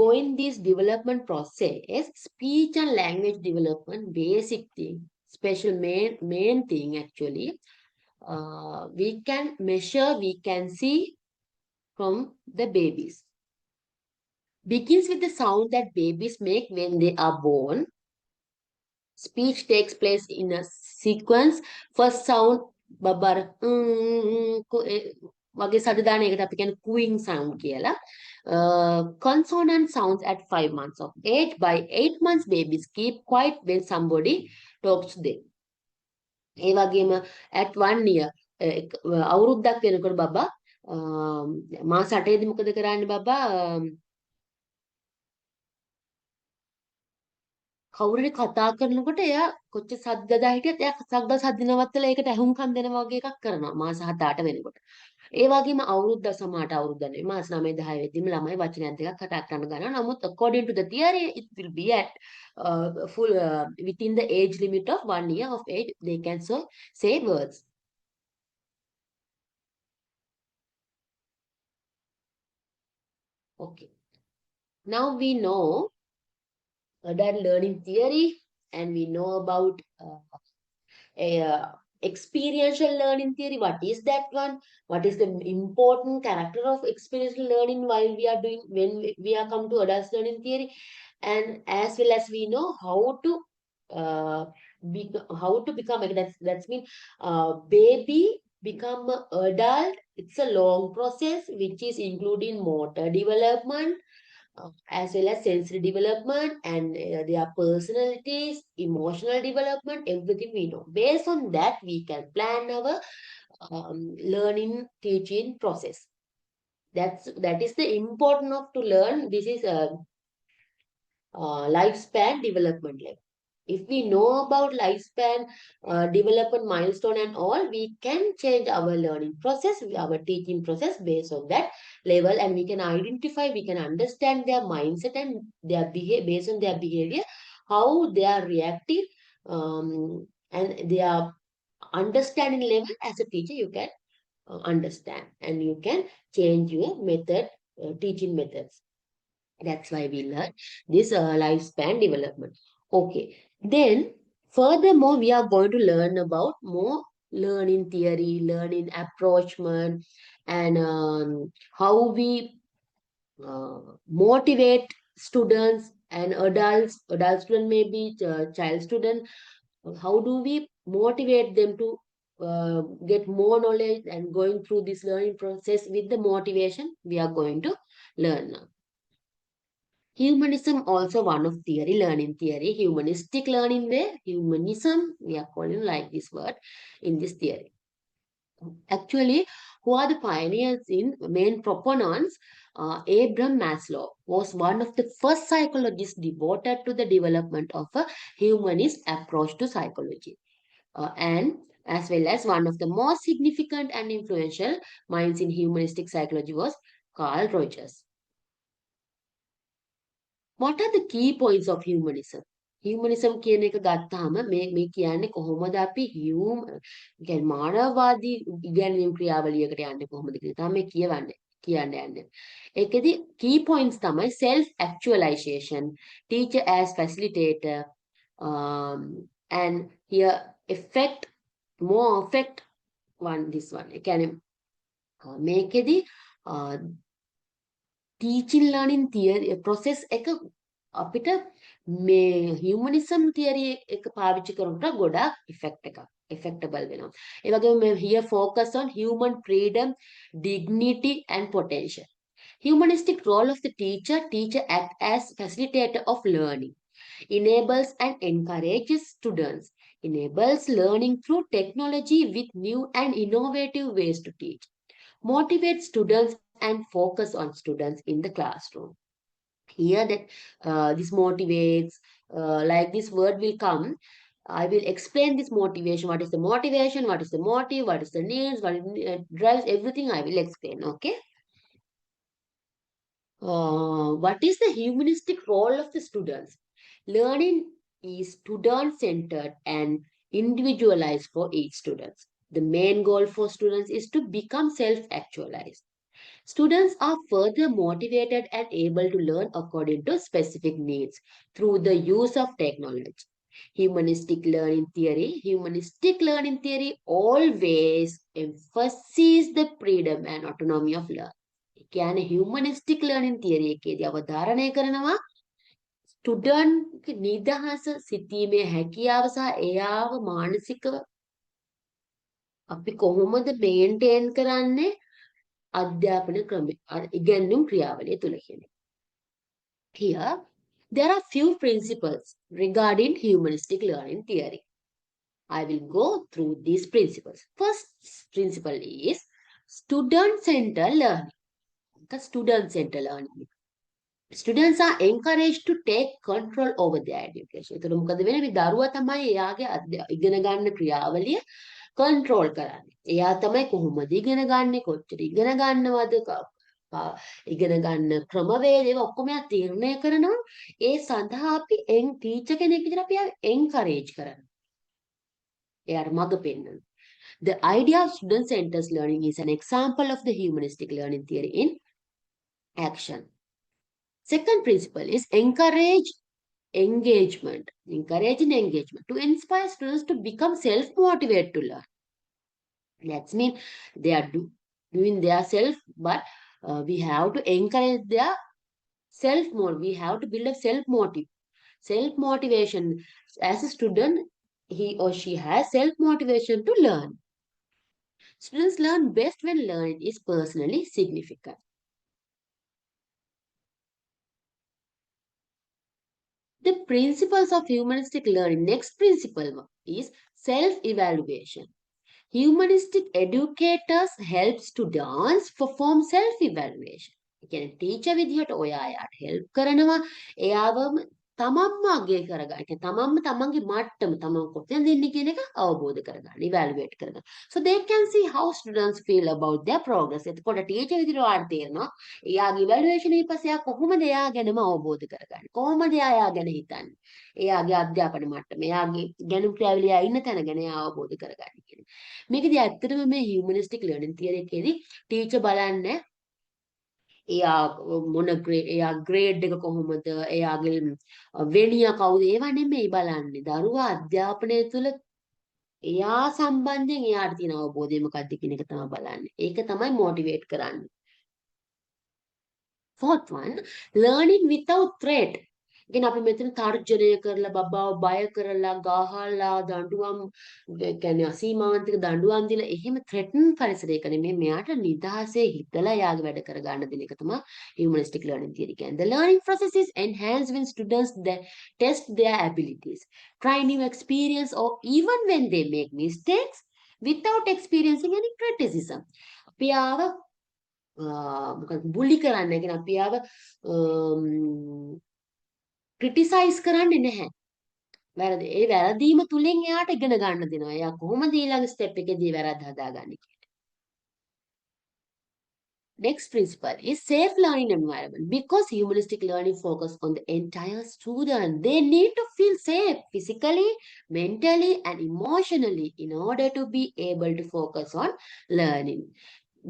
[SPEAKER 1] going this development process, speech and language development, basic thing, special main thing actually, we can measure, we can see from the babies. Begins with the sound that babies make when they are born. Speech takes place in a sequence. First sound, babar, වගේ සද දාන එකට අපි කියන්නේ cooing sound කියලා. Consonant sounds at 5 months of age. By 8 months, babies keep quiet when somebody talks to them. ඒ වගේම at 1 year අවුරුද්දක් වෙනකොට බබා මාස 8ේදී මොකද කරන්නේ බබා කවුරුරි කතා කරනකොට එයා කොච්චර සද්දද හිටියත් එයා සද්ද නවත්තලා ඒකට ඇහුම්කන් දෙනවා වගේ එකක් කරනවා මාස 7-8 වෙනකොට. ඒ වගේම අවුරුද්ද සමහරට අවුරුද්ද නෙවෙයි මාස 9-10 වෙද්දිම ළමයි වචනයක් දෙකක් කතා කරන්න ගන්නවා. නමුත් according to the theory it will be at full within the age limit of 1 year of age they can say words. Okay. Now we know adult learning theory and we know about experiential learning theory. What is that one? What is the important character of experiential learning while we are doing when we are come to adult learning theory, and as well as we know how to become that's mean baby become adult. It's a long process which is including motor development as well as sensory development and their personalities, emotional development, everything we know. Based on that, we can plan our learning, teaching process. That is the important of to learn. This is a lifespan development level. If we know about lifespan development milestone and all, we can change our learning process, our teaching process based on that level, and we can identify, we can understand their mindset and their behavior based on their behavior, how they are reactive, and their understanding level. As a teacher, you can understand and you can change your method, teaching methods. That's why we learn this lifespan development. Okay. Then, furthermore, we are going to learn about more learning theory, learning approachment, and how we motivate students and adults. Adult student may be child student. How do we motivate them to get more knowledge and going through this learning process with the motivation we are going to learn now. Humanism also one of theory, learning theory, humanistic learning way. Humanism, we are calling like this word in this theory. Actually, who are the pioneers in main proponents Abraham Maslow was one of the first psychologists devoted to the development of a humanist approach to psychology. And as well as one of the most significant and influential minds in humanistic psychology was Carl Rogers. What are the key points of humanism? Humanism කියන එක ගත්තාම මේ කියන්නේ කොහොමද අපි කියන්නේ මානවවාදී ඉගැන්වීම් ක්‍රියාවලියකට යන්නේ කොහොමද කියලා තමයි කියවන්නේ කියන්න යන්නේ. ඒකෙදි key points තමයි self actualization, teacher as facilitator, and here effect more effect this one. ඒ කියන්නේ මේකෙදි teaching learning theory process එක අපිට මේ humanism theory එක පාවිච්චි කරනකොට ගොඩාක් effectable වෙනවා. ඒ වගේම මේ here focus on human freedom, dignity and potential. Humanistic role of the teacher act as facilitator of learning, enables and encourages students, enables learning through technology with new and innovative ways to teach, motivate students and focus on students in the classroom. Here that this motivates, like this word will come. I will explain this motivation. What is the motivation? What is the motive? What is the needs? What drives everything? I will explain. Okay. What is the humanistic role of the students? Learning is student-centered and individualized for each student. The main goal for students is to become self-actualized. Students are further motivated and able to learn according to specific needs through the use of technology. Humanistic learning theory always emphasizes the freedom and autonomy of learning. කියන්නේ humanistic learning theory එකේදී අවධාරණය කරනවා student නිදහස සිටීමේ හැකියාව සහ එයාව මානසිකව අපි කොහොමද මේන්ටේන් කරන්නේ අධ්‍යාපන ක්‍රමය ඉගෙනුම් ක්‍රියාවලිය තුල කියන්නේ. Here there are few principles regarding humanistic learning theory. I will go through these principles. First principle is student-centered learning. Student-centered learning. Students are encouraged to take control over their education. ඒතර මොකද වෙන්නේ? මේ දරුවා තමයි එයාගේ ඉගෙන ගන්න ක්‍රියාවලිය control කරන්නේ. එයා තමයි කොහොමද ඉගෙන ගන්නේ, කොච්චර ඉගෙන ගන්නවද, ඉගෙන ගන්න ක්‍රමවේද ඒවා ඔක්කොම එයා තීරණය කරනවා. ඒ සඳහා අපි ටීචර් කෙනෙක් විදිහට අපි encourage කරනවා. එයාට මඟ පෙන්වනවා. The idea of student-centered learning is an example of the humanistic learning theory in action. Second principle is encouraging engagement to inspire students to become self-motivated to learn. That means they are doing their self, but we have to encourage their self-motive. We have to build a self-motivation. As a student, he or she has self-motivation to learn. Students learn best when learning is personally significant. The principles of humanistic learning. Next principle is self-evaluation. Humanistic educators help students perform self-evaluation. කියන්නේ teacher විදිහට ඔයා එයාට help කරනවා. එයාවම තමන්ම අගය කරගන්න. කියන්නේ තමන්ම තමන්ගේ මට්ටම තමන් කොතනද ඉන්නේ කියන එක අවබෝධ කරගන්න, evaluate කරගන්න. So they can see how students feel about their progress. එතකොට ටීචර් විදිහට ඔයාට තේරෙනවා එයාගේ evaluation එක පස්සේ එයා කොහොමද එයා ගැනම අවබෝධ කරගන්නේ. කොහොමද එයා ගැන හිතන්නේ. එයාගේ අධ්‍යාපන මට්ටම, එයාගේ ගැනුම් ක්‍රියාවලිය ඉන්න තැන ගැන එයා අවබෝධ කරගන්න කියන්නේ. මේකදී ඇත්තටම මේ humanistic learning theory එකේදී ටීචර් බලන්නේ එයා මොන එයා ග්‍රේඩ් එක කොහොමද, එයාගේ වෙනියා කවුද, ඒවා නෙමෙයි බලන්නේ. දරුවා අධ්‍යාපනය තුළ එයා සම්බන්ධයෙන් එයාට තියෙන අවබෝධය මොකක්ද කියන එක තමයි බලන්නේ. ඒක තමයි මොටිවේට් කරන්නේ. Fourth one, learning without threat. Again, අපි මෙතන තර්ජනය කරලා බබාව බය කරලා ගහලා දඬුවම් කියන්නේ අසීමාන්තික දඬුවම් දීලා එහෙම threaten පරිසරයක නෙමෙයි මෙයාට නිදහසේ හිතලා යාගේ වැඩ කර ගන්න දෙන එක තමයි humanistic learning theory කියන්නේ. The learning process is enhanced when students test their abilities, try new experience, or even when they make mistakes without experiencing any criticism. අපි ආව බුලි කරන්න. ඒ කියන්නේ අපි ආව ක්‍රිටිසයිස් කරන්නේ නැහැ. වැරදි. ඒ වැරදීම තුලින් එයාට ඉගෙන ගන්න දෙනවා. එයා කොහොමද ඊළඟ ස්ටෙප් එකේදී වැරද්ද හදාගන්නේ. Next principle is safe learning environment. Because humanistic learning focus on the entire student, they need to feel safe physically, mentally, and emotionally in order to be able to focus on learning.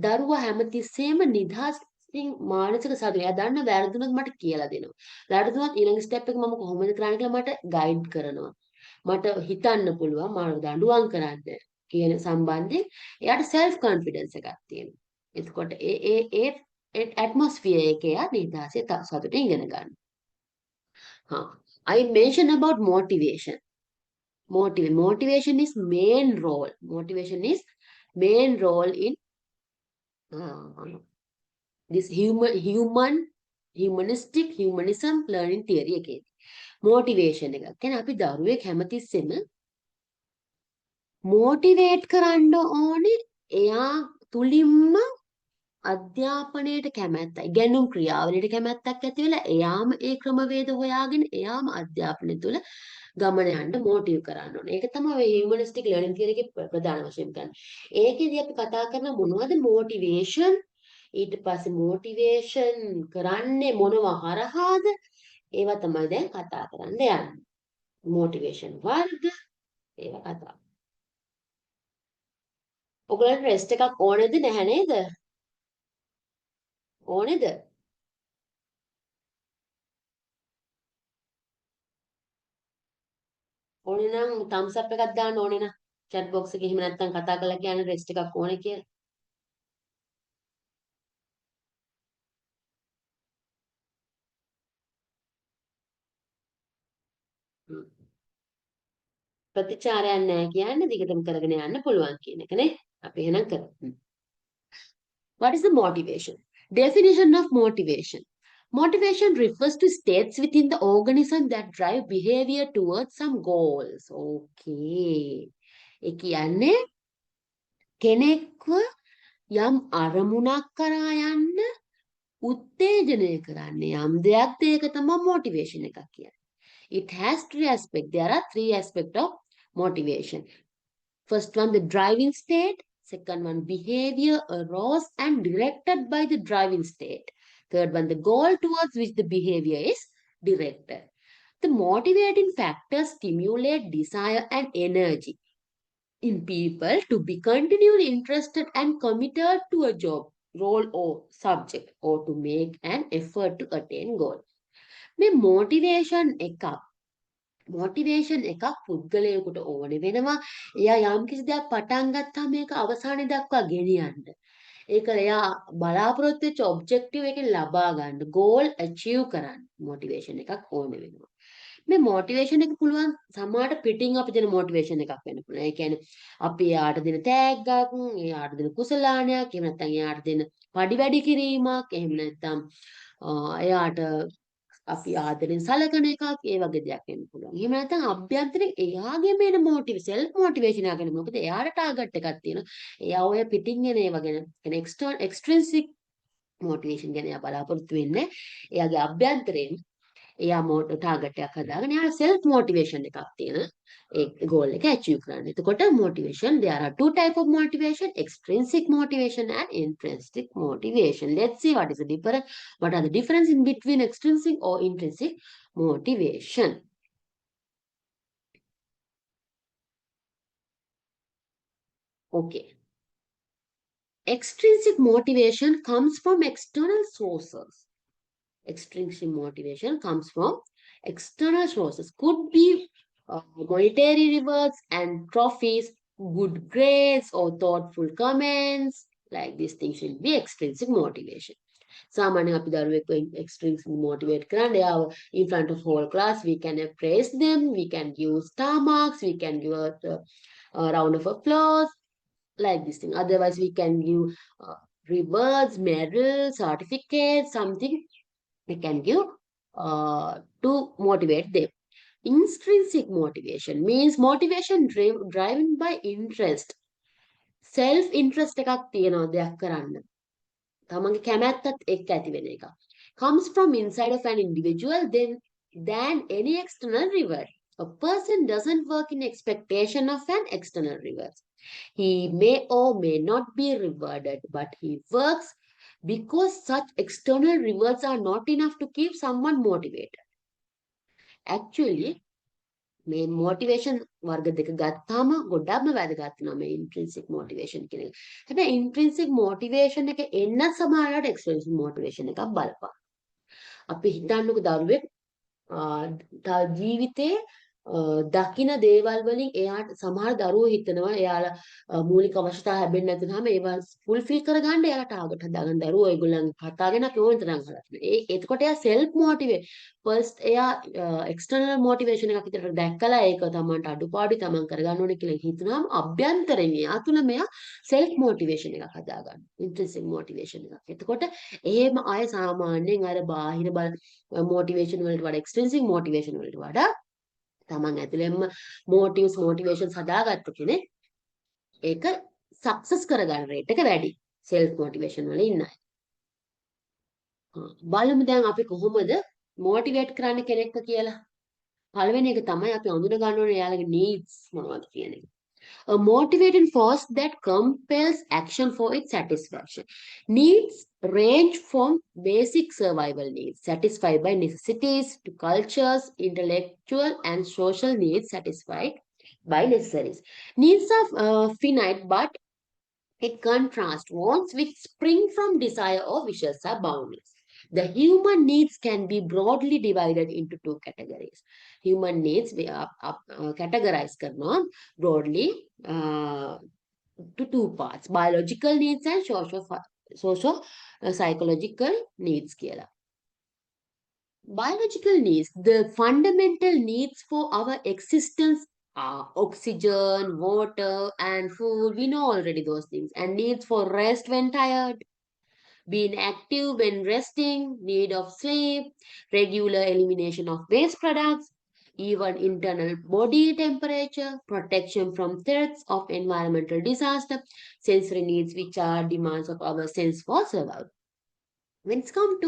[SPEAKER 1] දරුවා හැමතිස්සෙම නිදහසින් මානසික සතුට. එයා දන්න වැරදුනොත් මට කියලා දෙනවා. වැරදුනොත් ඊළඟ ස්ටෙප් එක මම කොහොමද කරන්නේ කියලා මට ගයිඩ් කරනවා. මට හිතන්න පුළුවන් මම දඬුවම් කරන්න කියන සම්බන්ධයෙන් එයාට self confidence එකක් තියෙනවා. එතකොට ඒ atmosphere එකේ යා නිදහසේ සතුටින් ඉගෙන ගන්න. I mentioned about motivation. Motivation is main role. Motivation is main role in this humanism learning theory එකේදී. motivation එක. කියන්නේ අපි දරුවෙක් හැමතිස්සෙම motivate කරන්න ඕනේ එයා තුලින්ම අධ්‍යාපනයට කැමැත්ත, ඉගෙනුම් ක්‍රියාවලියට කැමැත්තක් ඇති වෙලා එයාම ඒ ක්‍රමවේද හොයාගෙන එයාම අධ්‍යාපනය තුළ ගමන යන්න මොටිව් කරන්න ඕනේ. ඒක තමයි ඔය හියුමනිස්ටික් ලර්නින් තියරි එකේ ප්‍රධාන වශයෙන් ගන්න. ඒකෙදී අපි කතා කරන මොනවද මොටිවේෂන්, ඊට පස්සේ මොටිවේෂන් කරන්නේ මොනවා හරහාද? ඒවා තමයි දැන් කතා කරන්න යන්නේ. මොටිවේෂන් වර්ග ඒවා කතා. ඔයගොල්ලන්ට රෙස්ට් එකක් ඕනේද නැහැ නේද? ඕනේද? ඕනේ නම් thumbs up එකක් දාන්න ඕනේ නා chat box එකේ. එහෙම නැත්නම් කතා කරලා කියන්න රෙස්ට් එකක් ඕනේ කියලා. ප්‍රතිචාරයක් නැහැ කියන්නේ දිගටම කරගෙන යන්න පුළුවන් කියන එක නේ. අපි එහෙනම් කරමු. What is the motivation? Definition of motivation. Motivation refers to states within the organism that drive behavior towards some goals. Okay. ඒ කියන්නේ කෙනෙක්ව යම් අරමුණක් කරා යන්න උත්තේජනය කරන්නේ යම් දෙයක්ද ඒක තමයි motivation එකක් කියන්නේ. It has three aspects. There are three aspects of motivation. First one, the driving state. Second one, behavior arose and directed by the driving state. Third one, the goal towards which the behavior is directed. The motivating factors stimulate desire and energy in people to be continually interested and committed to a job, role or subject, or to make an effort to attain goal. මේ motivation එකක් පුද්ගලයෙකුට ඕනේ වෙනවා. එයා යම් කිසි දෙයක් පටන් ගත්තාම මේක අවසානයේ දක්වා ගෙනියන්න. ඒක එයා බලාපොරොත්තු වෙච්ච ඔබ්ජෙක්ටිව් එකෙන් ලබා ගන්න, goal achieve කරන්න motivation එකක් ඕනේ වෙනවා. මේ motivation එක පුළුවන් සමහරට පිටින් අපි දෙන motivation එකක් වෙන්න පුළුවන්. ඒ කියන්නේ අපි එයාට දෙන තෑග්ගක්, එයාට දෙන කුසලානයක්, එහෙම නැත්නම් එයාට දෙන පඩි වැඩි කිරීමක්, එහෙම නැත්නම් එයාට අපි ආදරෙන් සලකන එකක්, ඒ වගේ දෙයක් වෙන්න පුළුවන්. එහෙම නැත්නම් අභ්‍යන්තරින් එයාගේම එන self motivation එක ගැන. මොකද එයාට ටාගට් එකක් තියෙනවා. එයා ඔය පිටින් එන ඒවා ගැන කියන්නේ extrinsic motivation ගැන එයා බලාපොරොත්තු වෙන්නේ. එයාගේ අභ්‍යන්තරයෙන් එයා ටාගට් එකක් හදාගෙන එයාට self motivation එකක් තියෙන ඒ goal එක achieve කරන්න. එතකොට motivation, there are two type of motivation, extrinsic motivation and intrinsic motivation. Let's see what is the difference. What are the difference in between extrinsic or intrinsic motivation? Okay. Extrinsic motivation comes from external sources. Extrinsic motivation comes from external sources. Could be monetary rewards and trophies, good grades or thoughtful comments. Like these things will be extrinsic motivation. සාමාන්‍යයෙන් අපි දරුවෙක්ව extrinsic motivate කරන්න එයාව in front of whole class we can praise them, we can give star marks, we can give a round of applause, like this thing. Otherwise we can give rewards, medals, certificates, something we can give to motivate them. Intrinsic motivation means motivation driven by interest. Self interest එකක් තියෙනවා දෙයක් කරන්න. තමන්ගේ කැමැත්තත් එක්ක ඇති වෙන එක. Comes from inside of an individual than any external reward. A person doesn't work in expectation of an external reward. He may or may not be rewarded, but he works because such external rewards are not enough to keep someone motivated. Actually, මේ motivation වර්ග දෙක ගත්තාම ගොඩක්ම වැදගත් වෙනවා මේ intrinsic motivation කියන එක. හැබැයි ඉන්ට්‍රින්සික් මොටිවේෂන් එක එන්න සමහරවිට එක්ස්ට්‍රින්සික් මොටිවේෂන් එකක් බලපාන. අපි හිතන්නකො දරුවෙක් ජීවිතේ දකින දේවල් වලින් එයාට සමහර දරුවෝ හිතනවා එයාලා මූලික අවශ්‍යතා ලැබෙන්නේ නැතිනම් ඒවා ෆුල්ෆිල් කරගන්න එයාලා ටාගට් හදාගන්න දරුවෝ ඒගොල්ලන්ගේ කතාගෙන අපි ඕන තරම් කරලා එතකොට එයා සෙල්ෆ් මොටිවේට් ෆස්ට් එයා එක්ස්ටර්නල් මොටිවේෂන් එකක් විතර දැක්කලා ඒක තමන්ට අඩුපාඩු තමන් කරගන්න ඕනේ කියලා හිතනවාම අභ්‍යන්තරයෙන් එයා තුල මෙයා සෙල්ෆ් මොටිවේෂන් එකක් හදාගන්න ඉන්ට්‍රින්සික් මොටිවේෂන් එකක්. එතකොට එහෙම අය සාමාන්‍යයෙන් අර බාහිර මොටිවේෂන් වලට වඩා එක්ස්ට්‍රින්සික් මොටිවේෂන් වලට වඩා තමන් ඇතුළෙන්ම මොටිවේෂන්ස් හදාගත්ත කෙනෙක් ඒක සක්සස් කරගන්න රේට් එක වැඩි සෙල්ෆ් මොටිවේෂන් වල ඉන්න අය. බලමු දැන් අපි කොහොමද මොටිවේට් කරන්න කෙනෙක්ව කියලා. පළවෙනි එක තමයි අපි අඳුන ගන්න ඕනේ එයාලගේ needs මොනවද කියන එක. A motivating force that compels action for its satisfaction. Needs range from basic survival needs satisfied by necessities to cultures, intellectual and social needs satisfied by necessaries. Needs are finite, but in contrast, wants which spring from desire or wishes are boundless. The human needs can be broadly divided into two categories. Human needs we are categorized karna broadly to two parts: biological needs and social psychological needs කියලා. Biological needs, the fundamental needs for our existence are oxygen, water, and food. We know already those things. And needs for rest when tired, being active when resting, need of sleep, regular elimination of waste products, even internal body temperature, protection from threats of environmental disaster, sensory needs which are demands of our sense for survival. When it's come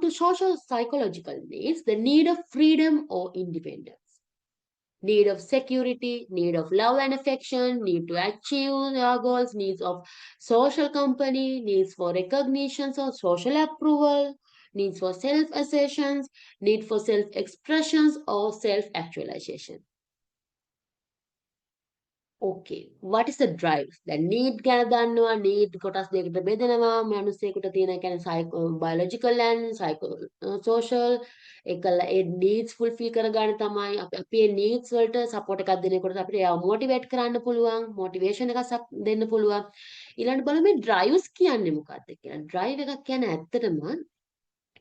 [SPEAKER 1] to social psychological needs, the need of freedom or independence, need of security, need of love and affection, need to achieve our goals, needs of social company, needs for recognitions or social approval, needs for self-assertions, need for self-expressions or self-actualization. Okay, what is the drive? The need ගැන දන්නවා, need කොටස් දෙකකට බෙදෙනවා. මිනිස්සෙකුට තියෙන කියන්නේ biological and social ඒකල ඒ needs fulfill කරගන්න තමයි අපි ඒ needs වලට support එකක් දෙනකොට අපිට ඒව motivate කරන්න පුළුවන්, motivation එකක් දෙන්න පුළුවන්. ඊළඟට බලමු මේ drives කියන්නේ මොකක්ද කියලා. drive එකක් කියන්නේ ඇත්තටම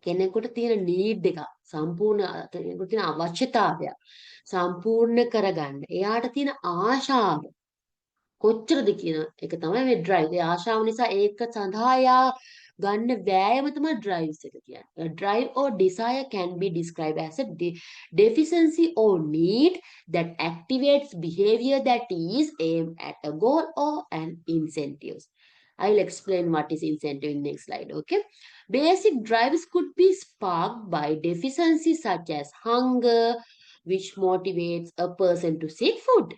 [SPEAKER 1] කෙනෙකුට තියෙන need එක සම්පූර්ණ කෙනෙකුට තියෙන අවශ්‍යතාවය සම්පූර්ණ කරගන්න. එයාට තියෙන ආශාව කොච්චරද කියන එක තමයි මේ drive. ඒ ආශාව නිසා ඒක සඳහා එයා ගන්න වෑයම තමයි drives එක කියන්නේ. A drive or desire can be described as a deficiency or need that activates behavior that is aimed at a goal or an incentives. I will explain what is incentive in next slide. Okay, basic drives could be sparked by deficiencies such as hunger, which motivates a person to seek food.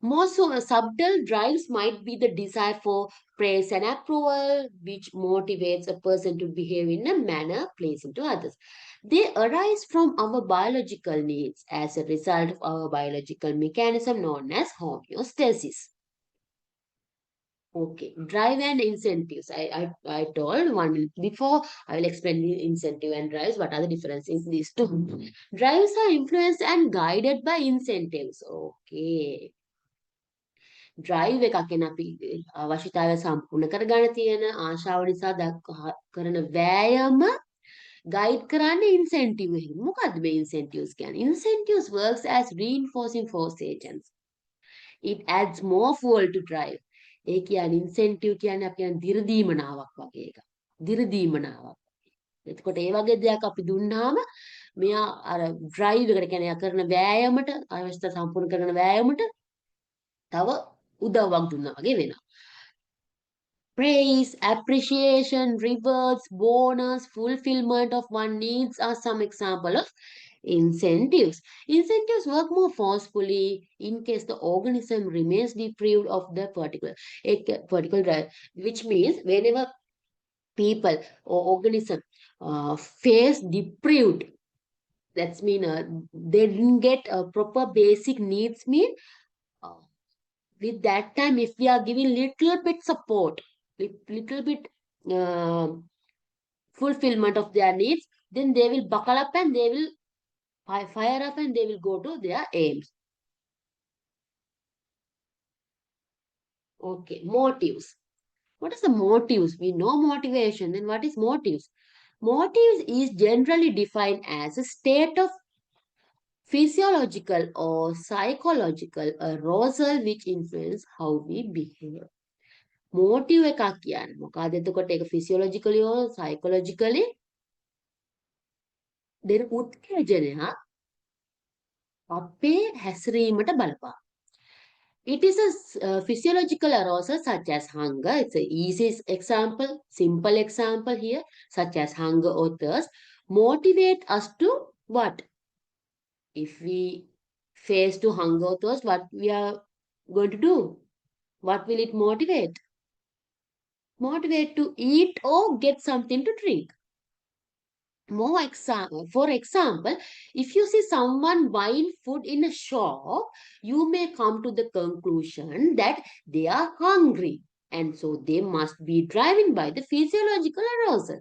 [SPEAKER 1] More subtle drives might be the desire for praise and approval, which motivates a person to behave in a manner pleasing to others. They arise from our biological needs as a result of our biological mechanism known as homeostasis. Okay, drive and incentives. I told one before. I will explain the incentive and drives. What are the differences in these two? Drives are influenced and guided by incentives. Okay. drive එකක් කියන අපි අවශ්‍යතාවය සම්පූර්ණ කරගන්න තියෙන ආශාව නිසා කරන වෑයම guide කරන්නේ incentive එකෙන්. මොකද්ද මේ incentives කියන්නේ? Incentives works as reinforcing force agents. It adds more fuel to drive. ඒ කියන්නේ incentive කියන්නේ අපි කියන දිරදීමනාවක් වගේ එකක්. දිරදීමනාවක්. එතකොට ඒ වගේ දෙයක් අපි දුන්නාම මෙයා අර drive එකට කියන්නේ කරන වෑයමට අවශ්‍යතාව සම්පූර්ණ කරන වෑයමට තව උදව්වක් දුන්නා වගේ වෙනවා. Praise, appreciation, rewards, bonus, fulfillment of one needs are some example of incentives. Incentives work more forcefully in case the organism remains deprived of the particular drive, which means whenever people or organism face deprived, that's mean they didn't get proper basic needs, mean uh, with that time if we are giving little bit support, little bit uh, fulfillment of their needs, then they will buckle up and they will fire up and they will go to their aims. Okay, motives. What is the motives? We know motivation. Then what is motives? Motives is generally defined as a state of physiological or psychological arousal which influence how we behave. Motive එකක් කියන්නේ මොකක්ද? එතකොට ඒක physiologically or psychologically දෙන උත්තේජනයක් අපේ හැසිරීමට බලපාන. It is a physiological arousal such as hunger. It's an easy example, simple example here, such as hunger or thirst. Motivate us to what? If we face to hunger or thirst, what we are going to do? What will it motivate? Motivate to eat or get something to drink. For example, if you see someone buying food in a shop, you may come to the conclusion that they are hungry and so they must be driven by the physiological arousal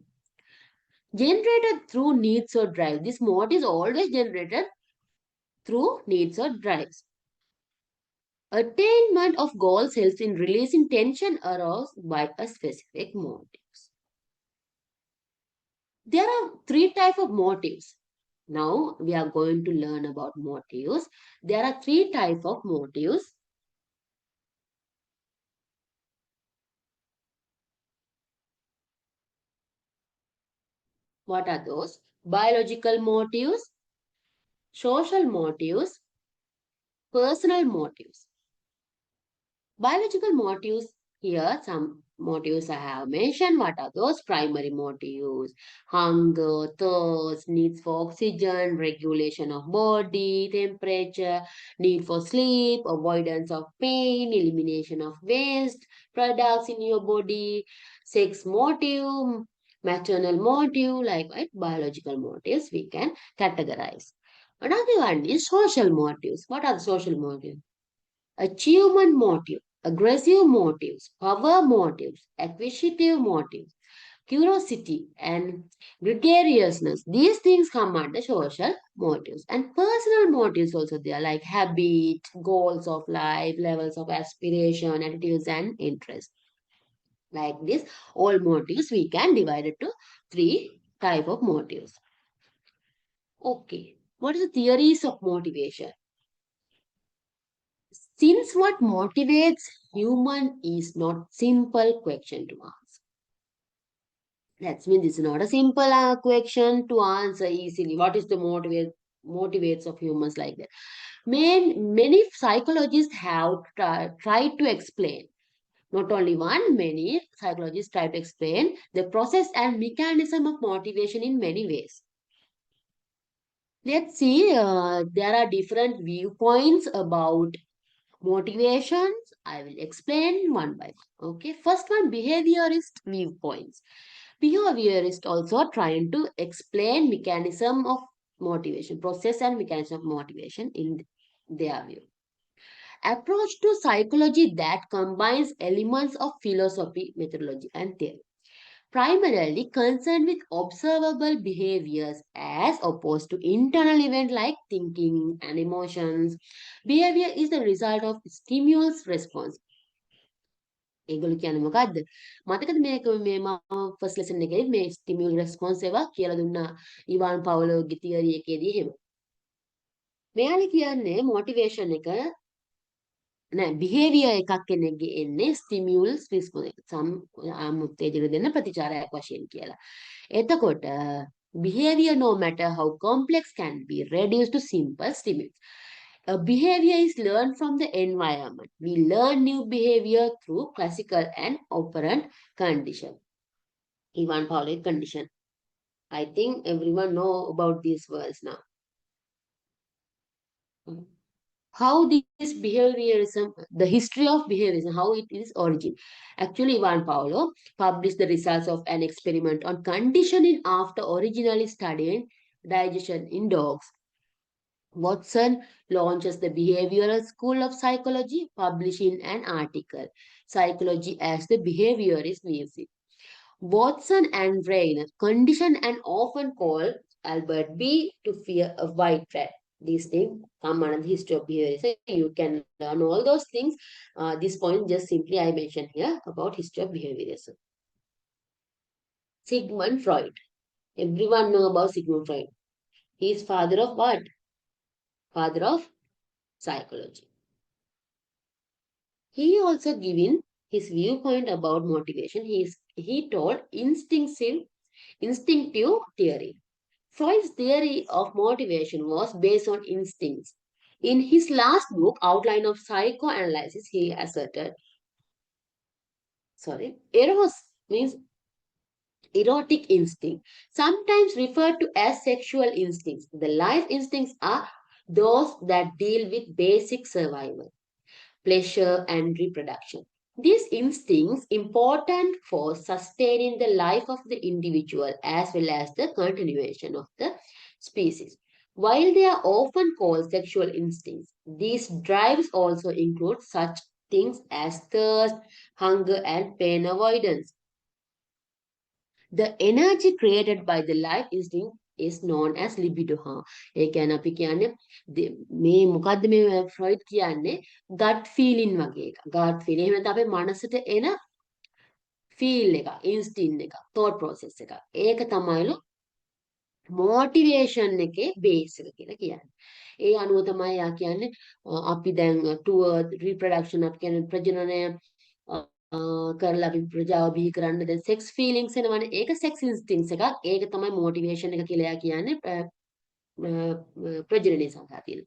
[SPEAKER 1] generated through needs or drive. This mode is always generated through needs or drives. Attainment of goals helps in releasing tension aroused by a specific motives. There are three types of motives. Now we are going to learn about motives. There are three types of motives. What are those? Biological motives, social motives, personal motives. Biological motives, here some motives I have mentioned. What are those? Primary motives: hunger, thirst, needs for oxygen, regulation of body temperature, need for sleep, avoidance of pain, elimination of waste products in your body, sex motive, maternal motive, like right, biological motives we can categorize. Another one is social motives. What are the social motives? Achievement motive, aggressive motives, power motives, acquisitive motives, curiosity, and gregariousness. These things come under social motives. And personal motives also there, like habit, goals of life, levels of aspiration, attitudes, and interests. Like this, all motives we can divide it to three type of motives. Okay, what is the theories of motivation? Since what motivates human is not simple question to answer. That means this is not a simple question to answer easily. What is the motivates of humans like that? Many psychologists have tried to explain. Not only one, many psychologists try to explain the process and mechanism of motivation in many ways. Let's see, there are different viewpoints about motivations. I will explain one by one. Okay, first one, behaviorist viewpoints. Behaviorists also trying to explain mechanism of motivation, process and mechanism of motivation in their view. Approach to psychology that combines elements of philosophy, methodology, and theory. Primarily concerned with observable behaviors as opposed to internal events like thinking and emotions. Behavior is the result of stimulus response. ඒගොල්ලෝ කියන්නේ මොකද්ද? මතකද මේක මම first lesson එකේදී මේ ස්ටිමියුල් response ඒවා කියලා දුන්නා ඉවාන් පවුලෝගේ තියරි එකේදී එහෙම. මෙයාලා කියන්නේ මොටිවේෂන් එක නෑ බිහේවියර් එකක් කෙනෙක්ගේ එන්නේ ස්ටිමියුල්ස් රෙස්පොන්ස් එක. උත්තේජන දෙන්න ප්‍රතිචාරයක් වශයෙන් කියලා. එතකොට behavior, no matter how complex, can be reduced to simple stimulus. behavior is learned from the environment. We learn new behavior through classical and operant condition. Ivan Pavlov condition. I think everyone know about these words now. How this behaviorism, the history of behaviorism, how it is origin. Actually, Ivan Paulo published the results of an experiment on conditioning after originally studying digestion in dogs. Watson launches the Behavioral School of Psychology, publishing an article, Psychology as the Behaviorist Music. Watson and Rain condition and often call Albert B to fear a white rat. These things come under the history of behaviorism. You can learn all those things. This point just simply I mentioned here about history of behaviorism. Sigmund Freud. Everyone know about Sigmund Freud. He is father of what? Father of psychology. He also given his viewpoint about motivation. He told instinctive theory. Freud's theory of motivation was based on instincts. In his last book, Outline of Psychoanalysis, he asserted, eros means erotic instinct, sometimes referred to as sexual instincts. The life instincts are those that deal with basic survival, pleasure, and reproduction. These instincts important for sustaining the life of the individual as well as the continuation of the species. While they are often called sexual instincts, these drives also include such things as thirst, hunger, and pain avoidance. The energy created by the life instinct is known as libido. ඒ කියන්නේ අපි කියන්නේ මේ මොකද්ද මේ Freud කියන්නේ gut feeling වගේ එක. gut feeling එහෙම නැත්නම් අපේ මනසට එන feel එක, instinct එක, thought process එක. ඒක තමයිලු motivation එකේ base එක කියලා කියන්නේ. ඒ අනුව තමයි යා කියන්නේ අපි දැන් toward reproduction අපි කියන්නේ ප්‍රජනනය කරලා අපි ප්‍රජාව බිහි කරන්න දැන් sex feelings එනවනේ ඒක sex instincts එකක් ඒක තමයි motivation එක කියලා යා කියන්නේ ප්‍රජනනය සඳහා තියෙන.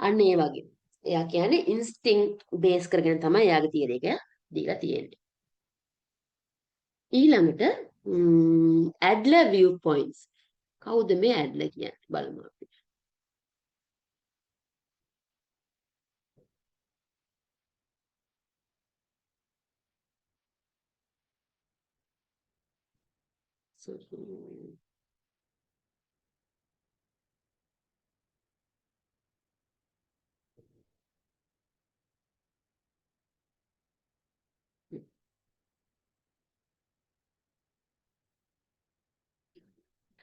[SPEAKER 1] අන්න ඒ වගේ. එයා කියන්නේ instinct base කරගෙන තමයි එයාගේ තියෙන එක දීලා තියෙන්නේ. ඊළඟට Adler viewpoints. කවුද මේ Adler කියන්නේ? බලමු අපි.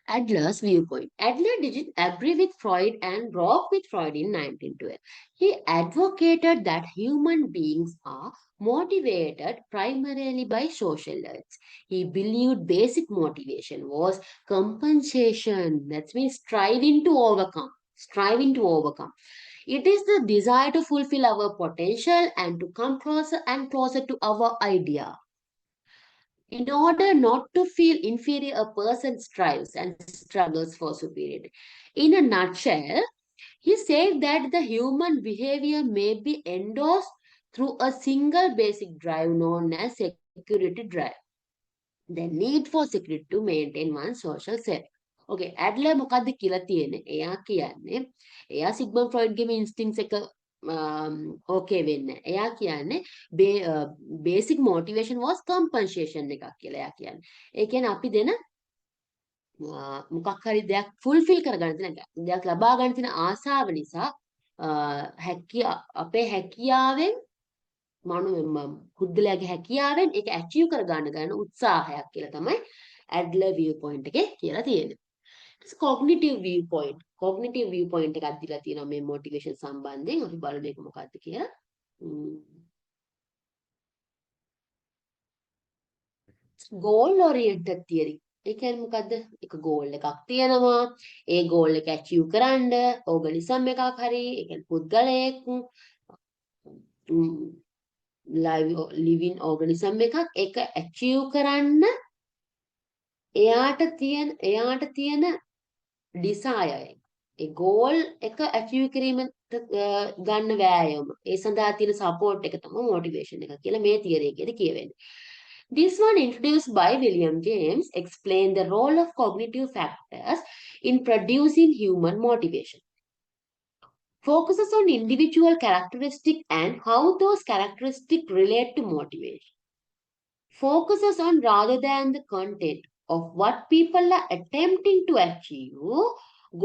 [SPEAKER 1] Adler's viewpoint. Adler didn't agree with Freud and broke with Freud in 1912. He advocated that human beings are motivated primarily by social urges. He believed basic motivation was compensation. That means striving to overcome. Striving to overcome. It is the desire to fulfill our potential and to come closer and closer to our idea. In order not to feel inferior, a person strives and struggles for superiority. In a nutshell, he said that the human behavior may be endorsed through a single basic drive known as security drive. The need for security to maintain one's social self. Okay, Adler මොකද්ද කියලා තියෙන්නේ? එයා කියන්නේ එයා Sigmund ෆ්‍රොයිඩ්ගේ ඉන්ස්ටින්ක්ට්ස් එක ඕකේ වෙන්නේ. එයා කියන්නේ basic motivation was compensation එකක් කියලා එයා කියන්නේ. ඒ කියන්නේ අපි දෙන මොකක් හරි දෙයක් fulfill කරගන්න තියෙන දෙයක් ලබා ගන්න තියෙන ආසාව නිසා අපේ හැකියාවෙන් පුද්ගලයාගේ හැකියාවෙන් ඒක achieve කරගන්න ගන්න උත්සාහයක් කියලා තමයි Adler viewpoint එකේ කියලා තියෙන්නේ. Cognitive viewpoint. Cognitive viewpoint එකක් දීලා තියෙනවා මේ motivation සම්බන්ධයෙන්. අපි බලමු මේක මොකක්ද කියලා. Goal oriented theory. ඒ කියන්නේ මොකද්ද? එක goal එකක් තියෙනවා. ඒ goal එක achieve කරන්න organism එකක් හරි, ඒ කියන්නේ පුද්ගලයෙක් living organism එකක් ඒක achieve කරන්න එයාට තියෙන desire ඒ goal එක achieve කිරීම ගන්න වෑයම. ඒ සඳහා තියෙන support එක තමයි motivation එක කියලා මේ theory එකේදී කියවෙන්නේ. This one introduced by William James explained the role of cognitive factors in producing human motivation. Focuses on individual characteristics and how those characteristics relate to motivation. Focuses on rather than the content of what people are attempting to achieve.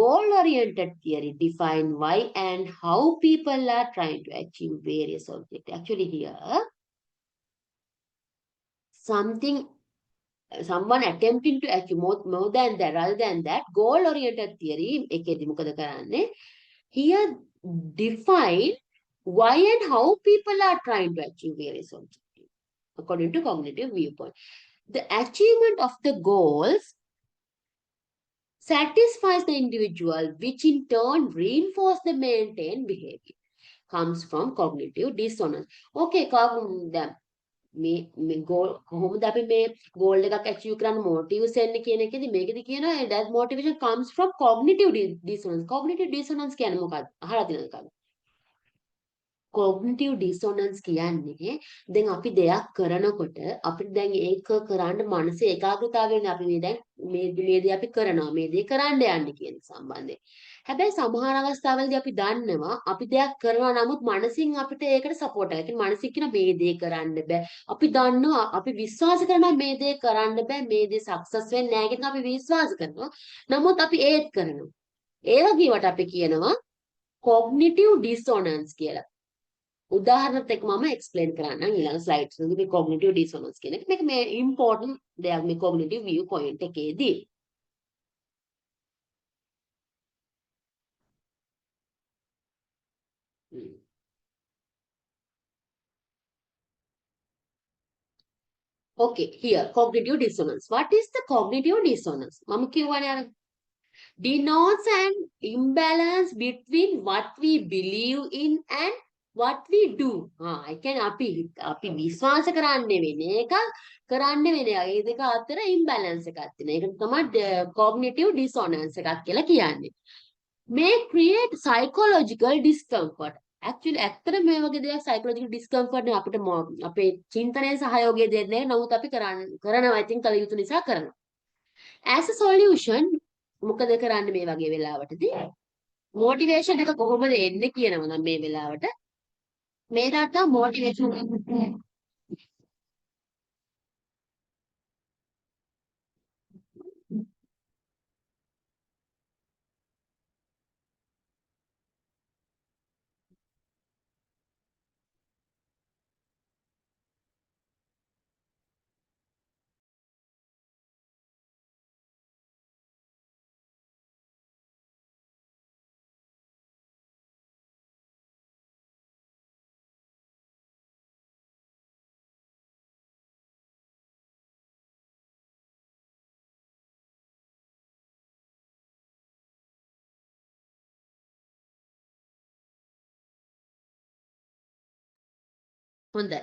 [SPEAKER 1] Goal-oriented theory define why and how people are trying to achieve various objectives. Actually here, someone attempting to achieve more than that, rather than that, goal-oriented theory, එකේදී මොකද කරන්නේ? Here define why and how people are trying to achieve various objectives according to cognitive viewpoint. The achievement of the goals satisfies the individual, which in turn reinforce the maintained behavior. Comes from cognitive dissonance. Okay, මේ goal කොහොමද අපි මේ goal එකක් achieve කරන්න motives එන්නේ කියන එකේදී මේකෙදි කියනවා that motivation comes from cognitive dissonance. Cognitive dissonance කියන්නේ මොකක්ද? අහලා තියෙනවද කවුද? cognitive dissonance කියන්නේ දැන් අපි දෙයක් කරනකොට අපිට දැන් ඒක කරන්න මනසේ ඒකාග්‍රතාවය වෙන අපි මේ දැන් මේ දේ අපි කරනවා මේ දේ කරන්න යන්නේ කියන සම්බන්ධයෙන්. හැබැයි සමහර අවස්ථාවලදී අපි දන්නවා අපි දෙයක් කරනවා නමුත් මනසින් අපිට ඒකට සපෝට් එකක්. ඒ කියන්නේ මනසින් කියන මේ දේ කරන්න බෑ. අපි දන්නවා අපි විශ්වාස කරනවා මේ දේ කරන්න බෑ මේ දේ සක්සස් වෙන්නේ නැහැ කියන අපි විශ්වාස කරනවා. නමුත් අපි ඒත් කරනවා. ඒ වගේවට අපි කියනවා cognitive dissonance කියලා. උදාහරණයක් එක්ක මම එක්ස්ප්ලেইন කරන්නම් ඊළඟ ස්ලයිඩ්ස් වලදී මේ cognitive dissonance කියන එක. මේක මේ important දෙයක් මේ cognitive view point එකේදී. Okay, here cognitive dissonance. What is the cognitive dissonance? මම කියවනේ අර denotes an imbalance between what we believe in and what we do. ඒ කියන්නේ අපි විශ්වාස කරන්නේ වෙන එක කරන්නේ වෙන එක. ඒ දෙක අතර imbalance එකක් තියෙනවා. ඒකට තමයි cognitive dissonance එකක් කියලා කියන්නේ. May create psychological discomfort. Actually ඇත්තට මේ වගේ දෙයක් psychological discomfort නේ අපිට අපේ චින්තනයේ සහයෝගය දෙන්නේ. නමුත් අපි කරනවා ඉතින් කල යුතු නිසා කරනවා. As a solution මොකද කරන්නේ මේ වගේ වෙලාවටදී? motivation එක කොහොමද එන්නේ කියනවා නම් මේ වෙලාවට මේ රටා motivation හොඳයි.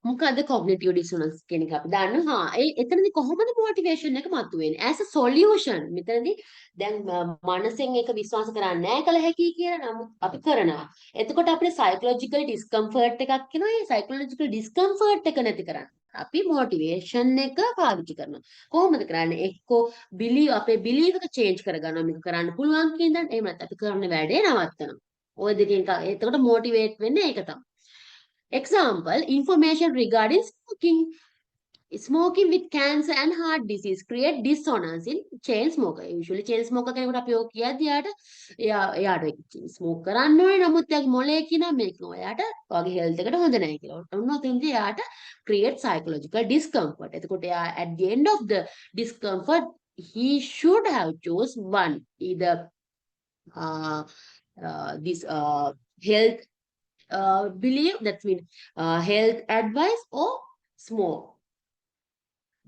[SPEAKER 1] මොකද cognitive dissonance කියන එක අපි දන්නවා. එතනදී කොහොමද motivation එක මතුවෙන්නේ? As a solution මෙතනදී දැන් මනසෙන් ඒක විශ්වාස කරන්නේ නැහැ කල හැකි කියලා නමුත් අපි කරනවා. එතකොට අපිට psychological discomfort එකක් එනවා. ඒ psychological discomfort එක නැති කරන්න අපි motivation එක පාවිච්චි කරනවා. කොහොමද කරන්නේ? එක්කෝ අපේ belief එක change කරගන්නවා. මේක කරන්න පුළුවන් කියන දා එහෙම නැත්නම් අපි කරන වැඩේ නවත්තනවා. ওই දෙකෙන් එතකොට motivate වෙන්නේ ඒක තමයි. Example, information regarding smoking. Smoking with cancer and heart disease create dissonance in chain smoker. Usually chain smoker කෙනෙකුට අපි ඔය කියද්දි එයාට smoke කරන්න ඕනේ නමුත් එයාගේ මොලේ කියනවා මේක ඔයාට ඔයාගේ health එකට හොඳ නැහැ කියලා. ඔන්න ඔතෙන්දී එයාට create psychological discomfort. එතකොට එයා at the end of the discomfort he should have chose one either this health believe that means health advice or smoke.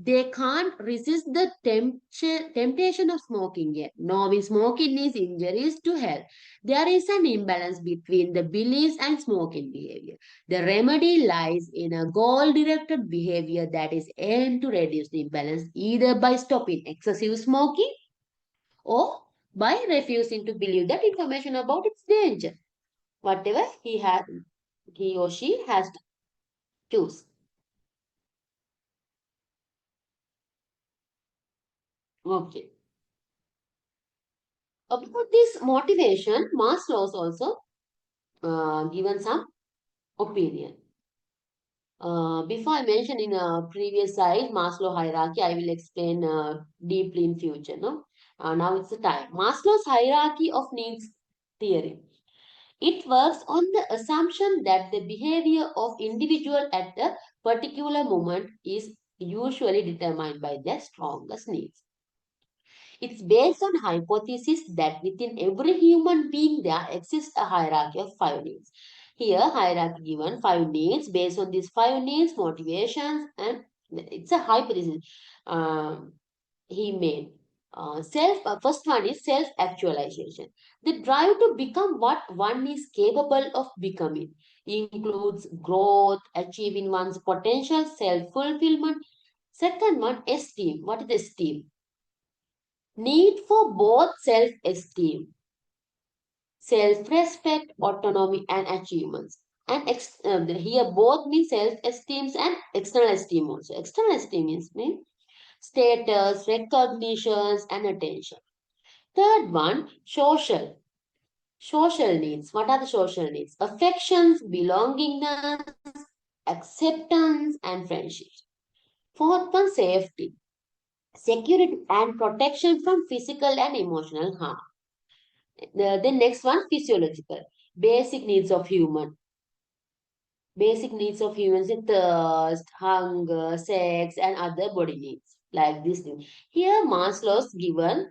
[SPEAKER 1] They can't resist the temptation of smoking yet. Knowing smoking is injurious to health. There is an imbalance between the beliefs and smoking behavior. The remedy lies in a goal-directed behavior that is aimed to reduce the imbalance either by stopping excessive smoking or by refusing to believe that information about its danger. whatever he or she has to choose. Okay. About this motivation, Maslow's also given some opinion. Before I mentioned in a previous slide, Maslow hierarchy, I will explain deeply in future. No, now it's the time. Maslow's hierarchy of needs theory. It works on the assumption that the behavior of individual at a particular moment is usually determined by their strongest needs. It's based on hypothesis that within every human being there exists a hierarchy of 5 needs. Here, hierarchy given 5 needs. Based on these 5 needs, motivations, and it's a hypothesis he made. First one is self-actualization. The drive to become what one is capable of becoming includes growth, achieving one's potential, self-fulfillment. Second one, esteem. What is esteem? Need for both self-esteem, self-respect, autonomy, and achievements. And here both mean self-esteem and external esteem also. External esteem means status, recognitions, and attention. Third one, social. Social needs. What are the social needs? Affections, belongingness, acceptance, and friendships. Fourth one, safety. Security and protection from physical and emotional harm. The next one, physiological. Basic needs of human. Basic needs of humans is thirst, hunger, sex, and other body needs. Like this thing. Here, Maslow's given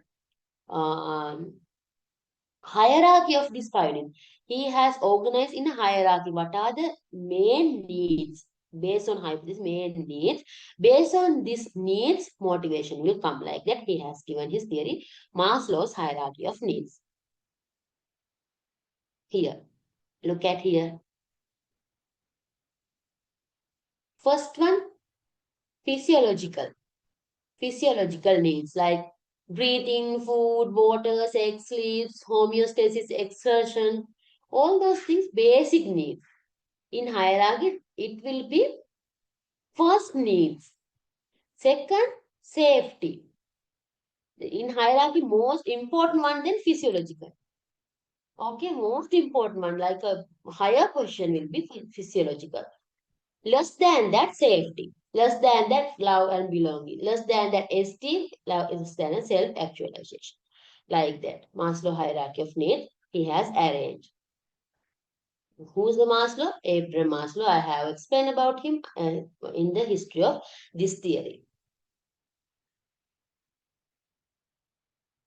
[SPEAKER 1] hierarchy of this 5 needs. He has organized in a hierarchy. What are the main needs? Based on hypothesis, main needs. Based on these needs, motivation will come like that. He has given his theory, Maslow's hierarchy of needs. Here, look at here. First one, physiological. Physiological needs like breathing, food, water, sex, sleeps, homeostasis, exertion, all those things, basic needs. In hierarchy, it will be first needs. Second, safety. In hierarchy, most important one then physiological. Okay, most important one, like a higher position will be physiological. Less than that, safety. Less than that, love and belonging. Less than that, esteem. Less than self-actualization. Like that. Maslow hierarchy of needs he has arranged. Who's the Maslow? Abraham Maslow. I have explained about him in the history of this theory.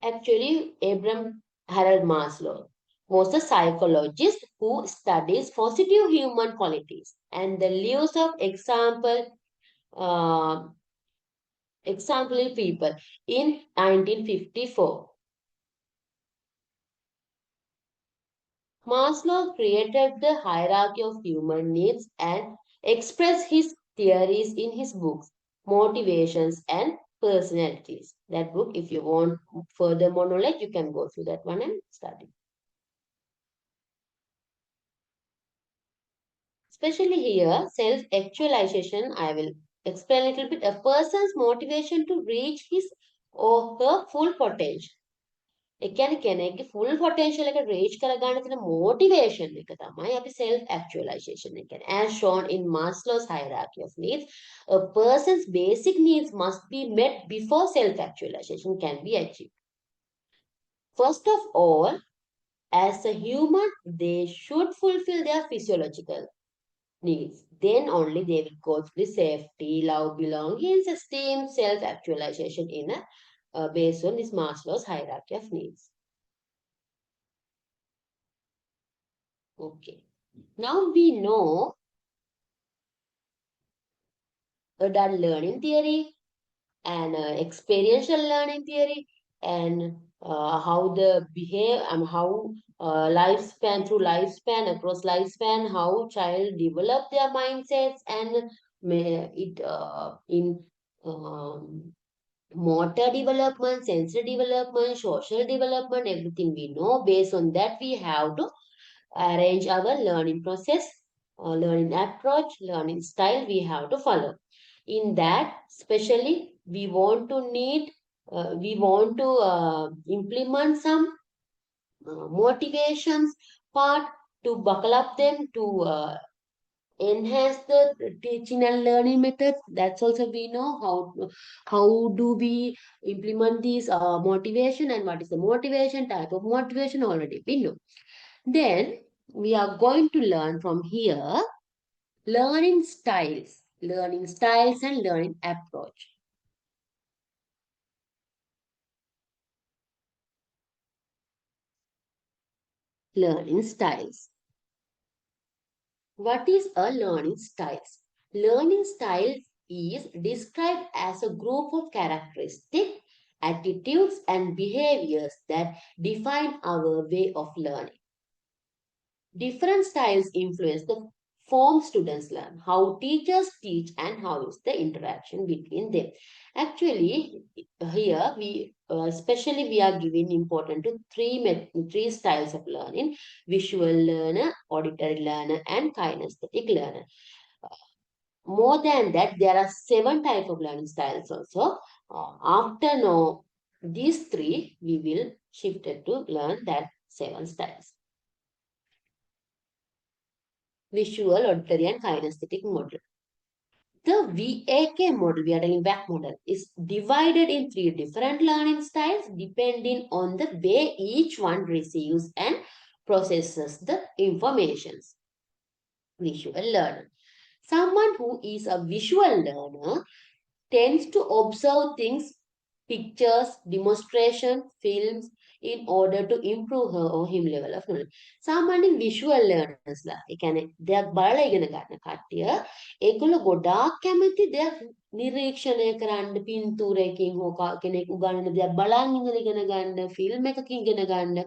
[SPEAKER 1] Actually, Abraham Harold Maslow was a psychologist who studies positive human qualities and the lives of uh, example people in 1954. Maslow created the hierarchy of human needs and expressed his theories in his books, Motivations and Personalities. That book, if you want further more knowledge, you can go through that one and study. Especially here, self-actualization, I will explain a little bit. A person's motivation to reach his or her full potential. ඒ කියන්නේ කෙනෙක්ගේ full potential එක reach කරගන්න තියෙන motivation එක තමයි අපි self actualization එක කියන්නේ. As shown in Maslow's hierarchy of needs, a person's basic needs must be met before self actualization can be achieved. First of all, as a human, they should fulfill their physiological needs. Then only they will go through the safety, love, belonging, esteem, self actualization in a based on this Maslow's hierarchy of needs. Okay. Now we know adult learning theory and experiential learning theory and how the behave and how lifespan through lifespan across lifespan how child develop their mindsets and it in motor development, sensory development, social development, everything we know. Based on that, we have to arrange our learning process, learning approach, learning style we have to follow. In that, especially, we want to implement some motivations part to buckle up them to enhance the teaching and learning methods. That's also we know how do we implement these motivation, and what is the motivation, type of motivation already we know. Then we are going to learn from here learning styles and learning approach. Learning styles. What is a learning styles? Learning styles is described as a group of characteristics, attitudes, and behaviors that define our way of learning. Different styles influence the form students learn, how teachers teach, and how is the interaction between them. Actually, here especially we are giving important to three styles of learning: visual learner, auditory learner, and kinesthetic learner. More than that, there are 7 types of learning styles also. After know these 3, we will shift it to learn that 7 styles. Visual, auditory, and kinesthetic model. The VAK model, we are telling VAK model, is divided in 3 different learning styles depending on the way each one receives and processes the informations. Visual learner. Someone who is a visual learner tends to observe things, pictures, demonstration, films in order to improve her or him level of knowledge. සාමාන්‍යයෙන් visual learners ලා. ඒ කියන්නේ දෙයක් බලලා ඉගෙන ගන්න කට්ටිය ඒගොල්ලෝ ගොඩාක් කැමති දෙයක් නිරීක්ෂණය කරන්න පින්තූරයකින් හෝ කෙනෙක් උගන්වන දෙයක් බලන් ඉගෙන ගන්න ෆිල්ම් එකකින් ඉගෙන ගන්න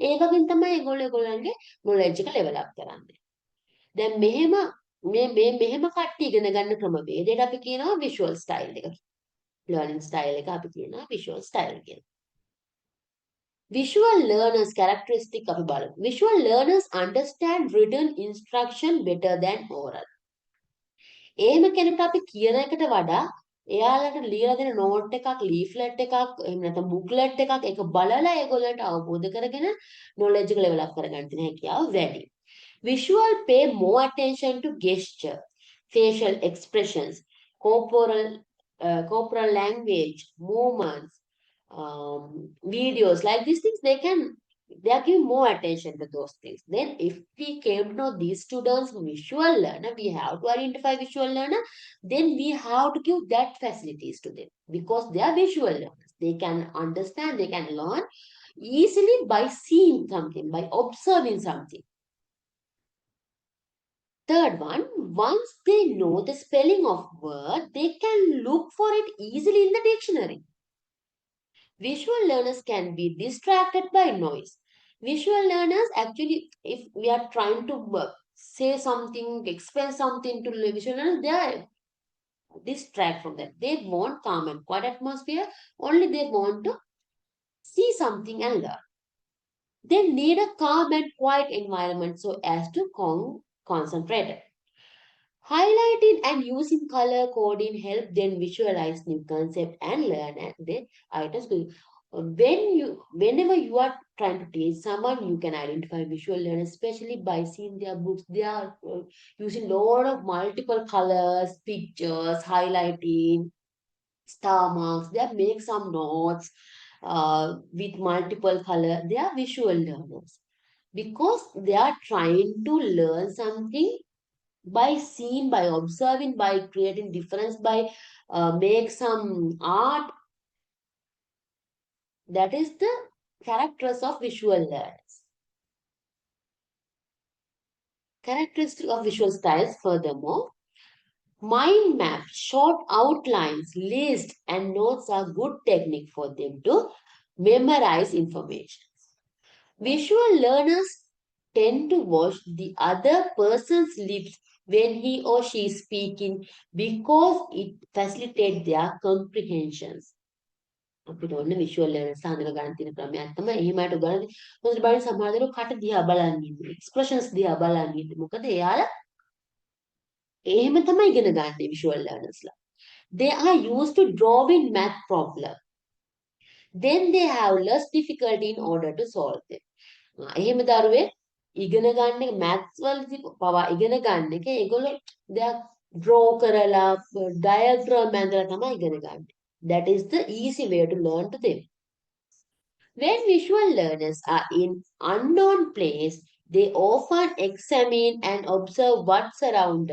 [SPEAKER 1] ඒ වගේ තමයි ඒගොල්ලෝ ඒගොල්ලන්ගේ knowledge එක level up කරන්නේ. දැන් මෙහෙම කට්ටිය ඉගෙන ගන්න ක්‍රමවේදයට අපි කියනවා visual style එක. learning style එක අපි කියනවා visual style කියලා. Visual learners characteristic අපි බලමු. Visual learners understand written instruction better than oral. එහෙම කෙනෙකුට අපි කියන එකට වඩා එයාලට ලියලා දෙන නෝට් එකක්, ලීෆ්ලට් එකක්, එහෙම නැත්නම් බුක්ලට් එකක් ඒක බලලා ඒගොල්ලන්ට අවබෝධ කරගෙන knowledge එක level up කරගන්න තියෙන හැකියාව වැඩි. Visual pay more attention to gesture, facial expressions, corporal language, movements, videos like these things. They are giving more attention to those things. Then if we came to know these students visual learner, we have to identify visual learner, then we have to give that facilities to them because they are visual learners. They can understand, they can learn easily by seeing something, by observing something. Third one, once they know the spelling of word, they can look for it easily in the dictionary. Visual learners can be distracted by noise. Visual learners actually, if we are trying to say something, explain something to the visual learners, they are distracted from that. They want calm and quiet atmosphere. Only they want to see something and learn. They need a calm and quiet environment so as to concentrate. Highlighting and using color coding help them visualize new concept and learn at the items. Whenever you are trying to teach someone, you can identify visual learners, especially by seeing their books. They are using a lot of multiple colors, pictures, highlighting, star marks. They make some notes with multiple color. They are visual learners because they are trying to learn something by seeing, by observing, by creating difference, by make some art. That is the characters of visual learners. Characteristic of visual styles, furthermore, mind maps, short outlines, lists, and notes are good technique for them to memorize information. Visual learners tend to watch the other person's lips when he or she is speaking because it facilitates their comprehensions. අපිට ඔන්න visual learners හඳුනා ගන්න තියෙන ක්‍රමයක් තමයි එහෙමකට උගන්වන්නේ. මොකද බලන්න සමහර දරුවෝ කට දිහා බලන් ඉන්නේ. එක්ස්ප්‍රෙෂන්ස් දිහා බලන් ඉන්නේ. මොකද එයාලා එහෙම තමයි ඉගෙන ගන්න visual ලර්නර්ස්ලා. They are used to drawing math problem. Then they have less difficulty in order to solve them. එහෙම දරුවේ ඉගෙන ගන්න එක maths වලදී පවා ඉගෙන ගන්න එක ඒගොල්ලෝ දෙයක් draw කරලා diagram ඇඳලා තමයි ඉගෙන ගන්න. That is the easy way to learn to them. When visual learners are in unknown place, they often examine and observe what surrounds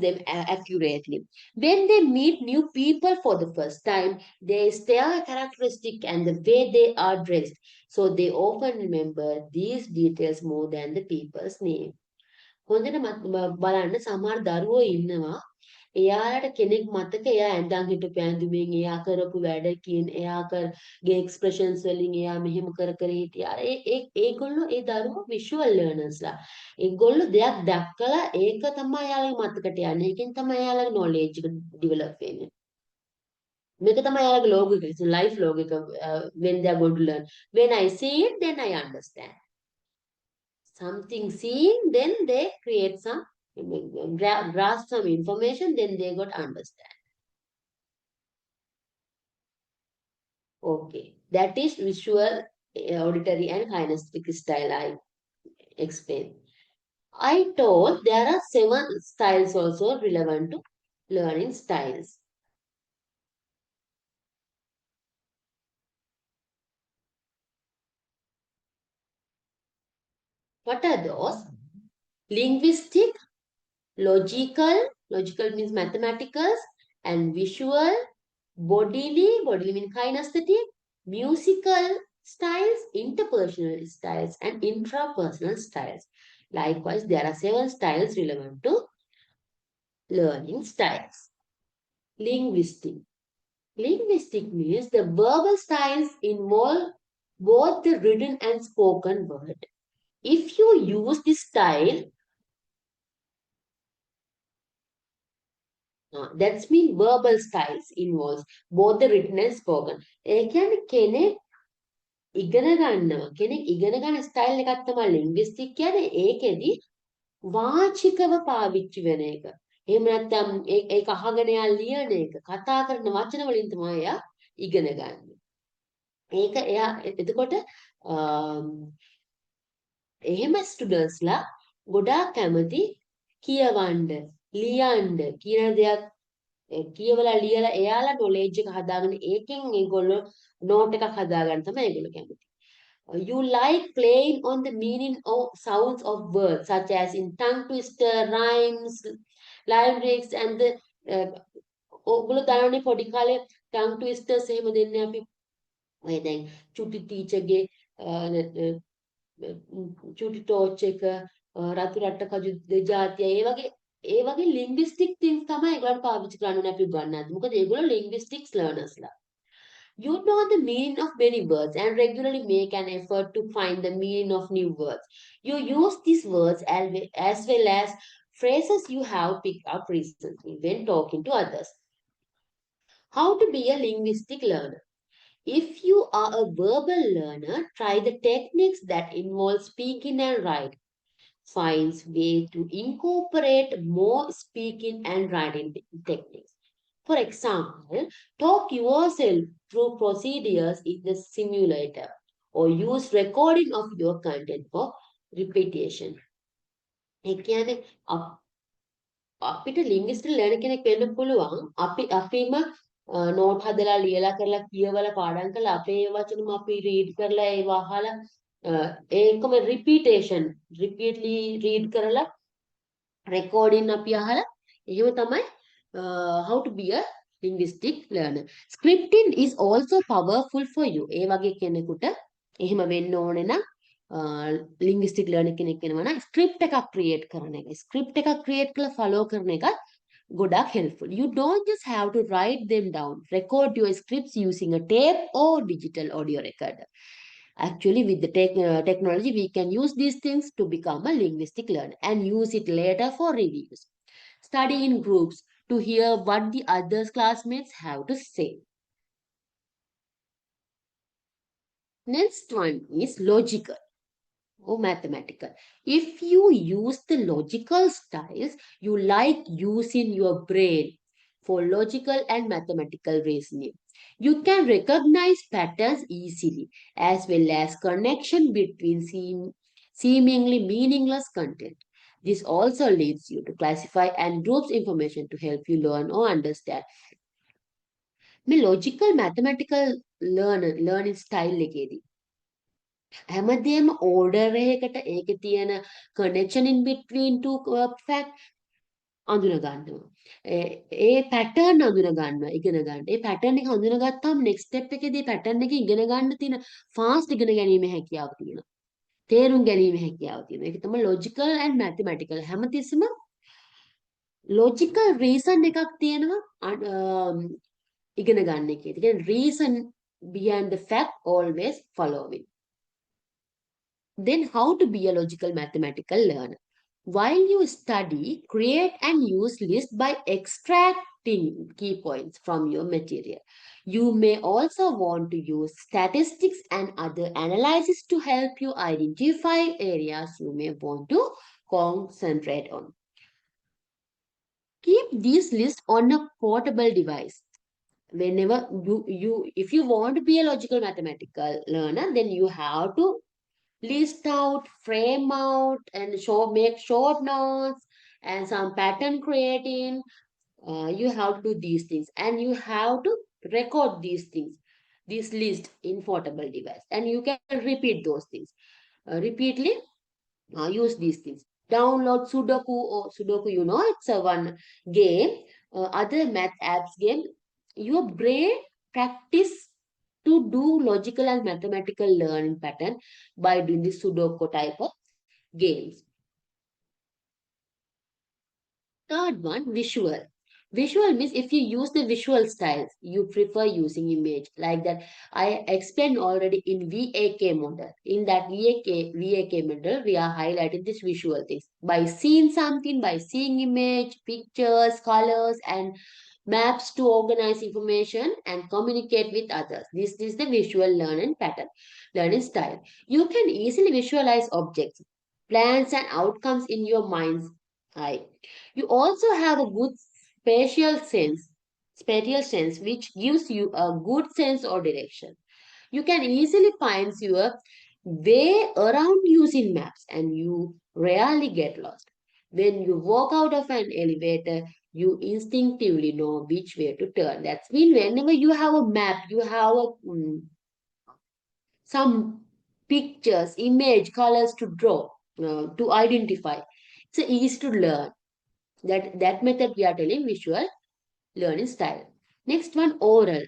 [SPEAKER 1] them accurately. When they meet new people for the first time, there is their characteristic and the way they are dressed. So they often remember these details more than the people's name. හොඳට බලන්න සමහර දරුවෝ ඉන්නවා එයාලට කෙනෙක් මතක එයා ඇඳන් හිටපු ඇඳුමින් එයා කරපු වැඩකින් එයාගේ එක්ස්ප්‍රෙෂන්ස් වලින් එයා මෙහෙම කර කර හිටියා ඒගොල්ලෝ ඒ දරුවෝ විෂුවල් ලර්නර්ස්ලා ඒගොල්ලෝ දෙයක් දැක්කලා ඒක තමයි එයාලගේ මතකට යන්නේ ඒකෙන් තමයි එයාලගේ knowledge එක develop වෙන්නේ මේක තමයි එයාලගේ log එක life log එක when they are going to learn when I see it then I understand something seen, then they create some, grasp some information, then they got understand. Okay, that is visual, auditory and kinesthetic style I explained. I told there are 7 styles also relevant to learning styles. What are those? Linguistic, logical means mathematical, and visual, bodily means kinesthetic, musical styles, interpersonal styles, and intrapersonal styles. Likewise, there are 7 styles relevant to learning styles. Linguistic. Linguistic means the verbal styles involve both the written and spoken word. If you use this style, that's mean verbal styles involves both the written and spoken. ඒ කියන්නේ කෙනෙක් ඉගෙන ගන්න style එකක් තමයි ලින්ග්විස්ටික් කියන්නේ ඒකෙදි වාචිකව පාවිච්චි වෙන එක. එහෙම නැත්නම් ඒක අහගෙන යා ලියන එක කතා කරන වචන වලින් තමයි එයා ඉගෙන ගන්න. ඒක එයා එතකොට එහෙම ස්ටුඩන්ට්ස්ලා ගොඩාක් කැමති කියවන්න ලියන්න කියන දෙයක් කියවලා ලියලා එයාලා knowledge එක හදාගෙන ඒකෙන් ඒගොල්ලෝ note එකක් හදාගන්න තමයි ඒගොල්ලෝ කැමති. You like playing on the meaning of sounds of words such as in tongue twister, rhymes, limericks and the ඔගොල්ලෝ දන්නවනේ පොඩි කාලේ tongue twisters එහෙම දෙන්නේ අපි ඔය දැන් චුටි ටීචර්ගේ චුටි ටෝච් එක රතු රට කජු දෙජාතිය ඒ වගේ linguistic things තමයි ඒගොල්ලන්ට පාවිච්චි කරන්න ඕනේ අපි උගන්වද්දි. මොකද ඒගොල්ලෝ linguistics learnersලා. You know the meaning of many words and regularly make an effort to find the meaning of new words. You use these words as well as phrases you have picked up recently when talking to others. How to be a linguistic learner? If you are a verbal learner, try the techniques that involve speaking and writing. Finds way to incorporate more speaking and writing techniques. For example, talk yourself through procedures in the simulator or use recording of your content for repetition. ඒ කියන්නේ අපිට linguistic learner කෙනෙක් වෙන්න පුළුවන් අපිම note හදලා ලියලා කරලා කියවලා පාඩම් කරලා අපේ වචනම අපි රීඩ් කරලා ඒව අහලා ඒකම repeatedly read කරලා recording අපි අහලා එහෙම තමයි how to be a linguistic learner. Scripting is also powerful for you. ඒ වගේ කෙනෙකුට එහෙම වෙන්න ඕනේ නම් linguistic learner කෙනෙක් වෙනවා නම් script එකක් create කරන එක. script එකක් create කරලා follow කරන එකත් ගොඩාක් helpful. You don't just have to write them down. Record your scripts using a tape or digital audio recorder. Actually, with the technology, we can use these things to become a linguistic learner and use it later for reviews. Study in groups to hear what the other classmates have to say. Next one is logical or mathematical. If you use the logical styles, you like using your brain for logical and mathematical reasoning. You can recognize patterns easily as well as connection between seemingly meaningless content. This also leads you to classify and groups information to help you learn or understand. මේ logical mathematical learning style එකේදී හැමදේම order එකකට ඒකේ තියෙන connection in between two fact අඳුන ගන්නවා. ඒ pattern අඳුන ගන්නවා ඉගෙන ගන්න. ඒ pattern එක හඳුනගත්තාම next step එකේදී pattern එක ඉගෙන ගන්න තියෙන fast ඉගෙන ගැනීම හැකියාව තියෙනවා. තේරුම් ගැනීම හැකියාව තියෙනවා. ඒක තමයි logical and mathematical. හැමතිස්සෙම logical reason එකක් තියෙනවා ඉගෙන ගන්න එකේ. ඒ කියන්නේ reason behind the fact always following. Then how to be a logical mathematical learner? While you study, create and use lists by extracting key points from your material. You may also want to use statistics and other analysis to help you identify areas you may want to concentrate on. Keep these lists on a portable device. Whenever if you want to be a logical mathematical learner, then you have to list out, frame out, and make short notes and some pattern creating. You have to do these things, and you have to record these things, this list in portable device, and you can repeat those things repeatedly. Use these things. Download Sudoku or Sudoku. It's a one game. Other math apps game. Your brain practice to do logical and mathematical learning pattern by doing the Sudoku type of games. Third one, visual. Visual means if you use the visual styles, you prefer using image like that. I explained already in VAK model. In that VAK model, we are highlighting these visual things by seeing something, by seeing image, pictures, colors, and maps to organize information and communicate with others. This is the visual learning pattern, learning style. You can easily visualize objects, plans, and outcomes in your mind's eye. You also have a good spatial sense, which gives you a good sense of direction. You can easily find your way around using maps, and you rarely get lost. When you walk out of an elevator, you instinctively know which way to turn. That's mean whenever you have a map, you have some pictures, image, colors to draw, to identify. It's easy to learn. That method we are telling visual learning style. Next one, oral.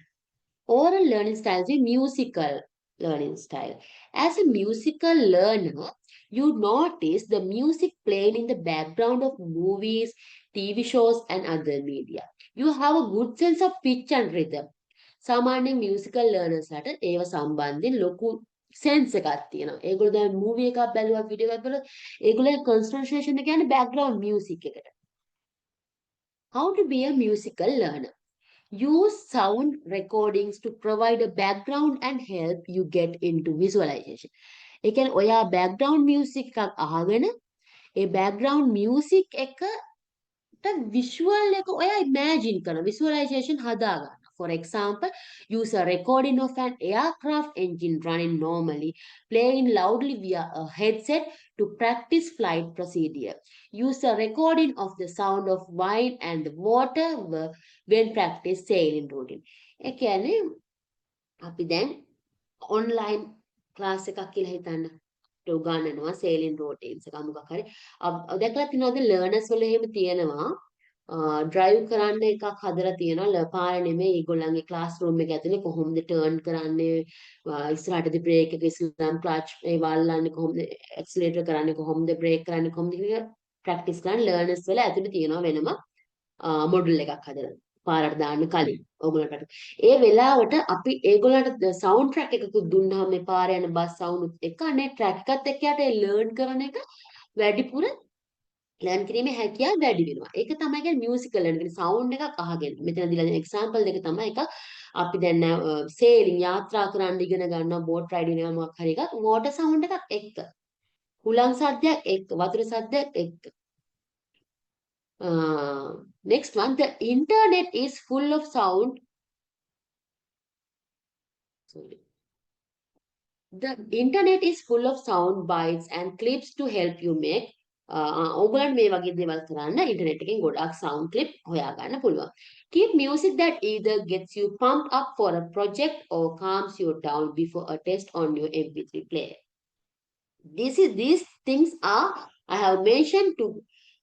[SPEAKER 1] Oral learning style is a musical learning style. As a musical learner, you notice the music playing in the background of movies, TV shows, and other media. You have a good sense of pitch and rhythm. සාමාන්‍ය musical learners ලට ඒව සම්බන්ධයෙන් ලොකු sense එකක් තියෙනවා. ඒගොල්ලෝ දැන් movie එකක් බැලුවා, video එකක් බැලුවා, ඒගොල්ලෝ concentration එක කියන්නේ background music එකට. How to be a musical learner? Use sound recordings to provide a background and help you get into visualization. ඒ කියන්නේ ඔයා background music එකක් අහගෙන ඒ background music එකට visual එක ඔයා imagine කරන visualization හදා ගන්න. For example, use a recording of an aircraft engine running normally, playing loudly via a headset to practice flight procedure. Use a recording of the sound of wine and the water when practice sailing routine. ඒ කියන්නේ අපි දැන් online class එකක් කියලා හිතන්න. උගන්වනවා sailing routines එක මොකක් හරි. දැකලා තියෙනවද learners වල එහෙම තියෙනවා. ඩ්‍රයිව් කරන්න එකක් හදලා තියෙනවා පාර නෙමෙයි ඒගොල්ලන්ගේ ක්ලාස් රූම් එක ඇතුලේ කොහොමද ටර්න් කරන්නේ ඉස්සරහටදී බ්‍රේක් එක ඉස්සරහට ක්ලච් ඒ වල්ලන්නේ කොහොමද ඇක්සලරේටර් කරන්නේ කොහොමද බ්‍රේක් කරන්නේ කොහොමද කියලා ප්‍රැක්ටිස් කරන්න ලර්නර්ස් වල ඇතුලේ තියෙනවා වෙනම මොඩල් එකක් හදලා පාරට දාන්න කලින් ඕගොල්ලන්ට ඒ වෙලාවට අපි ඒගොල්ලන්ට සවුන්ඩ් ට්‍රැක් එකකුත් දුන්නාම මේ පාර යන බස් සවුන්ඩ් එක අනේ ට්‍රැක් එකත් එක්ක යට ලර්න් කරන එක වැඩිපුර ලර්න් කිරීමේ හැකියාව වැඩි වෙනවා. ඒක තමයි කියන්නේ මියුසිකල් ලර්න් කියන්නේ සවුන්ඩ් එකක් අහගෙන. මෙතන දීලා තියෙන එක්සැම්පල් දෙක තමයි එක අපි දැන් සේලින් යාත්‍රා කරන්න ඉගෙන ගන්නවා බෝට් රයිඩින් එක මොකක් හරි එකක් වෝටර් සවුන්ඩ් එකක් එක්ක. හුලං සද්දයක් එක්ක වතුර සද්දයක් එක්ක. Next one, the internet is full of sound. Sorry. The internet is full of sound bites and clips to help you make ඔයගලන්ට මේ වගේ දේවල් කරන්න ඉන්ටර්නෙට් එකෙන් ගොඩාක් sound clip හොයාගන්න පුළුවන්. Keep music that either gets you pumped up for a project or calms you down before a test on your MP3 player. These things are I have mentioned to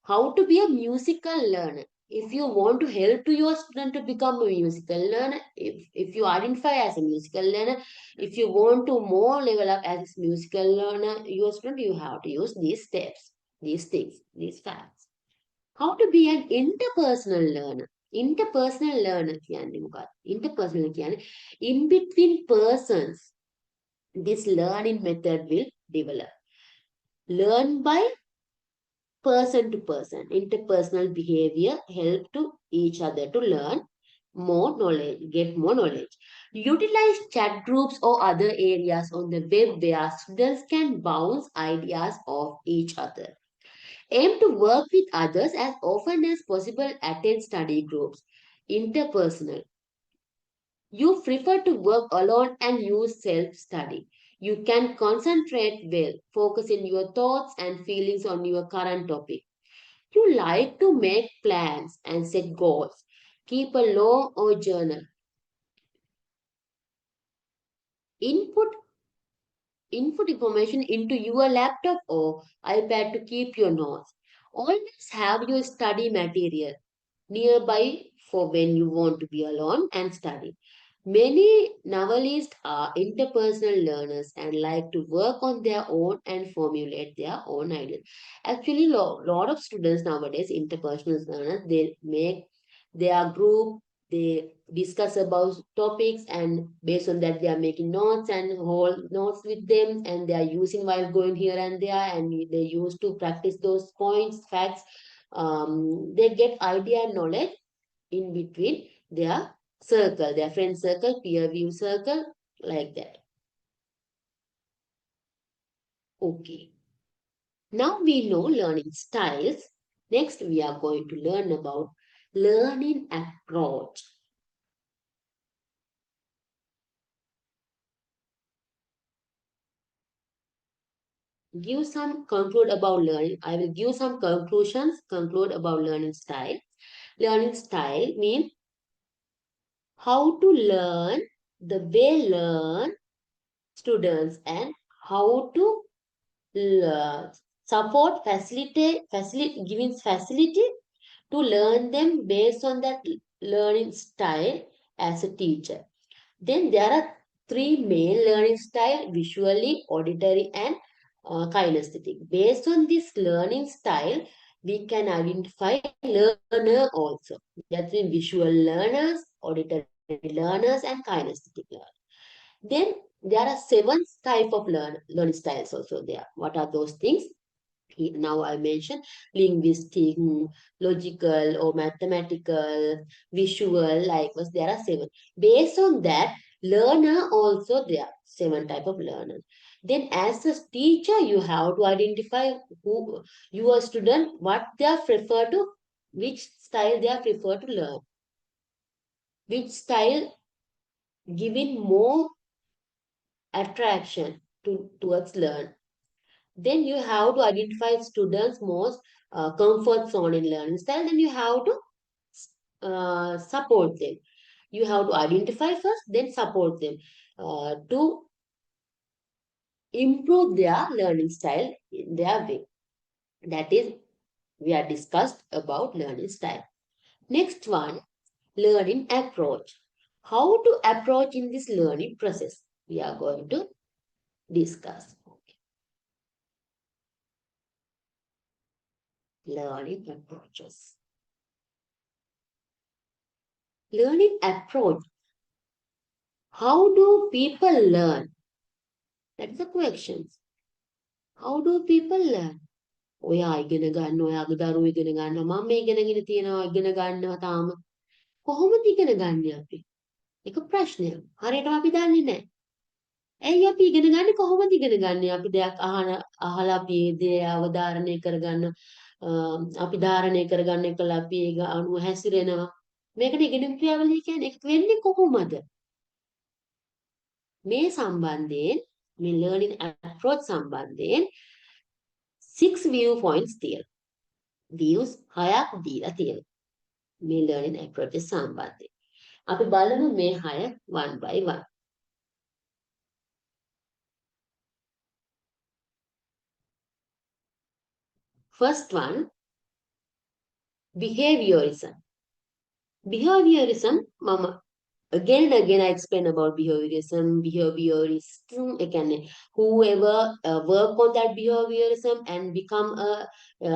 [SPEAKER 1] how to be a musical learner. If you want to help to your student to become a musical learner, if you identify as a musical learner, if you want to more level up as a musical learner, your student, you have to use these steps, these things, these facts. How to be an interpersonal learner. Interpersonal learner කියන්නේ මොකක්ද? Interpersonal කියන්නේ in between persons this learning method will develop. Learn by person to person. Interpersonal behavior help to each other to learn more knowledge, get more knowledge. Utilize chat groups or other areas on the web where students can bounce ideas off each other. Aim to work with others as often as possible. Attend study groups. Interpersonal. You prefer to work alone and use self-study. You can concentrate well, focusing your thoughts and feelings on your current topic. You like to make plans and set goals. Keep a log or journal. Input information into your laptop or iPad to keep your notes. Always have your study material nearby for when you want to be alone and study. Many novelists are interpersonal learners and like to work on their own and formulate their own ideas. Actually, lot of students nowadays, interpersonal learners, they make their group, they discuss about topics and based on that they are making notes and whole notes with them and they are using while going here and there and they use to practice those points, facts. They get idea and knowledge in between their circle, their friend circle, peer view circle, like that. Okay. Now we know learning styles. Next, we are going to learn about learning approach. Give some conclude about learning. I will give some conclusions, conclude about learning style. Learning style means how to learn, the way learn students and how to support, giving facility to learn them based on that learning style as a teacher. Then there are three main learning style: visually, auditory, and kinesthetic. Based on this learning style, we can identify learner also. That means visual learners, auditory learners, and kinesthetic learners. Then there are seven type of learning styles also there. What are those things? Now I mentioned linguistic, logical or mathematical, visual, likewise there are seven. Based on that, learner also there are seven type of learners. Then as a teacher, you have to identify who your student, what they are prefer to, which style they are prefer to learn. Which style giving more attraction towards learn. Then you have to identify students' most comfort zone in learning style. Then you have to support them. You have to identify first, then support them to improve their learning style in their way. That is, we are discussed about learning style. Next one, learning approach. How to approach in this learning process? We are going to discuss. Learning approaches. Learning approach. How do people learn? That's the question. How do people learn? ඔයා ඉගෙන ගන්න, ඔයාගේ දරුවෝ ඉගෙන ගන්නවා, මම මේ ඉගෙනගෙන තියෙනවා, ඉගෙන ගන්නවා තාම. කොහොමද ඉගෙන ගන්නේ අපි? ඒක ප්‍රශ්නයක්. හරියටම අපි දන්නේ නැහැ. ඇයි අපි ඉගෙන ගන්නේ, කොහොමද ඉගෙන ගන්නේ? අපි දෙයක් අහලා අපි ඒ දේ අවධාරණය කරගන්න, අපි ධාරණය කරගන්න එකලා අපි ඒක අනුව හැසිරෙනවා. මේකට ඉගෙනීම් ක්‍රියාවලිය කියන්නේ. ඒක වෙන්නේ කොහොමද? මේ සම්බන්ධයෙන්, මේ learning approach සම්බන්ධයෙන් 6 view points තියෙනවා. views 6ක් දීලා තියෙනවා. මේ learning approach සම්බන්ධයෙන්. අපි බලමු මේ 6 one by one. First one, behaviorism. Behaviorism, mama, again and again I explain about behaviorism, behaviorism, again, whoever work on that behaviorism and become a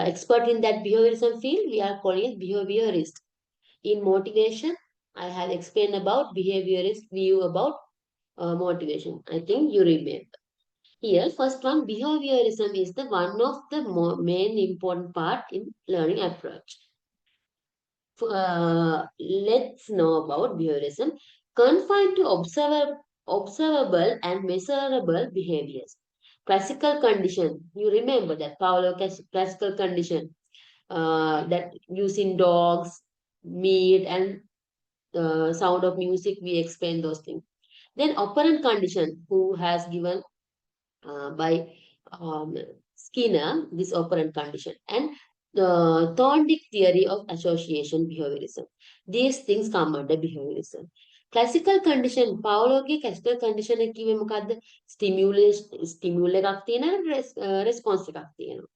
[SPEAKER 1] expert in that behaviorism field, we are calling it behaviorist. In motivation, I have explained about behaviorist view about motivation. I think you remember. Here, first one, behaviorism is the one of the main important part in learning approach. Let's know about behaviorism. Confined to observable and measurable behaviors. Classical condition. You remember that Paulo classical condition that using dogs, meat, and sound of music. We explain those things. Then operant condition, who has given by Skinner this operant condition, and the Thorndike theory of association behaviorism. These things come under behaviorism. Classical condition, Pauloගේ classical condition එක කිව්වේ මොකද්ද? stimulus එකක් තියෙනවා, response එකක් තියෙනවා.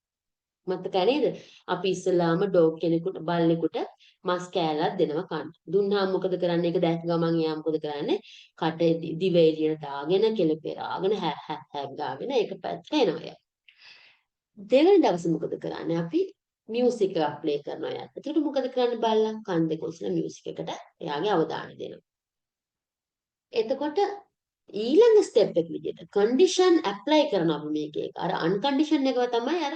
[SPEAKER 1] මතක නේද? අපි ඉස්සලාම ඩොග් කෙනෙකුට බල්ලෙකුට මස් කෑල්ලක් දෙනවා කන්න. දුන්නාම මොකද කරන්නේ? ඒක දැක්ක ගමන් එයා මොකද කරන්නේ? කට දිව එළියට දාගෙන කෙලපෙරාගෙන හැක් ගාගෙන ඒක පැත්තට එනවා එයා. දෙවෙනි දවසේ මොකද කරන්නේ? අපි මියුසික් එකක් ප්ලේ කරනවා එයාට. එතකොට මොකද කරන්නේ? බල්ලා කන් දෙක ඔසලා මියුසික් එකට එයාගේ අවධානය දෙනවා. එතකොට ඊළඟ ස්ටෙප් එක විදිහට කන්ඩිෂන් ඇප්ලයි කරනවා අපි මේකේ. අර අන්කන්ඩිෂන් එකව තමයි අර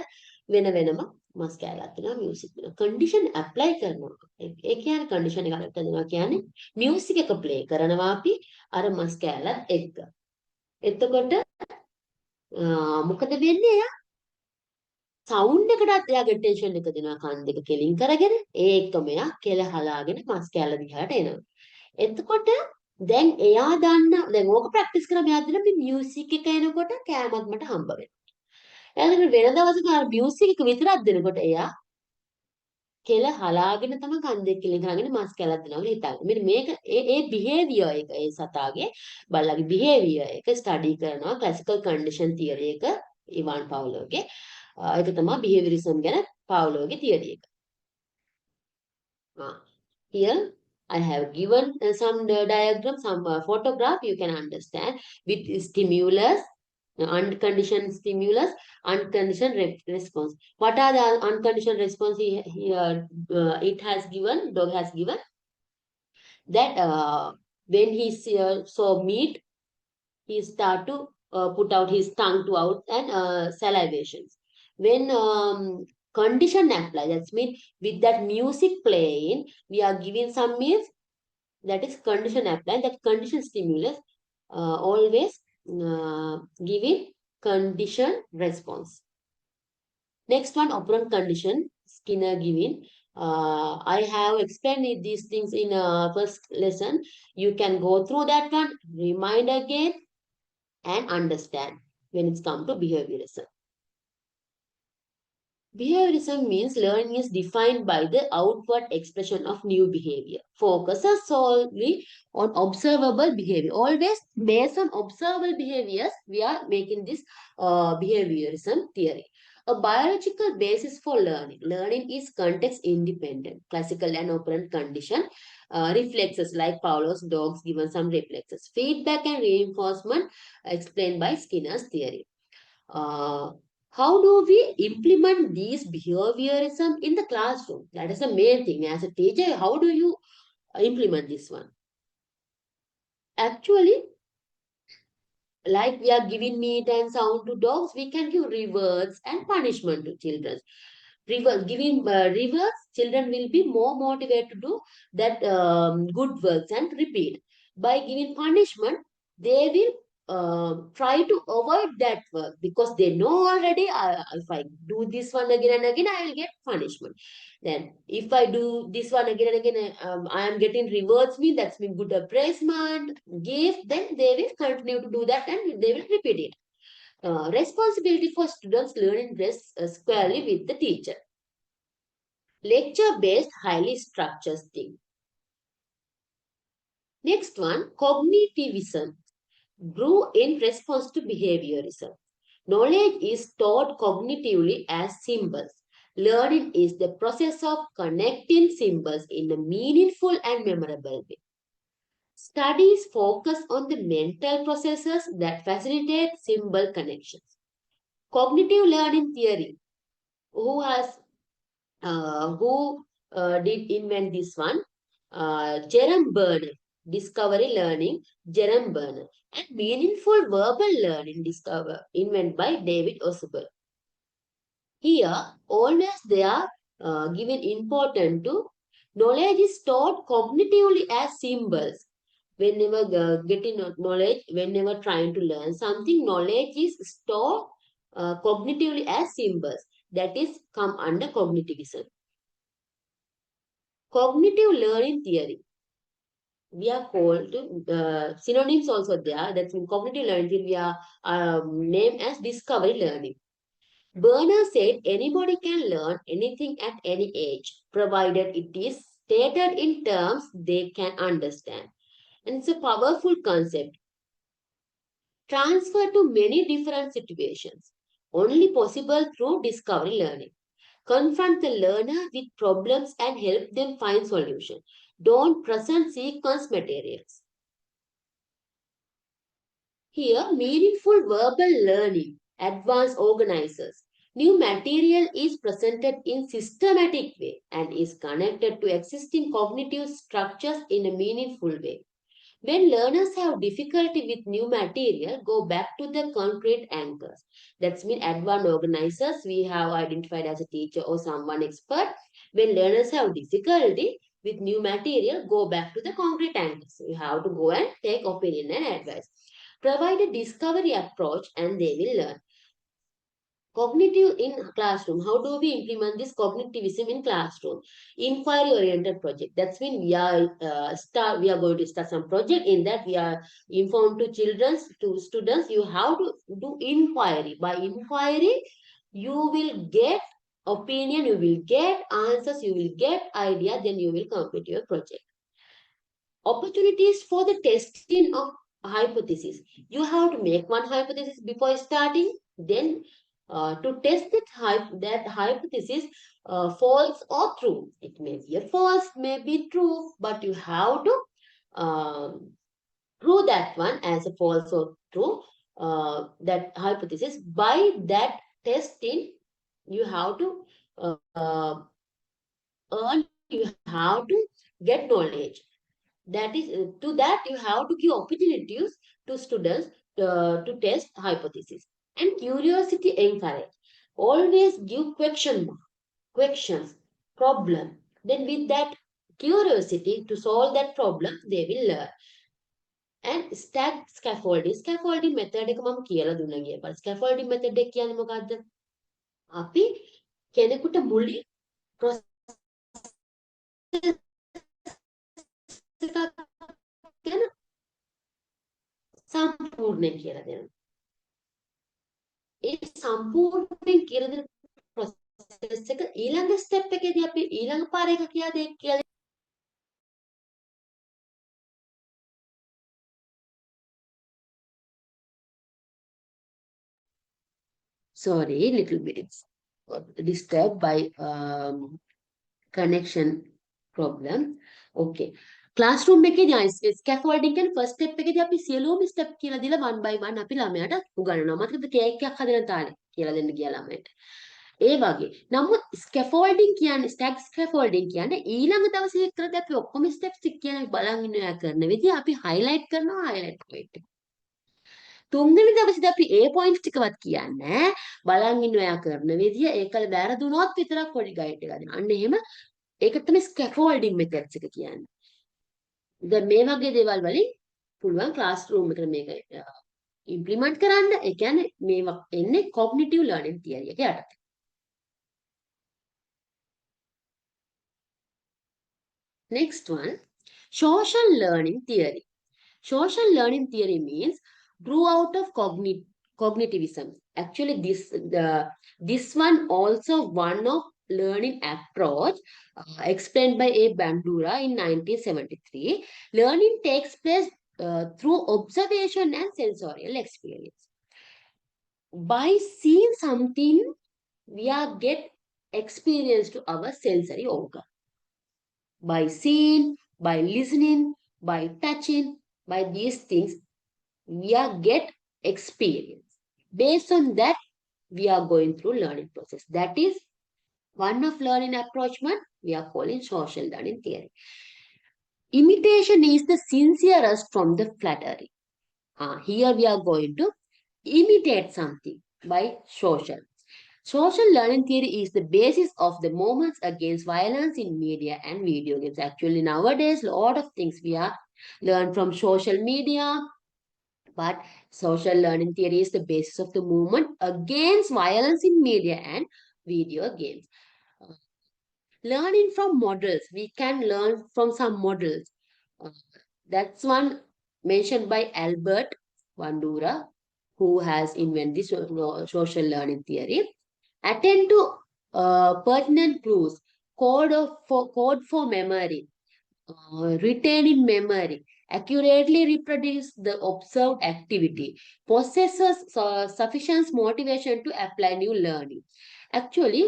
[SPEAKER 1] වෙන වෙනම මස් කෑල්ලක් දෙනවා මියුසික් දෙනවා. කන්ඩිෂන් ඇප්ලයි කරනවා. ඒ කියන්නේ කන්ඩිෂන් එක අරගෙන දෙනවා කියන්නේ මියුසික් එක ප්ලේ කරනවා අපි අර මස් කෑල්ලත් එක්ක. එතකොට මොකද වෙන්නේ? එයා සවුන්ඩ් එකටත් එයාගේ ටෙන්ෂන් එක දෙනවා කන් දෙක කෙලින් කරගෙන ඒ එක්කම එයා කෙල හලාගෙන මස් කෑල්ල දිහාට එනවා. එතකොට දැන් එයා දන්න දැන් ඕක ප්‍රැක්ටිස් කරලා මෙයා දෙන මේ මියුසික් එක එනකොට කෑමක් මට හම්බ වෙනවා. එයාගෙන වෙන දවසක අර මියුසික් එක විතරක් දෙනකොට එයා කෙල හලාගෙන තමයි කන් දෙක කෙලින් කරගෙන මස් කෑල්ලක් දෙනවා කියලා හිතන්නේ. මෙන්න මේක ඒ බිහේවියර් එක ඒ සතාගේ බල්ලාගේ බිහේවියර් එක ස්ටඩි කරනවා ක්ලාසිකල් කන්ඩිෂන් තියරි එක ඉවාන් පවුලෝගේ. ඒක තමයි behaviorism ගැන පාව්ලෝගේ තියරි එක. Here I have given some diagram, some photograph you can understand with stimulus, unconditioned stimulus, unconditioned response. What are the unconditioned response here? It has given, dog has given that when he saw meat, he start to put out his tongue to out and salivations. When condition apply, that means with that music playing, we are giving some meals, that is condition apply, that condition stimulus always giving condition response. Next one, operant condition, Skinner giving. I have explained these things in first lesson. You can go through that one, remind again, and understand when it's come to behaviorism. Behaviorism means learning is defined by the outward expression of new behavior. Focuses solely on observable behavior. Always based on observable behaviors, we are making this behaviorism theory. A biological basis for learning. Learning is context independent. Classical and operant condition. Reflexes like Pavlov's dogs given some reflexes. Feedback and reinforcement explained by Skinner's theory. How do we implement these behaviorism in the classroom? That is the main thing. As a teacher, how do you implement this one? Actually, like we are giving meat and sound to dogs, we can give rewards and punishment to children. Giving rewards, children will be more motivated to do that good works and repeat. By giving punishment, they will try to avoid that work because they know already, if I do this one again and again, I will get punishment. Then if I do this one again and again, I am getting rewards, me that's mean good appraisement, gift, then they will continue to do that and they will repeat it. Responsibility for students learning rests squarely with the teacher. Lecture-based, highly structured thing. Next one, cognitivism grew in response to behaviorism. Knowledge is taught cognitively as symbols. Learning is the process of connecting symbols in a meaningful and memorable way. Studies focus on the mental processes that facilitate symbol connections. Cognitive learning theory, who has who did invent this one? Jerome Bernard, discovery learning, Jerome Bernard, and meaningful verbal learning, invented by David Osborne. Here, always they are given important to knowledge is taught cognitively as symbols. Whenever getting knowledge, whenever trying to learn something, knowledge is stored cognitively as symbols. That is come under cognitivism. Cognitive learning theory. We are called synonyms also there. That's in cognitive learning theory. We are named as discovery learning. Berner said anybody can learn anything at any age, provided it is stated in terms they can understand. And it's a powerful concept. Transfer to many different situations. Only possible through discovery learning. Confront the learner with problems and help them find solutions. Don't present sequence materials. Here, meaningful verbal learning, advanced organizers. New material is presented in systematic way and is connected to existing cognitive structures in a meaningful way. When learners have difficulty with new material, go back to the concrete anchors. That's mean advanced organizers we have identified as a teacher or someone expert. When learners have difficulty with new material, go back to the concrete anchors. You have to go and take opinion and advice. Provide a discovery approach and they will learn. Cognitive in classroom. How do we implement this cognitivism in classroom? Inquiry-oriented project. That's when we are we are going to start some project. In that we are informed to students. You have to do inquiry. By inquiry, you will get opinion. You will get answers. You will get idea. Then you will complete your project. Opportunities for the testing of hypothesis. You have to make one hypothesis before starting. Then to test that hypothesis false or true. It may be a false, may be true, but you have to prove that one as a false or true, that hypothesis. By that testing, you have to earn, you have to get knowledge. That is, to that you have to give opportunities to students to test hypothesis. And curiosity encourage. Always give questions, problem. Then with that curiosity to solve that problem, they will learn. And stack scaffolding. Scaffolding method එක මම කියලා දුන්නා ගිය පාර. Scaffolding method එක කියන්නේ මොකද්ද? අපි කෙනෙකුට මුලින් process එකක් ගැන සම්පූර්ණයෙන් කියලා දෙනවා. ඒ සම්පූර්ණයෙන් කියලා දෙන process එක ඊළඟ step එකේදී අපි ඊළඟ පාර එක කියලා sorry, little bit disturbed by connection problem. Okay. Classroom එකේදී scaffolding කියන first step එකේදී අපි සියලුම step කියලා දීලා one by one අපි ළමයාට උගන්වනවා. මතකද කේක් එකක් හදන තාලේ කියලා දෙන්න ගියා ළමයට. ඒ වගේ. නමුත් scaffolding කියන්නේ stack scaffolding කියන්නේ ඊළඟ දවසේ කරද්දී අපි ඔක්කොම steps කියන බලන් ඉන්නවා කරන විදිහ අපි highlight කරනවා highlight point එක. තුන්වෙනි දවසේදී අපි ඒ පොයින්ට්ස් ටිකවත් කියන්නේ බලන් ඉන්න ඔයා කරන විදිය ඒකල වැරදුනොත් විතරක් පොඩි ගයිඩ් එකක් දෙන්න. අන්න එහෙම ඒක තමයි ස්කැෆෝල්ඩින් මෙතඩ්ස් එක කියන්නේ. දැන් මේ වගේ දේවල් වලින් පුළුවන් ක්ලාස් රූම් එකට මේක ඉම්ප්ලිමන්ට් කරන්න. ඒ කියන්නේ මේවා එන්නේ කොග්නිටිව් ලර්නින් තියරි එක යටතේ. Next one, social learning theory. Social learning theory means grew out of cognitivism. Actually, this one also one of learning approach explained by A. Bandura in 1973. Learning takes place through observation and sensorial experience. By seeing something, we are get experience to our sensory organ. By seeing, by listening, by touching, by these things, we are get experience. Based on that, we are going through learning process. That is one of learning approachment we are calling social learning theory. Imitation is the sincerest from the flattery. Here we are going to imitate something by social. Social learning theory is the basis of the movements against violence in media and video games. Actually, nowadays, a lot of things we are learn from social media, but social learning theory is the basis of the movement against violence in media and video games. Learning from models. We can learn from some models. That's one mentioned by Albert Bandura, who has invented this social learning theory. Attend to pertinent clues, code for memory, retain in memory, accurately reproduce the observed activity, possesses sufficient motivation to apply new learning. Actually,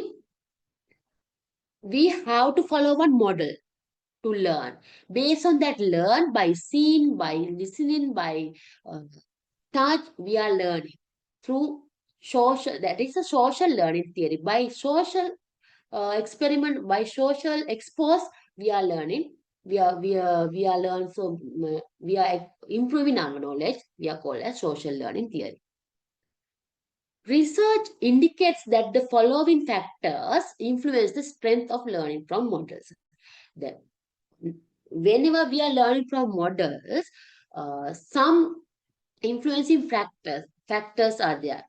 [SPEAKER 1] we have to follow one model to learn. Based on that, learn by seeing, by listening, by touch, we are learning through social. That is a social learning theory. By social experiment, by social expose, we are learning. We are learn. So we are improving our knowledge. We are called as social learning theory. Research indicates that the following factors influence the strength of learning from models. That whenever we are learning from models, some influencing factors are there.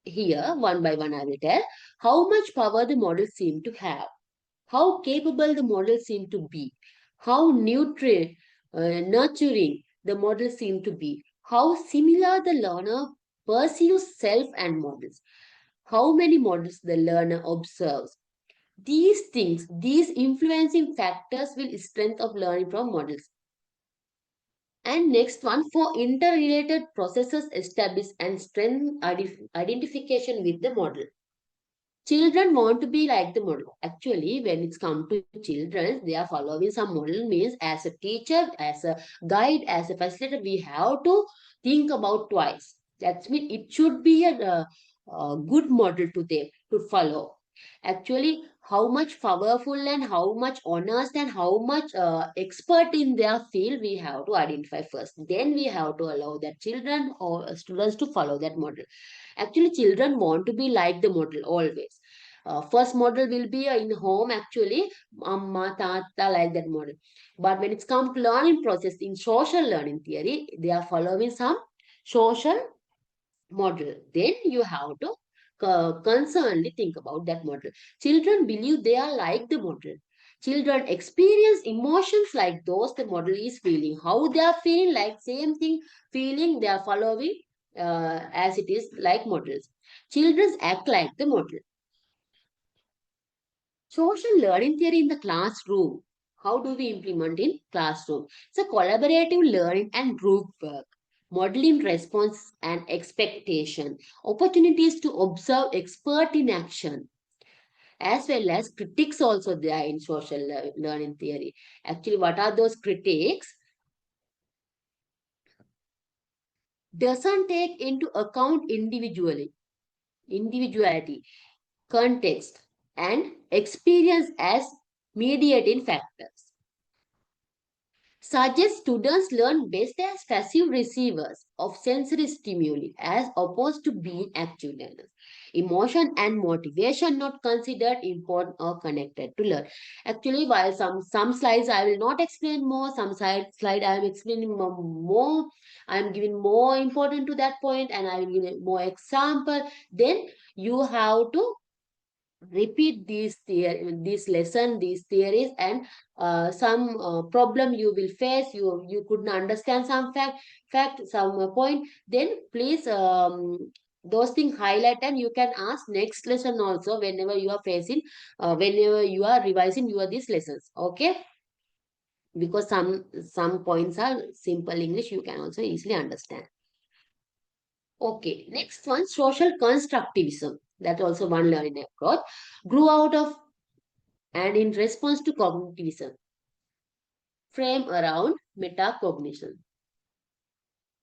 [SPEAKER 1] Here, one by one, I will tell how much power the models seem to have, how capable the models seem to be, how nurturing the models seem to be, how similar the learner perceives self and models, how many models the learner observes. These things, these influencing factors will strength of learning from models. And next one, for interrelated processes establish and strengthen identification with the model. Children want to be like the model. Actually, when it's come to children, they are following some model. Means as a teacher, as a guide, as a facilitator, we have to think about twice. That means it should be a good model to them to follow. Actually, how much powerful and how much honest and how much expert in their field we have to identify first. Then we have to allow that children or students to follow that model. Actually, children want to be like the model always. First model will be in home, actually, amma, tata, like that model. But when it's come to learning process in social learning theory, they are following some social model. Then you have to concernedly think about that model. Children believe they are like the model. Children experience emotions like those the model is feeling. How they are feeling, like same thing, feeling they are following as it is like models. Children act like the model. Social learning theory in the classroom. How do we implement in classroom? It's a collaborative learning and group work. Modeling response and expectation. Opportunities to observe expert in action. As well as critics also there in social learning theory. Actually, what are those critics? Doesn't take into account individuality, context, and experience as mediating factors. suggests students learn best as passive receivers of sensory stimuli as opposed to being active learners. Emotion and motivation not considered important or connected to learn. Actually, while some slides I will not explain more, some slide I am explaining more. I am giving more important to that point, and I will give more example. Then you have to repeat this lesson, these theories, and some problem you will face. You couldn't understand some fact, some point. Then please those things highlight, and you can ask next lesson also whenever you are facing, whenever you are revising your these lessons. Okay, because some points are simple English, you can also easily understand. Okay, next one, social constructivism. That also one learning approach grew out of and in response to cognitivism, frame around metacognition.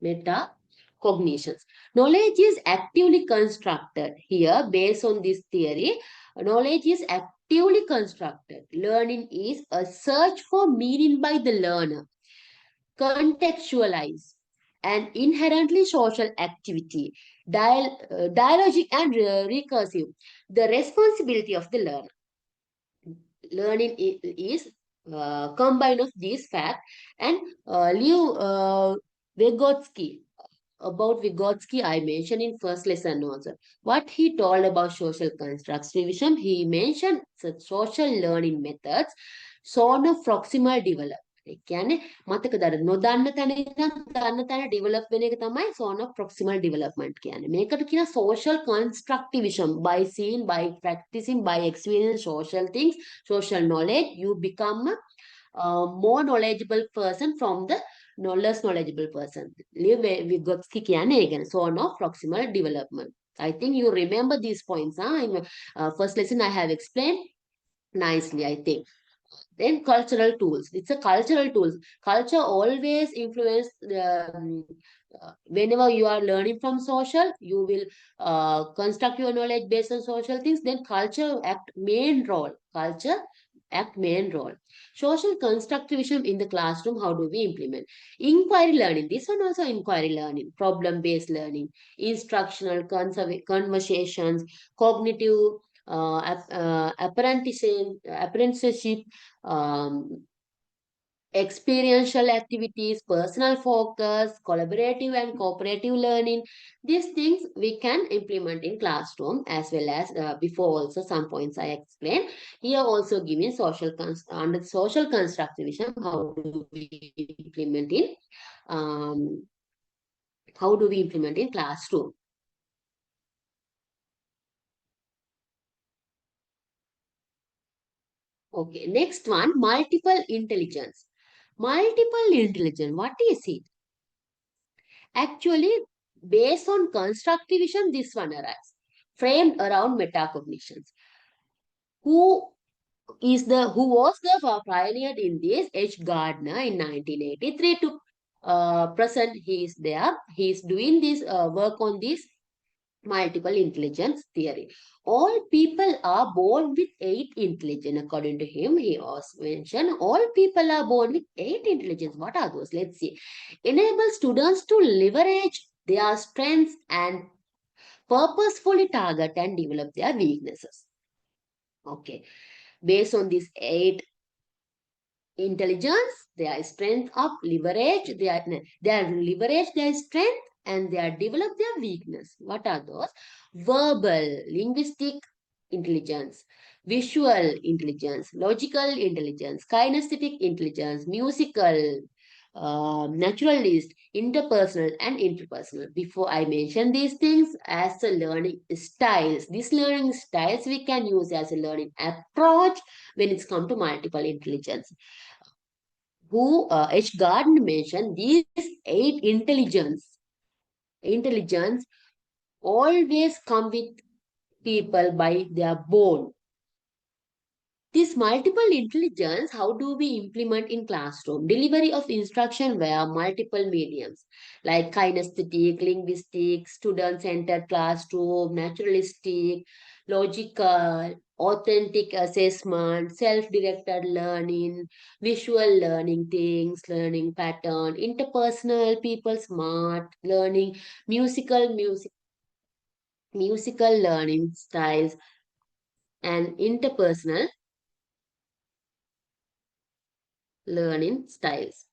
[SPEAKER 1] Metacognitions. Knowledge is actively constructed. Here, based on this theory, knowledge is actively constructed. Learning is a search for meaning by the learner, contextualized and inherently social activity, dialogic and recursive. The responsibility of the learner. Learning is combine of these facts, and Leo Vygotsky, about Vygotsky I mentioned in first lesson also. What he told about social constructivism, he mentioned social learning methods, zone of proximal development. ඒ කියන්නේ මතකද අර නොදන්න තැන ඉඳන් දන්න තැන develop වෙන එක තමයි zone of proximal development කියන්නේ. මේකට කියන social constructivism. By seeing, by practicing, by experiencing social things, social knowledge, you become a more knowledgeable person from the less knowledgeable person. Vygotsky කියන්නේ ඒ කියන්නේ zone of proximal development. I think you remember these points. In first lesson I have explained nicely, I think. Then cultural tools. It's a cultural tools. Culture always influence whenever you are learning from social, you will construct your knowledge based on social things. Then culture act main role. Culture act main role. Social constructivism in the classroom, how do we implement? Inquiry learning. This one also inquiry learning, problem-based learning, instructional conversations, cognitive apprenticeship, experiential activities, personal focus, collaborative and cooperative learning. These things we can implement in classroom, as well as before also some points I explained. Here also giving under social constructivism, how do we implement in classroom. Okay, next one, multiple intelligence. Multiple intelligence, what is it? Actually, based on constructivism, this one arises, framed around metacognitions. Who was the pioneer in this? H. Gardner in 1983 to present. He is there. He is doing this work on this multiple intelligence theory. All people are born with 8 intelligence. According to him, he also mentioned all people are born with 8 intelligence. What are those? Let's see. Enable students to leverage their strengths and purposefully target and develop their weaknesses. Okay. Based on these 8 intelligence, their strength of leverage, they leverage their strength and they develop their weakness. What are those? Verbal, linguistic intelligence, visual intelligence, logical intelligence, kinesthetic intelligence, musical, naturalist, interpersonal, and interpersonal. Before I mention these things as a learning styles, these learning styles we can use as a learning approach when it's come to multiple intelligence. Who H. Gardner mentioned these 8 intelligence always come with people by their born. This This multiple intelligence, how do we implement in classroom? Delivery of instruction via multiple mediums like kinesthetic, linguistic, student-centered classroom, naturalistic, logical, authentic assessment, self-directed learning, visual learning things, learning pattern, interpersonal, people smart learning, musical learning styles, and interpersonal learning styles.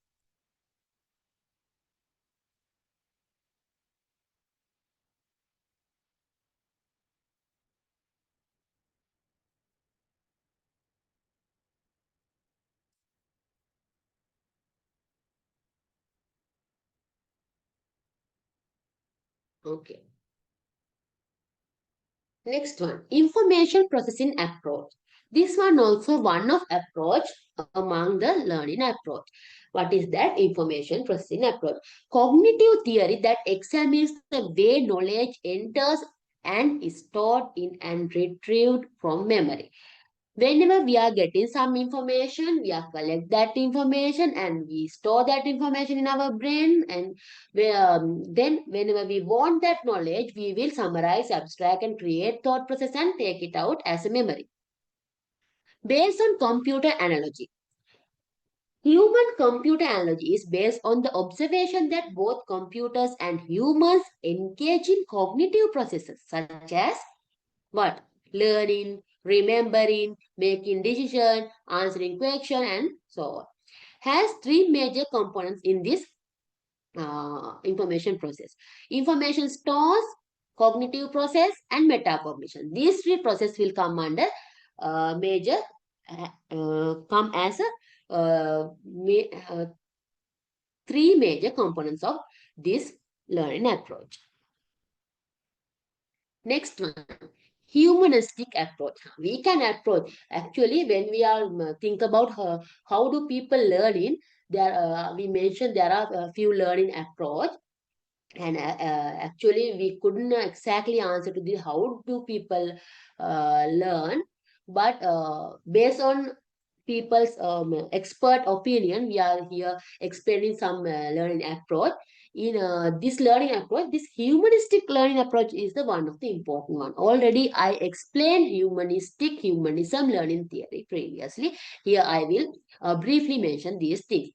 [SPEAKER 1] Okay. Next one, information processing approach. This one also one of approach among the learning approach. What is that? Information processing approach. Cognitive theory that examines the way knowledge enters and is stored in and retrieved from memory. Whenever we are getting some information, we are collect that information and we store that information in our brain. And then whenever we want that knowledge, we will summarize, abstract, and create thought process and take it out as a memory. Based on computer analogy. Human computer analogy is based on the observation that both computers and humans engage in cognitive processes such as what? Learning, remembering, making decision, answering question, and so on. Has three major components in this information process. Information stores, cognitive process, and metacognition. These three processes will come under major, come as a three major components of this learning approach. Next one, humanistic approach. We can approach, actually, when we are think about how do people learn in, there we mentioned there are a few learning approach, and actually we couldn't exactly answer to the how do people learn, but based on people's expert opinion, we are here explaining some learning approach. In this learning approach, this humanistic learning approach is the one of the important one. Already I explained humanism learning theory previously. Here I will briefly mention these things.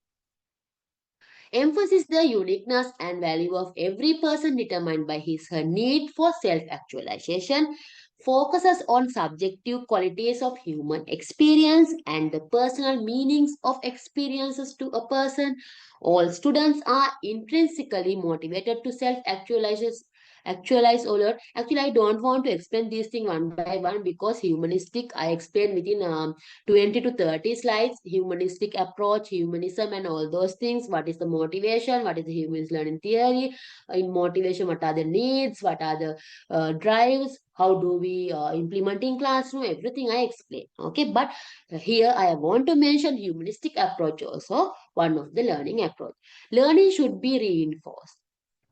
[SPEAKER 1] Emphasis the uniqueness and value of every person determined by his/her need for self-actualization, focuses on subjective qualities of human experience and the personal meanings of experiences to a person. All students are intrinsically motivated to actualize or learn. Actually, I don't want to explain these things one by one because humanistic, I explain within 20 to 30 slides, humanistic approach, humanism and all those things. What is the motivation? What is the humanist learning theory? In motivation, what are the needs? What are the drives? How do we implement in classroom? Everything I explain. Okay, but here I want to mention humanistic approach also, one of the learning approach. Learning should be reinforced.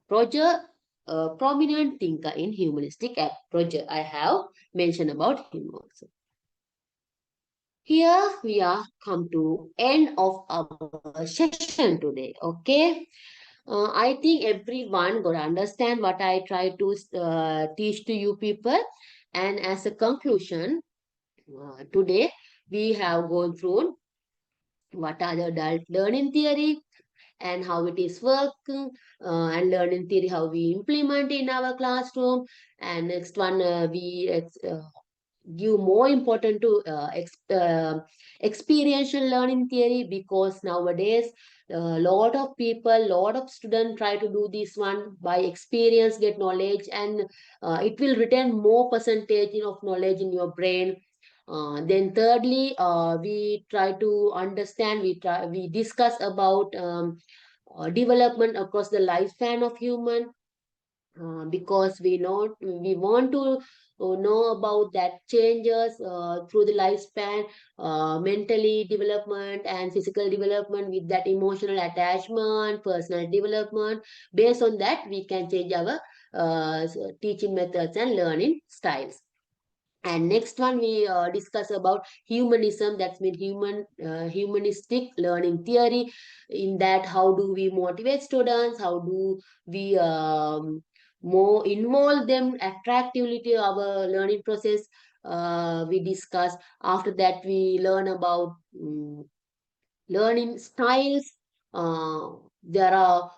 [SPEAKER 1] Roger, a prominent thinker in humanistic approach. I have mentioned about him also. Here we are come to end of our session today. Okay. I think everyone got understand what I try to teach to you people. And as a conclusion, today we have gone through what are the adult learning theory and how it is working, and learning theory how we implement in our classroom. And next one, we give more important to experiential learning theory, because nowadays a lot of people, lot of students try to do this one by experience, get knowledge, and it will retain more percentage of knowledge in your brain. Then thirdly, we try to understand, we discuss about development across the lifespan of human, because we want to know about that changes through the lifespan, mentally development and physical development, with that emotional attachment, personal development. Based on that, we can change our teaching methods and learning styles. And next one we discuss about humanism. That's mean humanistic learning theory. In that, how do we motivate students? How do we more involve them attractively to our learning process? We discuss. After that, we learn about learning styles. There are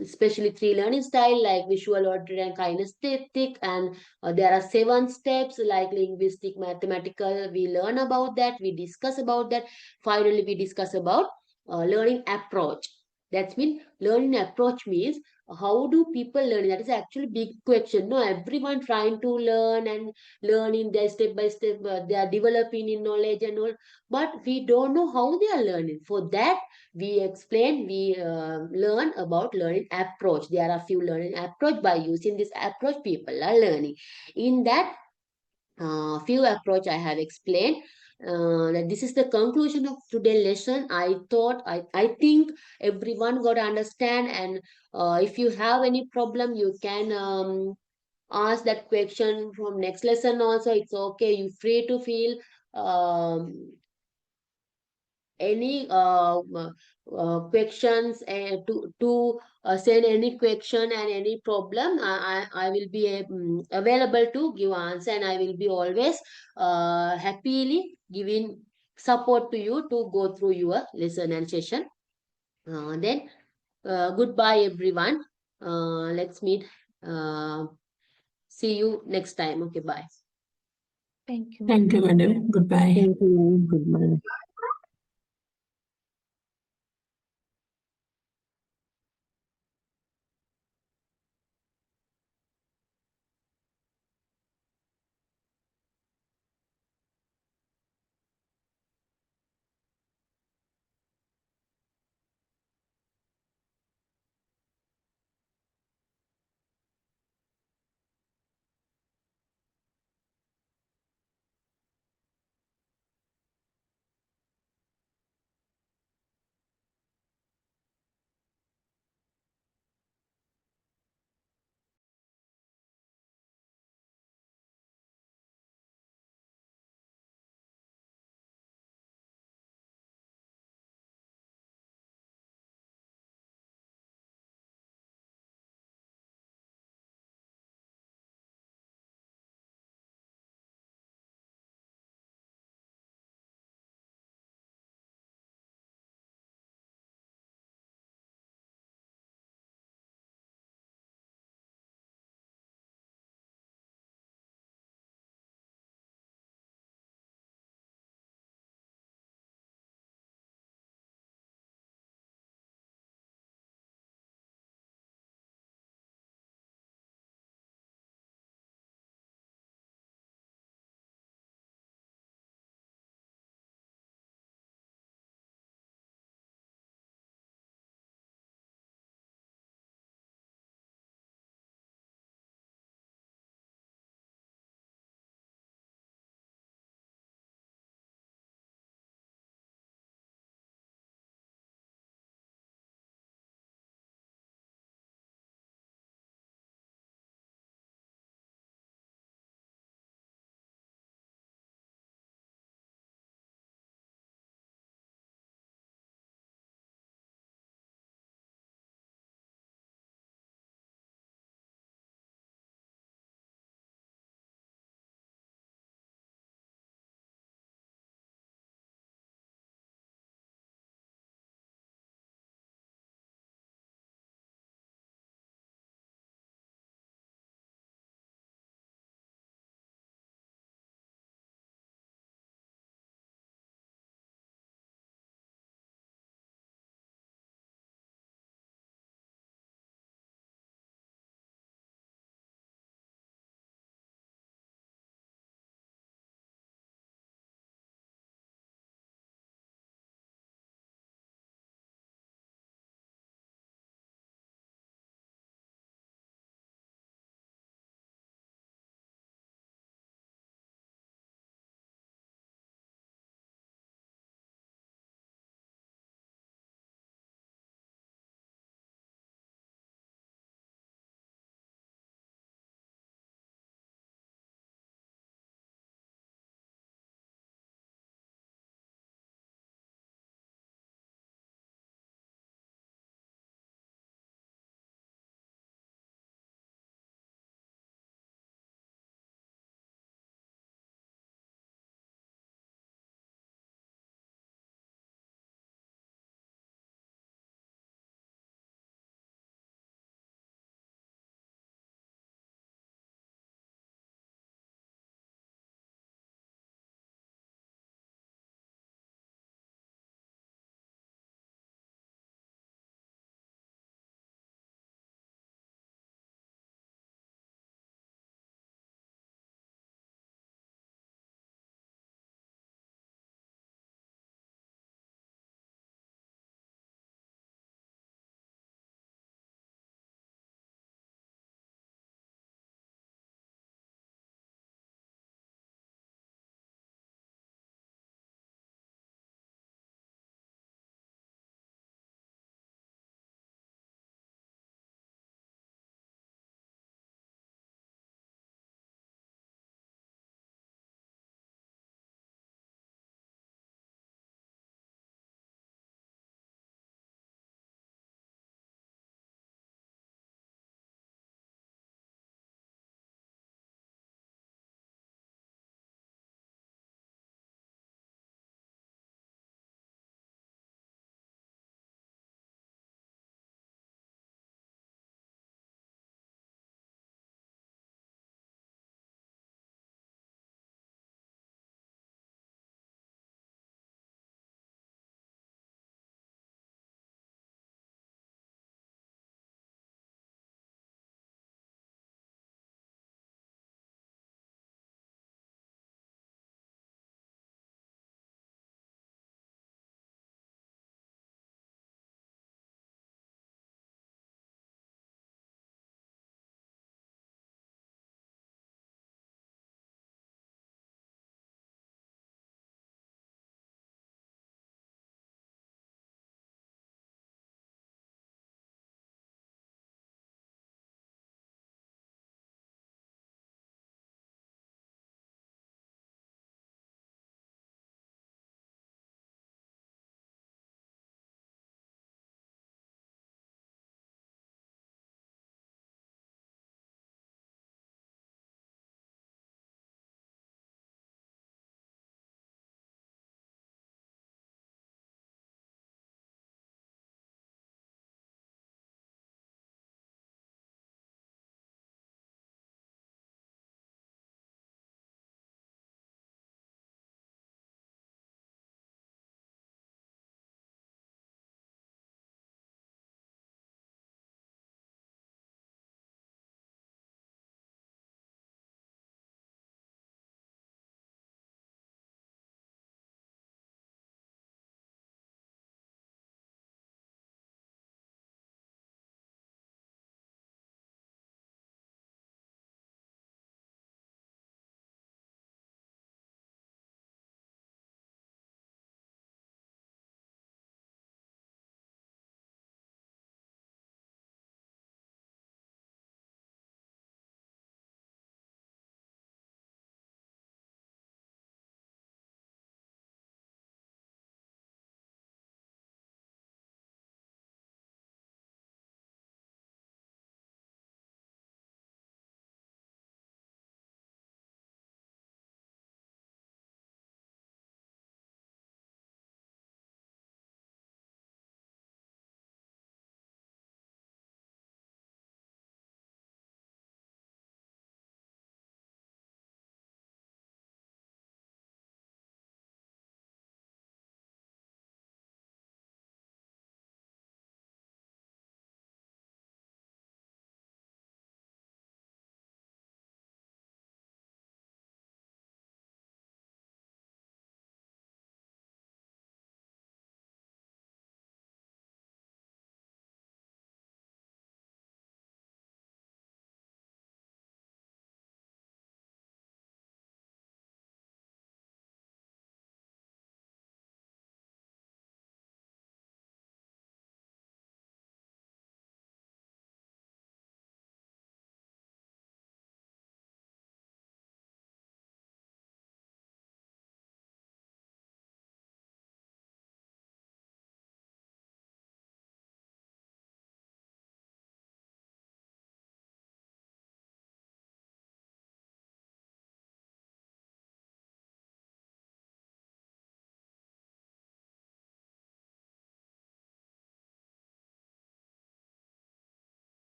[SPEAKER 1] especially three learning style like visual, auditory, and kinesthetic, and there are 7 steps like linguistic, mathematical. We learn about that. We discuss about that. Finally, we discuss about learning approach. That's mean learning approach means how do people learn? That is actually big question. No, everyone trying to learn and learning their step by step. They are developing in knowledge and all, but we don't know how they are learning. For that, we learn about learning approach. There are few learning approach. By using this approach, people are learning. In that few approach I have explained. That this is the conclusion of today's lesson. I think everyone got to understand, and if you have any problem, you can ask that question from next lesson also. It's okay. You free to feel any questions to send any question and any problem. I will be available to give answer, and I will be always happily giving support to you to go through your lesson and session. Then goodbye everyone. Let's meet. See you next time. Okay, bye.
[SPEAKER 2] Thank you.
[SPEAKER 4] Thank you, madam. Goodbye.
[SPEAKER 3] Thank you. Good morning.